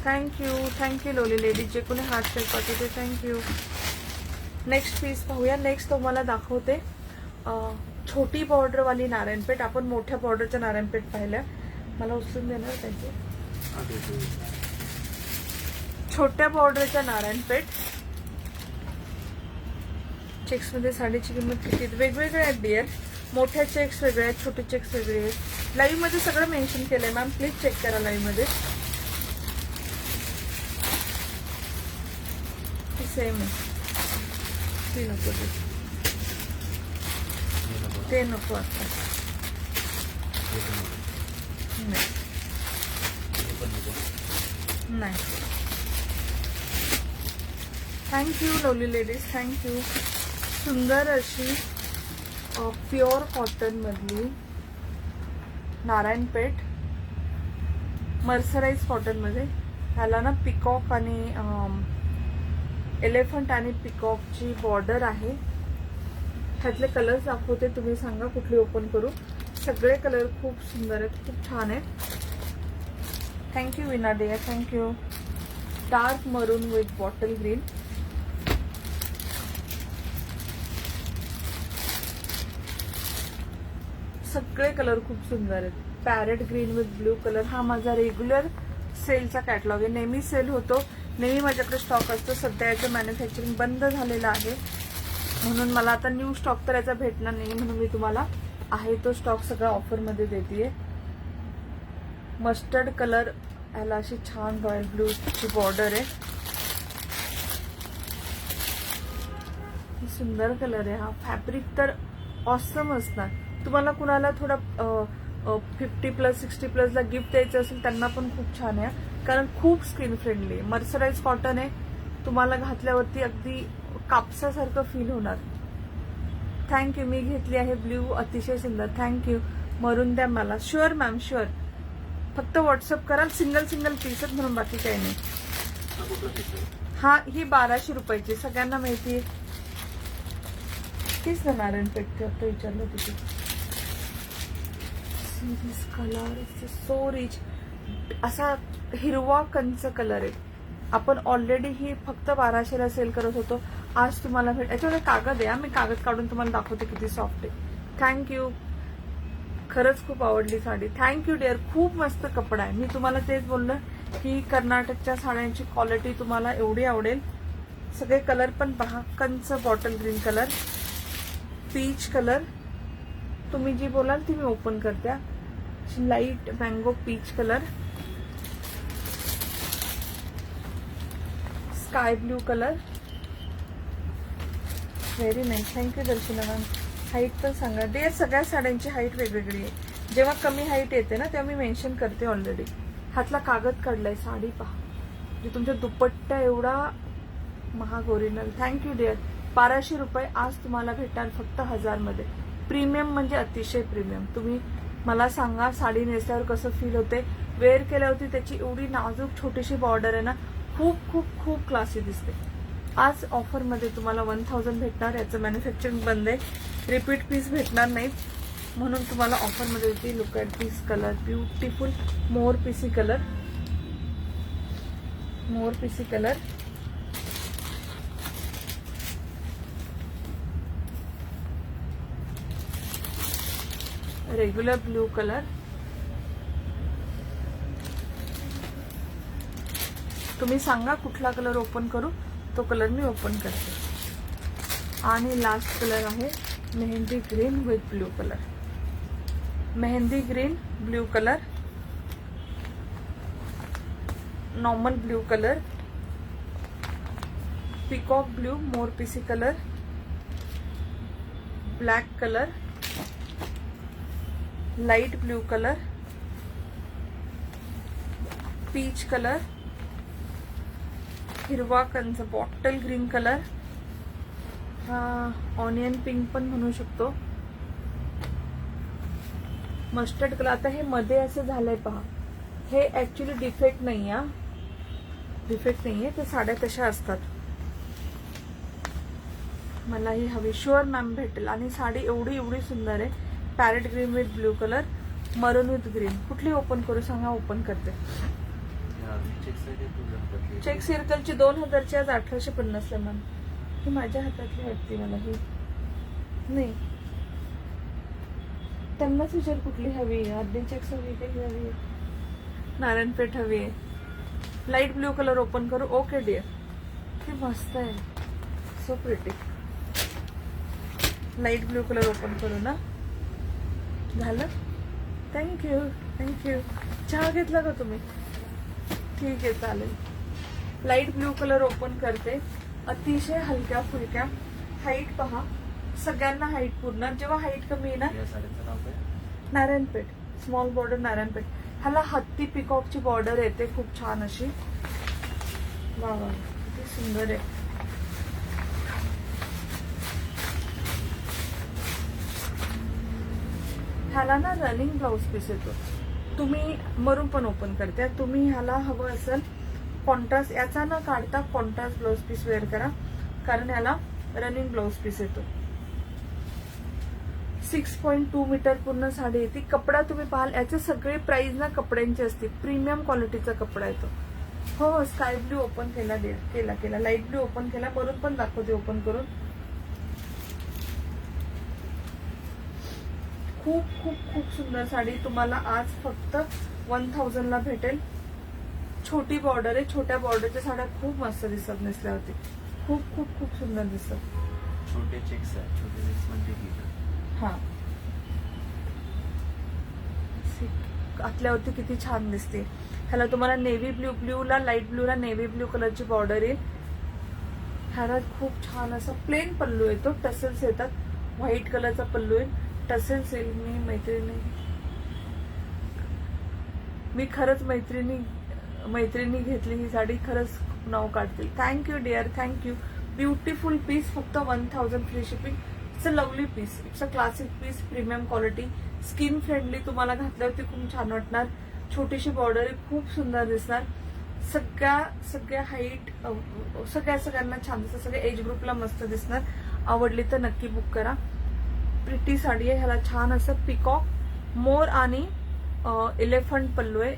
Thank you lovely ladies. जे कोणी हार्ट शेल पाठवते थँक्यू. नेक्स्ट पीस पाहूया. नेक्स्ट तुम्हाला दाखवते छोटी बॉर्डर वाली नारायणपेठ. आपण मोठ्या बॉर्डरच्या नारायणपेठ पाहिल्या. मला उचलून देणार त्यांचे. छोट्या बॉर्डरच्या नारायणपेठ चेक्स मध्ये साडीची किंमत किती वेगवेगळे आहेत डिअर. मोठ्या चेक्स वेगळे आहेत, छोटे चेक्स वेगळे आहेत. लाईव्ह मध्ये सगळं मेन्शन केलंय मॅम, प्लीज चेक करा लाईव्ह मध्ये. सेम आहे. ती नको ते नको आता. नाही. Thank you lovely ladies. थँक्यू. सुंदर अशी प्युअर कॉटन मधली नारायणपेठ मर्सराइज कॉटन मध्ये. ह्याला ना पिकॉक आणि एलिफंट आणि पिकॉकची बॉर्डर आहे. ह्यातले कलर्स दाखवते, तुम्ही सांगा कुठली ओपन करू. सगळे कलर खूप सुंदर आहेत, खूप छान आहेत. थँक्यू विना डिया. थँक्यू. डार्क मरून विथ बॉटल ग्रीन. सगळे कलर खूप सुंदर आहेत. Parrot green with blue colour. हा माझा रेग्युलर सेलचा कॅटलॉग आहे. नेहमी सेल होतो, नेहमी माझ्याकडे स्टॉक असतो. सध्या याचं मॅन्युफॅक्चरिंग बंद झालेलं आहे म्हणून मला आता न्यू स्टॉक तर याचा भेटणार नाही, म्हणून मी तुम्हाला आहे तो स्टॉक सगळा ऑफर मध्ये देतेय. Mustard colour. ह्याला अशी छान रॉयल ब्लू ची बॉर्डर आहे. सुंदर कलर आहे हा. फॅब्रिक तर ऑसम असणार. तुम्हाला कुणाला थोडा 50+ 60+ ला गिफ्ट द्यायचं असेल त्यांना पण खूप छान आहे कारण खूप स्किन फ्रेंडली आहे. मर्सराइज कॉटन आहे. तुम्हाला घातल्यावरती अगदी कापसासारखं फील होणार. थँक्यू. मी घेतली आहे ब्ल्यू, अतिशय सुंदर. थँक्यू. मरून द्या मला. Sure ma'am, sure. फक्त व्हॉट्सअप कराल. सिंगल पीसच म्हणून, बाकी काही नाही. हा ही 1200 रुपयाची सगळ्यांना माहिती आहे. तीच ना नारायणपेठ आता विचारलं तिथे. Colour so rich. असा हिरवा कंच कलर आहे. आपण ऑलरेडी ही फक्त 1200ला सेल करत होतो. आज तुम्हाला भेट. याच्यामध्ये कागद आहे. मी कागद काढून तुम्हाला दाखवते किती सॉफ्ट आहे. थँक्यू. खरंच खूप आवडली साडी. Thank you dear. खूप मस्त कपडा आहे. मी तुम्हाला तेच बोललं की कर्नाटकच्या साड्यांची क्वालिटी तुम्हाला एवढी आवडेल. सगळे कलर पण पहा. कंच bottle green colour, peach colour. तुम्ही जी बोलाल ती मी ओपन करते. Light mango peach colour, sky blue colour. Very nice. Thank you Darshana ma'am. Height पण सांगा डिअर. सगळ्या साड्यांची हाईट वेगवेगळी आहे. जेव्हा कमी हाईट येते ना तेव्हा मी मेन्शन करते ऑलरेडी. हातला कागद काढलाय. साडी पहा. म्हणजे तुमच्या दुपट्टा एवढा महाग ओरिजिनल. Thank you dear. 1200 रुपये आज तुम्हाला भेटणार फक्त 1000 मध्ये. प्रीमियम म्हणजे अतिशय प्रीमियम. तुम्ही मला सांगा साडी नेसल्यावर कसं फील होते. वेअर केल्यावरती त्याची एवढी नाजूक छोटीशी बॉर्डर आहे ना, खूप खूप खूप क्लासी दिसते. आज ऑफर मध्ये तुम्हाला 1000 भेटणार. याचं मॅन्युफॅक्चरिंग बंद आहे. रिपीट पीस भेटणार नाहीत म्हणून तुम्हाला ऑफर मध्ये होती. Look at this colour. Beautiful मोर पीसी कलर. मोर पीसी कलर. Regular blue colour. तुम्ही सांगा कुठला कलर ओपन करू, तो कलर मी ओपन करते. आणि लास्ट कलर आहे mehndi green with blue colour. Mehndi green blue colour, normal blue colour, peacock blue मोर पीसी colour, black colour, light blue colour, peach colour, हिरवा कंच bottle green colour, onion pink पण म्हणू शकतो, मस्टर्ड कलर. आता हे मध्ये असं झालंय पहा, हे ऍक्च्युली डिफेक्ट नाही आहे, डिफेक्ट नाहीये, ते साड्या तशा असतात. मला ही हवी, शुअर मॅम भेटेल. आणि साडी एवढी एवढी सुंदर आहे. Parrot green with blue colour, मरून विथ ग्रीन. कुठली ओपन करू सांगा, ओपन करते. चेक सर्कलची 2000ची, आज 1850 ला मॅम. ही माझ्या हातातली वाटते मला, ही नाही. त्यांनाच विचार कुठली हवी आहे, अर्धी चेक्स हवी काही हवी आहे, नारायणपेठ हवी आहे. लाईट ब्ल्यू कलर ओपन करू. ओके डिअर, हे मस्त आहे, so pretty. Light blue colour open करू ना. झालं, थँक्यू थँक्यू. चहा घेतला का तुम्ही? ठीक आहे, चालेल. लाईट ब्ल्यू कलर ओपन करते. अतिशय हलक्या फुलक्या. हाईट पहा, सगळ्यांना हाईट पूर्ण. जेव्हा हाईट कमी आहे ना, या साडीचं नाव काय? Narayanpeth, small border Narayanpeth. ह्याला हत्ती पिकॉकची बॉर्डर येते, खूप छान अशी. वा वा, किती सुंदर आहे. ह्याला ना रनिंग ब्लाउज पीस येतो. तुम्ही मरून पण ओपन करते. तुम्ही ह्याला हवं असेल कॉन्ट्रास्ट, याचा न काढता कॉन्ट्रास्ट ब्लाउज पीस वेअर करा, कारण ह्याला रनिंग ब्लाउज पीस येतो. 6.2 मीटर पूर्ण साडी येते. कपडा तुम्ही पाहाल, याचे सगळे प्राइस ना कपड्यांची असते. प्रीमियम क्वालिटीचा कपडा येतो. हो, स्काय ब्ल्यू ओपन केला, केला. लाईट ब्ल्यू ओपन केला, मरून पण दाखवते ओपन करून. खूप खूप खूप सुंदर साडी तुम्हाला आज फक्त 1000 ला भेटेल. छोटी बॉर्डर आहे. छोट्या बॉर्डरच्या साड्या खूप मस्त दिसत नेसल्यावरती. खूप खूप खूप सुंदर दिसत. छोटे चेक्स आहेत, छोटे चेक्स म्हणजे की हा, आतल्यावरती किती छान दिसते. ह्याला तुम्हाला नेव्ही ब्ल्यूला, लाईट ब्ल्यूला नेव्ही ब्ल्यू कलरची बॉर्डर येईल. ह्याला खूप छान असा प्लेन पल्लू येतो. टसेल्स येतात. व्हाईट कलरचा पल्लू आहे, टसेल्स येईल. मी खरंच मैत्रिणी घेतली ही साडी, खरंच खूप नाव काढतील. Thank you dear, thank you. Beautiful piece, फक्त 1000 free shipping. It's a lovely piece, it's a classic piece, premium quality, skin friendly. तुम्हाला घातल्यावरती खूप छान वाटणार. छोटीशी बॉर्डर आहे, खूप सुंदर दिसणार. सगळ्या हाईट, सगळ्यांना छान दिसतं. सगळ्या एज ग्रुपला मस्त दिसणार. आवडली तर नक्की बुक करा. प्रिटी साडी आहे. ह्याला छान असं पिकॉक, मोर आणि एलिफंट पल्लू आहे.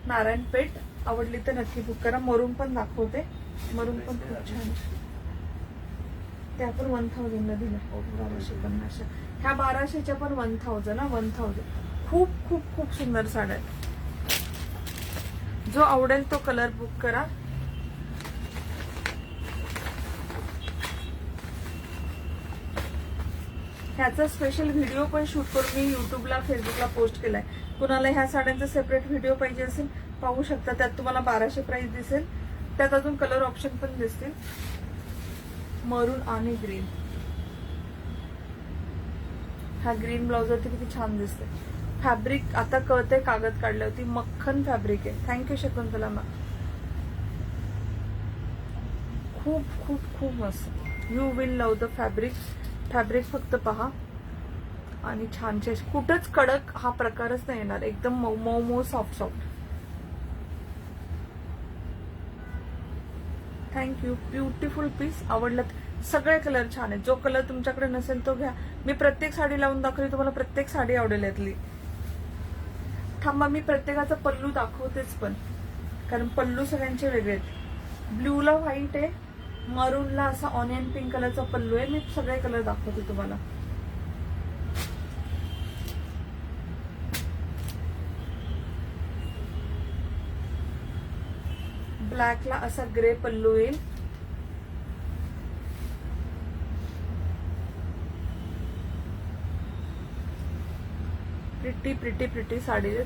नारायणपेठ. आवडली तर नक्की बुक करा. मरून पण दाखवते. मरून पण खूप छान. त्या पण 1000 ला दिल्या. 1250. ह्या 1200च्या पण 1000 1000. खूप खूप खूप सुंदर साड्या आहेत. जो आवडेल तो कलर बुक करा. ह्याचा स्पेशल व्हिडिओ पण शूट करून मी युट्यूबला, फेसबुकला पोस्ट केलाय. कुणाला ह्या साड्यांचा सेपरेट व्हिडिओ पाहिजे असेल, पाहू शकता. त्यात तुम्हाला 1200 प्राइस दिसेल. त्यात अजून कलर ऑप्शन पण दिसतील. मरून आणि ग्रीन. हा ग्रीन ब्लाउज वरती किती छान दिसते. फॅब्रिक आता कळते, कागद काढल्यावरती मक्खन फॅब्रिक आहे. Thank you Shakuntala ma'am. खूप खूप खूप मस्त. You will love the fabric. Fabric फक्त पहा. आणि छानशे, कुठंच कडक हा प्रकारच नाही येणार. एकदम मऊ मऊ soft soft. Thank you. Beautiful piece. आवडलं. सगळे कलर छान आहेत. जो कलर तुमच्याकडे नसेल तो घ्या. मी प्रत्येक साडी लावून दाखवली, तुम्हाला प्रत्येक साडी आवडेल यातली. थांबा, मी प्रत्येकाचा पल्लू दाखवतेच पण, कारण पल्लू सगळ्यांचे वेगळे आहेत. ब्ल्यूला व्हाईट आहे, मरूनला असा ऑनियन पिंक कलरचा पल्लू आहे. मी सगळे कलर दाखवते तुम्हाला. ब्लॅकला असा ग्रे पल्लू येईल. प्रिटी प्रिटी प्रिटी साडी आहे.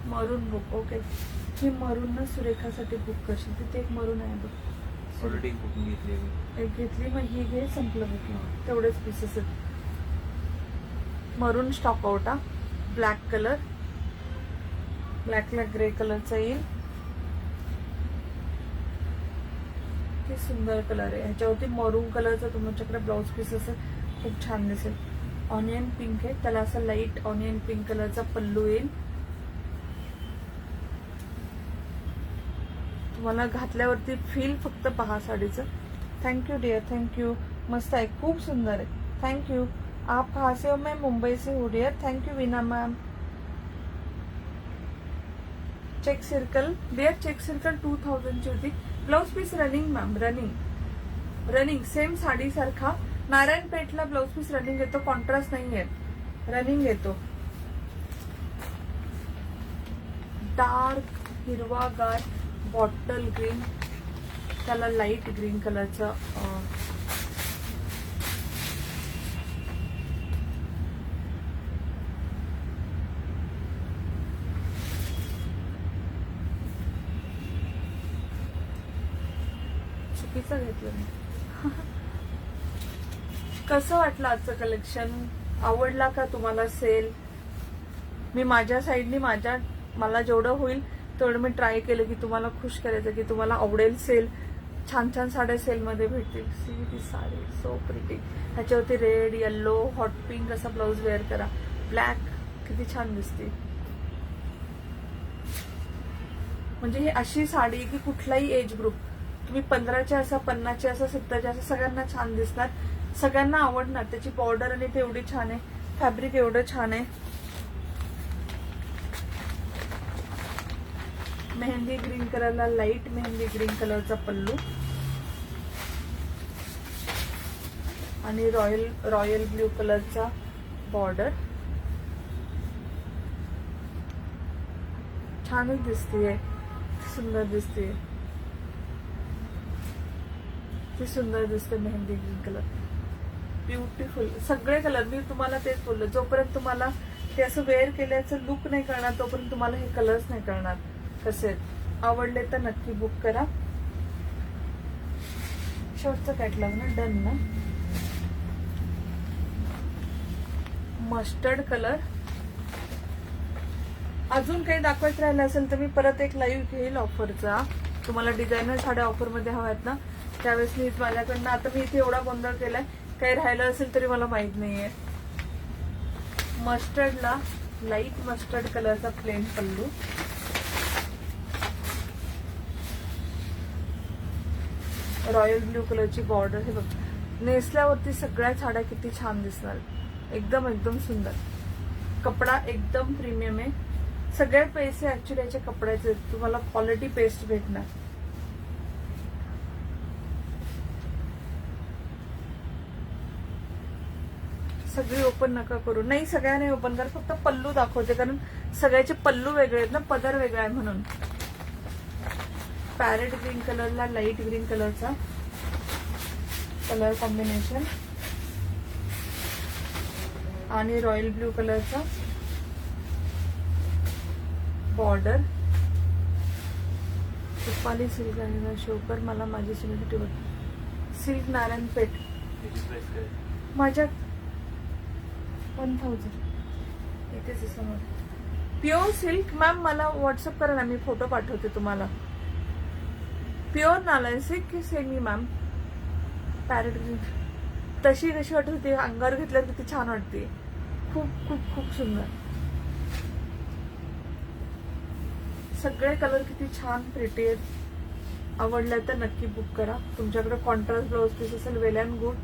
मरून बुक. ओके, ही मरून ना सुरेखासाठी बुक करशील. तिथे एक मरून आहे बघ. ऑलरेडी बुकिंग घेतली मी. एक घेतली, मग ही घे. संपलं बुकिंग. तेवढेच पीसेस आहेत. मरून स्टॉक आउट हा. ब्लॅक कलर, ब्लॅकला ग्रे कलरचा येईल. किती सुंदर कलर आहे. ह्याच्यावरती मरून कलरचा तुमच्याकडे ब्लाउज पीस असेल, खूप छान दिसेल. ऑनियन पिंक आहे, त्याला असा लाईट ऑनियन पिंक कलरचा पल्लू येईल. तुम्हाला घातल्यावरती फील फक्त पहा साडीचं. Thank you dear, thank you. मस्त आहे, खूप सुंदर आहे. थँक्यू. आप कहाँ से हो? मैं मुंबई से हूँ dear. Thank you Veena ma'am. Check circle dear, check circle 2000 ची होती. Blouse piece running ma'am, running running same साडीसारखा. नारायणपेठला ब्लाउज पीस रनिंग येतो, कॉन्ट्रास्ट नाही येत, रनिंग येतो. डार्क हिरवागार बॉटल ग्रीन, त्याला लाईट ग्रीन कलरचं चुकीचं घेतलं मी. कसं वाटलं आजचं कलेक्शन? आवडला का तुम्हाला सेल? मी माझ्या साईडनी मला जेवढं होईल तेवढं मी ट्राय केलं की तुम्हाला खुश करायचं, की तुम्हाला आवडेल सेल. छान छान साड्या सेलमध्ये भेटतील. सी ती साडी सो प्रिटी. ह्याच्यावरती रेड, येल्लो, हॉट पिंक असा ब्लाऊज वेअर करा. ब्लॅक किती छान दिसते. म्हणजे ही अशी साडी की कुठलाही एज ग्रुप, तुम्ही 15च्या असा, 50च्या असा, 70च्या असा, सगळ्यांना छान दिसणार, सगळ्यांना आवडणार. त्याची बॉर्डर आणि ते एवढी छान आहे, फॅब्रिक एवढं छान आहे. मेहंदी ग्रीन कलरला लाईट मेहंदी ग्रीन कलरचा पल्लू आणि रॉयल ब्ल्यू कलरचा बॉर्डर. छानच दिसतीये, सुंदर दिसतीये, ती सुंदर दिसते. Mehndi green colour beautiful. सगळे कलर मी तुम्हाला तेच बोललो, जोपर्यंत तुम्हाला ते असं वेअर केल्याचं लुक नाही करणार तोपर्यंत तुम्हाला हे कलर्स नाही करणार कसे आहेत. आवडले तर नक्की बुक करा. शर्टचं कॅटलॉग ना डन ना. Mustard colour. अजून काही दाखवायचं राहिलं असेल तर मी परत एक लाईव्ह घेईल ऑफरचा. तुम्हाला डिझायनर साड्या ऑफरमध्ये हव्यात ना, त्यावेळेस मी माझ्याकडनं, आता मी इथे एवढा गोंधळ केलाय, काही राहिलं असेल तरी मला माहित नाहीये. मस्टर्डला लाईट मस्टर्ड कलरचा प्लेन पल्लू, रॉयल ब्ल्यू कलरची बॉर्डर. हे बघ, नेसल्यावरती सगळ्या साड्या किती छान दिसणार. एकदम एकदम सुंदर. कपडा एकदम प्रीमियम आहे. सगळे पैसे ऍक्च्युली याच्या कपड्याचे, तुम्हाला क्वालिटी पेस्ट भेटणार. सगळी ओपन नका करू. नाही, सगळ्यांनी ओपन कर, फक्त पल्लू दाखवते, कारण सगळ्याचे पल्लू वेगळे आहेत ना, पदर वेगळा आहे म्हणून. पॅरेट ग्रीन कलरला लाईट ग्रीन कलरचा कलर कॉम्बिनेशन आणि रॉयल ब्ल्यू कलरचा बॉर्डर. रुपाली सिल्क आणि शोकर, मला माझी सिल्क सिल्क नारायणपेठ त्याची प्राइस काय? माझ्या 1000 इथेच समोर. प्युअर सिल्क मॅम, मला व्हॉट्सअप करा ना, मी फोटो पाठवते तुम्हाला. प्युअर नारायण सिल्क की सेमी मॅम? पॅरेट ग्रीन तशी कशी वाटत होती, अंगावर घेतल्यावर किती छान वाटते. खूप खूप खूप सुंदर. सगळे कलर किती छान प्रिटी आहेत. आवडलं तर नक्की बुक करा. तुमच्याकडे कॉन्ट्रास्ट ब्लाउज पीस असेल वेल अँड गुड.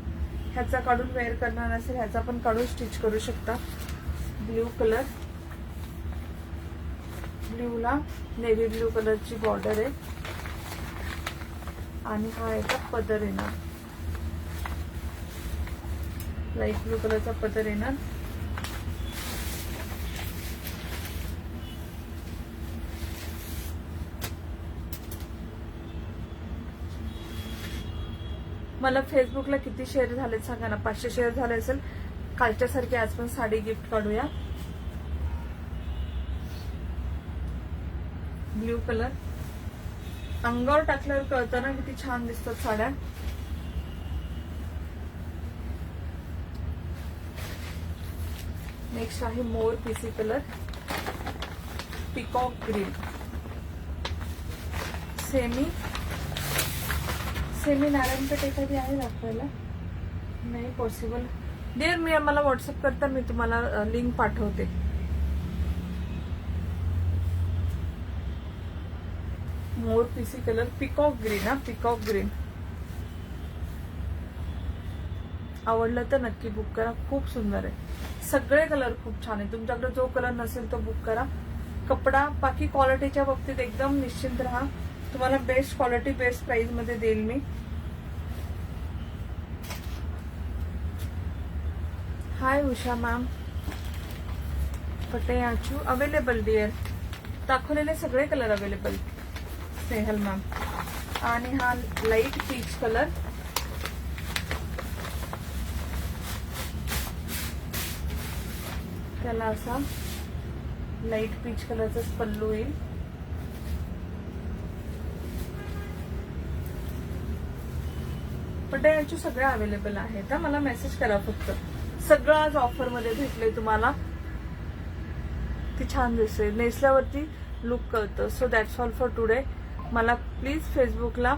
ह्याचा काढून वेअर करणार असेल ह्याचा पण काढून स्टिच करू शकता. ब्ल्यू कलर, ब्ल्यूला नेव्ही ब्ल्यू कलरची बॉर्डर आहे आणि हा याचा पदर येणार, लाईट ब्लू कलरचा पदर येणार. मला फेसबुकला किती शेअर झालेत सांगा ना. 500 शेअर झाले असेल. कालच्यासारखी आज पण साडी गिफ्ट काढूया. ब्ल्यू कलर अंगावर टाकल्यावर कळतं ना किती छान दिसतात साड्या. नेक्स्ट आहे मोर पीसी colour, peacock green, semi Narayanpet एखादी आहे दाखवायला. नाही पॉसिबल डिअर. मी मला व्हॉट्सअप करता मी तुम्हाला लिंक पाठवते. मोर पीसी कलर, पिकॉक ग्रीन. हा पिकॉक ग्रीन आवडलं तर नक्की बुक करा. खूप सुंदर आहे. सगळे कलर खूप छान आहे. तुमच्याकडे जो कलर नसेल तो बुक करा. कपडा बाकी क्वालिटीच्या बाबतीत एकदम निश्चिंत राहा. तुम्हाला बेस्ट क्वालिटी बेस्ट प्राइस मध्ये देईल मी. Hi Usha ma'am. पटेयाचू अवेलेबल डिअर. दाखवलेले सगळे कलर अवेलेबल. स्नेहल मॅम. आणि हा लाईट पीच कलर, त्याला असा लाईट पीच कलरचा पल्लू येईल. पटेयाचू सगळे अवेलेबल आहेत. मला मेसेज करा फक्त. सगळं आज ऑफर मध्ये भेटले तुम्हाला. ती छान दिसते. नेसल्यावरती लुक कळतं. So that's all for today. मला प्लीज फेसबुकला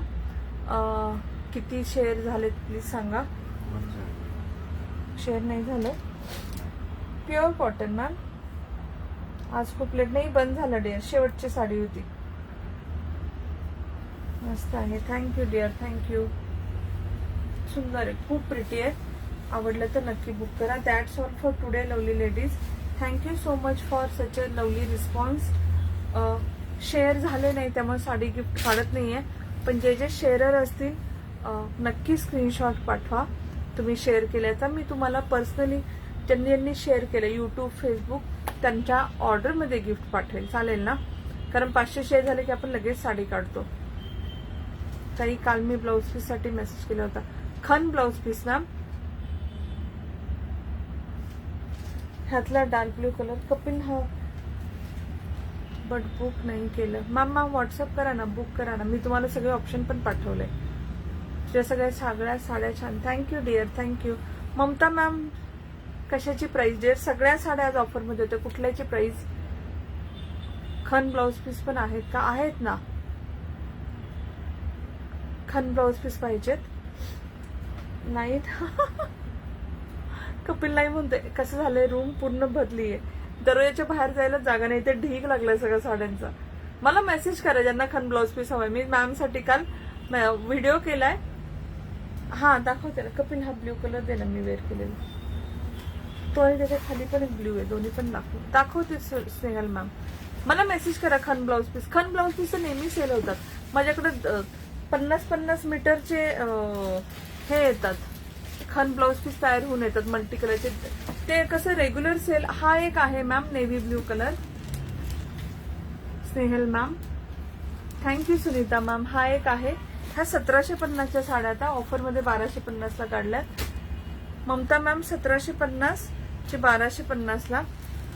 किती शेअर झालेत प्लीज सांगा. शेअर नाही झालं. Pure cotton ma'am. आज खूप लेट नाही बंद झालं डिअर. शेवटची साडी होती. मस्त आहे. Thank you dear. थँक्यू. सुंदर आहे. खूप प्रिटी आहे. आवडलं तर नक्की बुक करा. That's all for today lovely ladies. Thank you so much for such a lovely response. Share झाले नाही त्यामुळे साडी गिफ्ट काढत नाहीये. पण जे जे शेअरर असतील नक्की स्क्रीनशॉट पाठवा तुम्ही शेअर केल्याचा. मी तुम्हाला पर्सनली ज्यांनी शेअर केलं युट्यूब फेसबुक त्यांच्या ऑर्डरमध्ये गिफ्ट पाठवेल. चालेल ना. कारण 500 शेअर झाले की आपण लगेच साडी काढतो. ताई काल मी ब्लाऊज पीस साठी मेसेज केला होता. खन ब्लाऊज पीस मॅम. ह्यातला डार्क ब्ल्यू कलर कपिल हा बट बुक नाही केलं. मॅम व्हॉट्सअप करा ना. बुक करा ना. मी तुम्हाला सगळे ऑप्शन पण पाठवले. त्या सगळ्या साड्या छान. Thank you dear. Thank you. Mamata ma'am कशाची प्राइस डिअर. सगळ्या साड्या आज ऑफर मध्ये होत्या. कुठल्याची प्राइस. खन ब्लाऊज पीस पण आहेत का. आहेत ना. खन ब्लाऊज पीस पाहिजेत. नाहीत. कपिल नाही म्हणते. कसं झालंय रूम पूर्ण बदली आहे. दरवाजाच्या बाहेर जायला जागा नाही. ते ढीक लागलाय सगळ्या साड्यांचा. मला मेसेज करा ज्यांना खन ब्लाऊज पीस हवाय. मी मॅम साठी काल व्हिडिओ केलाय. हा दाखवते ना. कपिल हा ब्ल्यू कलर दे ना. मी वेअर केलेला तो आहे. त्याच्या खाली पण एक ब्ल्यू आहे. दोन्ही पण दाखवते स्नेहल मॅम. मला मेसेज करा खन ब्लाऊज पीस. खन ब्लाऊज पीस नेहमी सेल होतात. माझ्याकडे 50-50 मीटरचे हे येतात. खन ब्लाऊज पीस तयार होऊन येतात मल्टी कलरचे. ते कसं रेग्युलर सेल. हा एक आहे ma'am navy blue colour. Snehal ma'am. Thank you Sunita ma'am. हा एक आहे. ह्या 1750च्या साड्या आता ऑफरमध्ये 1250ला काढल्यात. ममता मॅम 1750 चे 1250ला.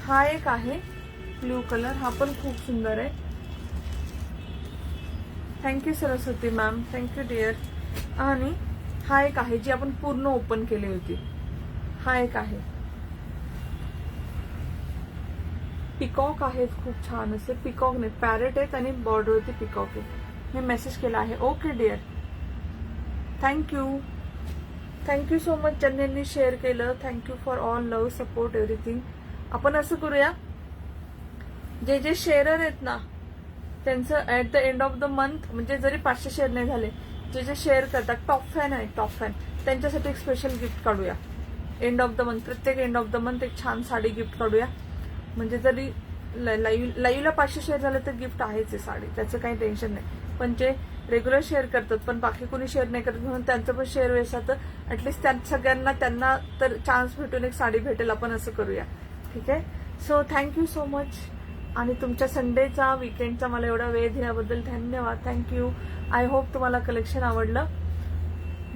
हा एक आहे ब्ल्यू कलर. हा पण खूप सुंदर आहे. Thank you Saraswati ma'am. Thank you dear. आणि हा एक आहे जी आपण पूर्ण ओपन केली होती. हा एक आहे. पिकॉक आहेत. खूप छान असे पिकॉक नाही पॅरेट आहेत आणि बॉर्डरवरती पिकॉक आहे. मी मेसेज केला आहे. Okay dear. Thank you. Thank you so much ज्यांनी शेअर केलं. Thank you for all love support everything. आपण असं करूया जे जे शेअरर आहेत ना त्यांचं at the end of the month म्हणजे जरी 500 शेअर नाही झाले जे जे शेअर करतात टॉप फॅन आहे टॉप फॅन त्यांच्यासाठी एक स्पेशल गिफ्ट काढूया. एंड ऑफ द मंथ प्रत्येक एंड ऑफ द मंथ एक छान साडी गिफ्ट काढूया. म्हणजे जरी लाईव्हला 500 शेअर झाले तर गिफ्ट आहेच आहे साडी. त्याचं काही टेन्शन नाही. पण जे रेग्युलर शेअर करतात पण बाकी कोणी शेअर नाही करत म्हणून त्यांचं पण शेअर वेस्ट तर ऍटलिस्ट त्या सगळ्यांना त्यांना तर चान्स भेटून एक साडी भेटेल. आपण असं करूया. ठीक आहे. So thank you so much. आणि तुमच्या संडेचा वीकेंडचा मला एवढा वेळ दिल्याबद्दल धन्यवाद. थँक्यू. आय होप तुम्हाला कलेक्शन आवडलं.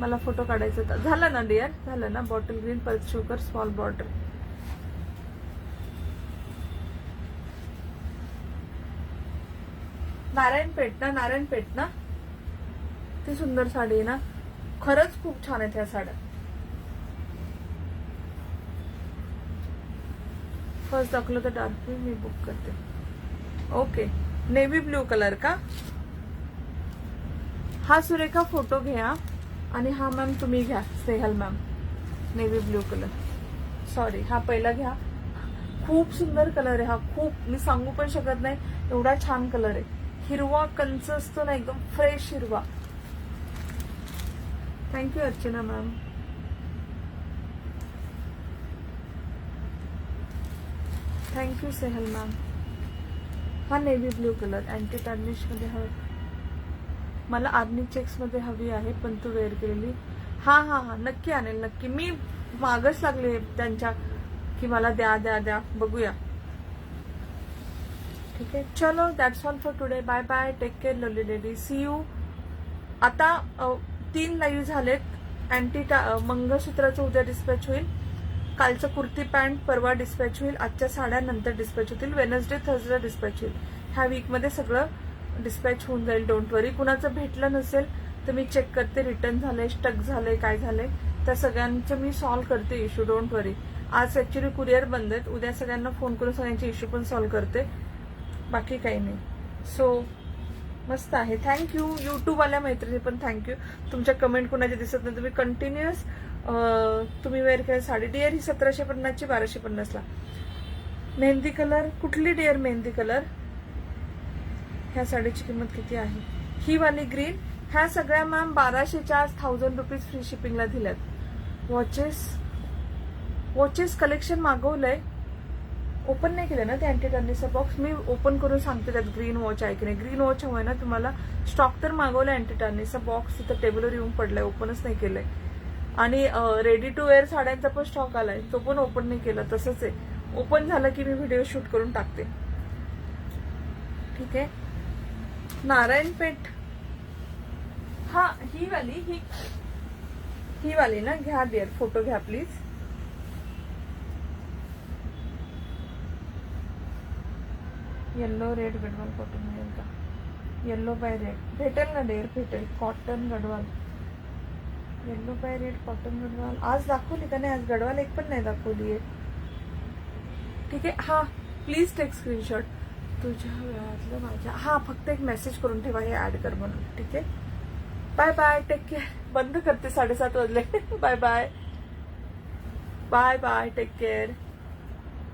मला फोटो काढायचा होता. झालं ना डिअर, झालं ना. बॉटल ग्रीन परत शुगर स्मॉल बॉर्डर. नारायणपेठ ना, नारायणपेठ ना. ती सुंदर साडी आहे ना, खरंच खूप छान आहेत ह्या साड्या. फर्स्ट दाखवलं तर डार्क ब्लू मी बुक करते. ओके, नेव्ही ब्लू कलर का? हा सुरेखा फोटो घ्या आणि हा मॅम तुम्ही घ्या, Snehal ma'am. Navy blue colour, sorry हा पहिला घ्या. खूप सुंदर कलर आहे हा, खूप, मी सांगू पण शकत नाही एवढा छान कलर आहे. हिरवा कंच असतो ना, एकदम फ्रेश हिरवा. Thank you Archana ma'am. Thank you Sehal ma'am. हा navy blue colour anti tarnish मध्ये हवे. मला आर्नी चेक्स मध्ये हवी आहे पण तू वेअर केलेली. हा हा हा, नक्की आणेल, नक्की. मी मागच लागले त्यांच्या की मला द्या द्या द्या. बघूया. ठीक आहे, चलो that's all for today. Bye bye, take care lovely lady, see you. आता 3 लाईव्ह झालेत. अँटी मंगळसूत्राचं उद्या डिस्पॅच होईल. कालचं कुर्ती पॅन्ट परवा डिस्पॅच होईल. आजच्या साड्या नंतर डिस्पॅच होतील. वेनसडे थर्सडे डिस्पॅच होईल. ह्या वीकमध्ये सगळं डिस्पॅच होऊन जाईल. डोंट वरी. कुणाचं भेटलं नसेल तर मी चेक करते, रिटर्न झालंय, स्टक झालंय, काय झालंय, त्या सगळ्यांचं मी सॉल्व्ह करते इश्यू. डोंट वरी. आज ऍक्च्युली कुरिअर बंद आहेत. उद्या सगळ्यांना फोन करून सगळ्यांचे इश्यू पण सॉल्व्ह करते. बाकी काही नाही. सो मस्त आहे. थँक्यू. युट्यूबवाल्या मैत्रिणी पण थँक्यू. तुमच्या कमेंट कुणाच्या दिसत नाही. तुम्ही कंटिन्युअस तुम्ही वेअर केलेली साडी. डिअर ही 1750 ची 1250 ला. मेहंदी कलर कुठली डिअर? मेहंदी कलर. ह्या साडीची किंमत किती आहे? ही वाली ग्रीन. ह्या सगळ्या मॅम 1200च्या 1000 रुपीज फ्री शिपिंगला दिल्यात. वॉचेस कलेक्शन मागवलंय, ओपन नाही केलं ना ते अँटी टर्निसचा बॉक्स. मी ओपन करून सांगते त्यात ग्रीन वॉच आहे की नाही. ग्रीन वॉच हवंय ना तुम्हाला. स्टॉक तर मागवलाय अँटी टर्निसचा बॉक्स, तिथं टेबलवर येऊन पडलाय, ओपनच नाही केलंय. आणि रेडी टू वेअर साड्यांचा पण स्टॉक आलाय, तो पण ओपन नाही केला. तसंच आहे. ओपन झालं की मी व्हिडिओ शूट करून टाकते. ठीक आहे. नारायणपेठ. हा ही वाली ना, घ्या डिअर, फोटो घ्या please. Yellow red Gadwal cotton मिळेल का? येल्लो बाय रेड भेटेल ना डिअर, भेटेल. Cotton Gadwal, yellow by red cotton Gadwal. आज दाखवली का नाही? आज गडवाल एक पण नाही दाखवली आहे. ठीक आहे. हा प्लीज टेक स्क्रीनशॉट. तुझ्या वेळातलं माझ्या. हा फक्त एक मेसेज करून ठेवा हे ऍड कर म्हणून. ठीक आहे. Bye bye, take care. बंद करते, 7:30 वाजले. Bye bye bye bye, take care.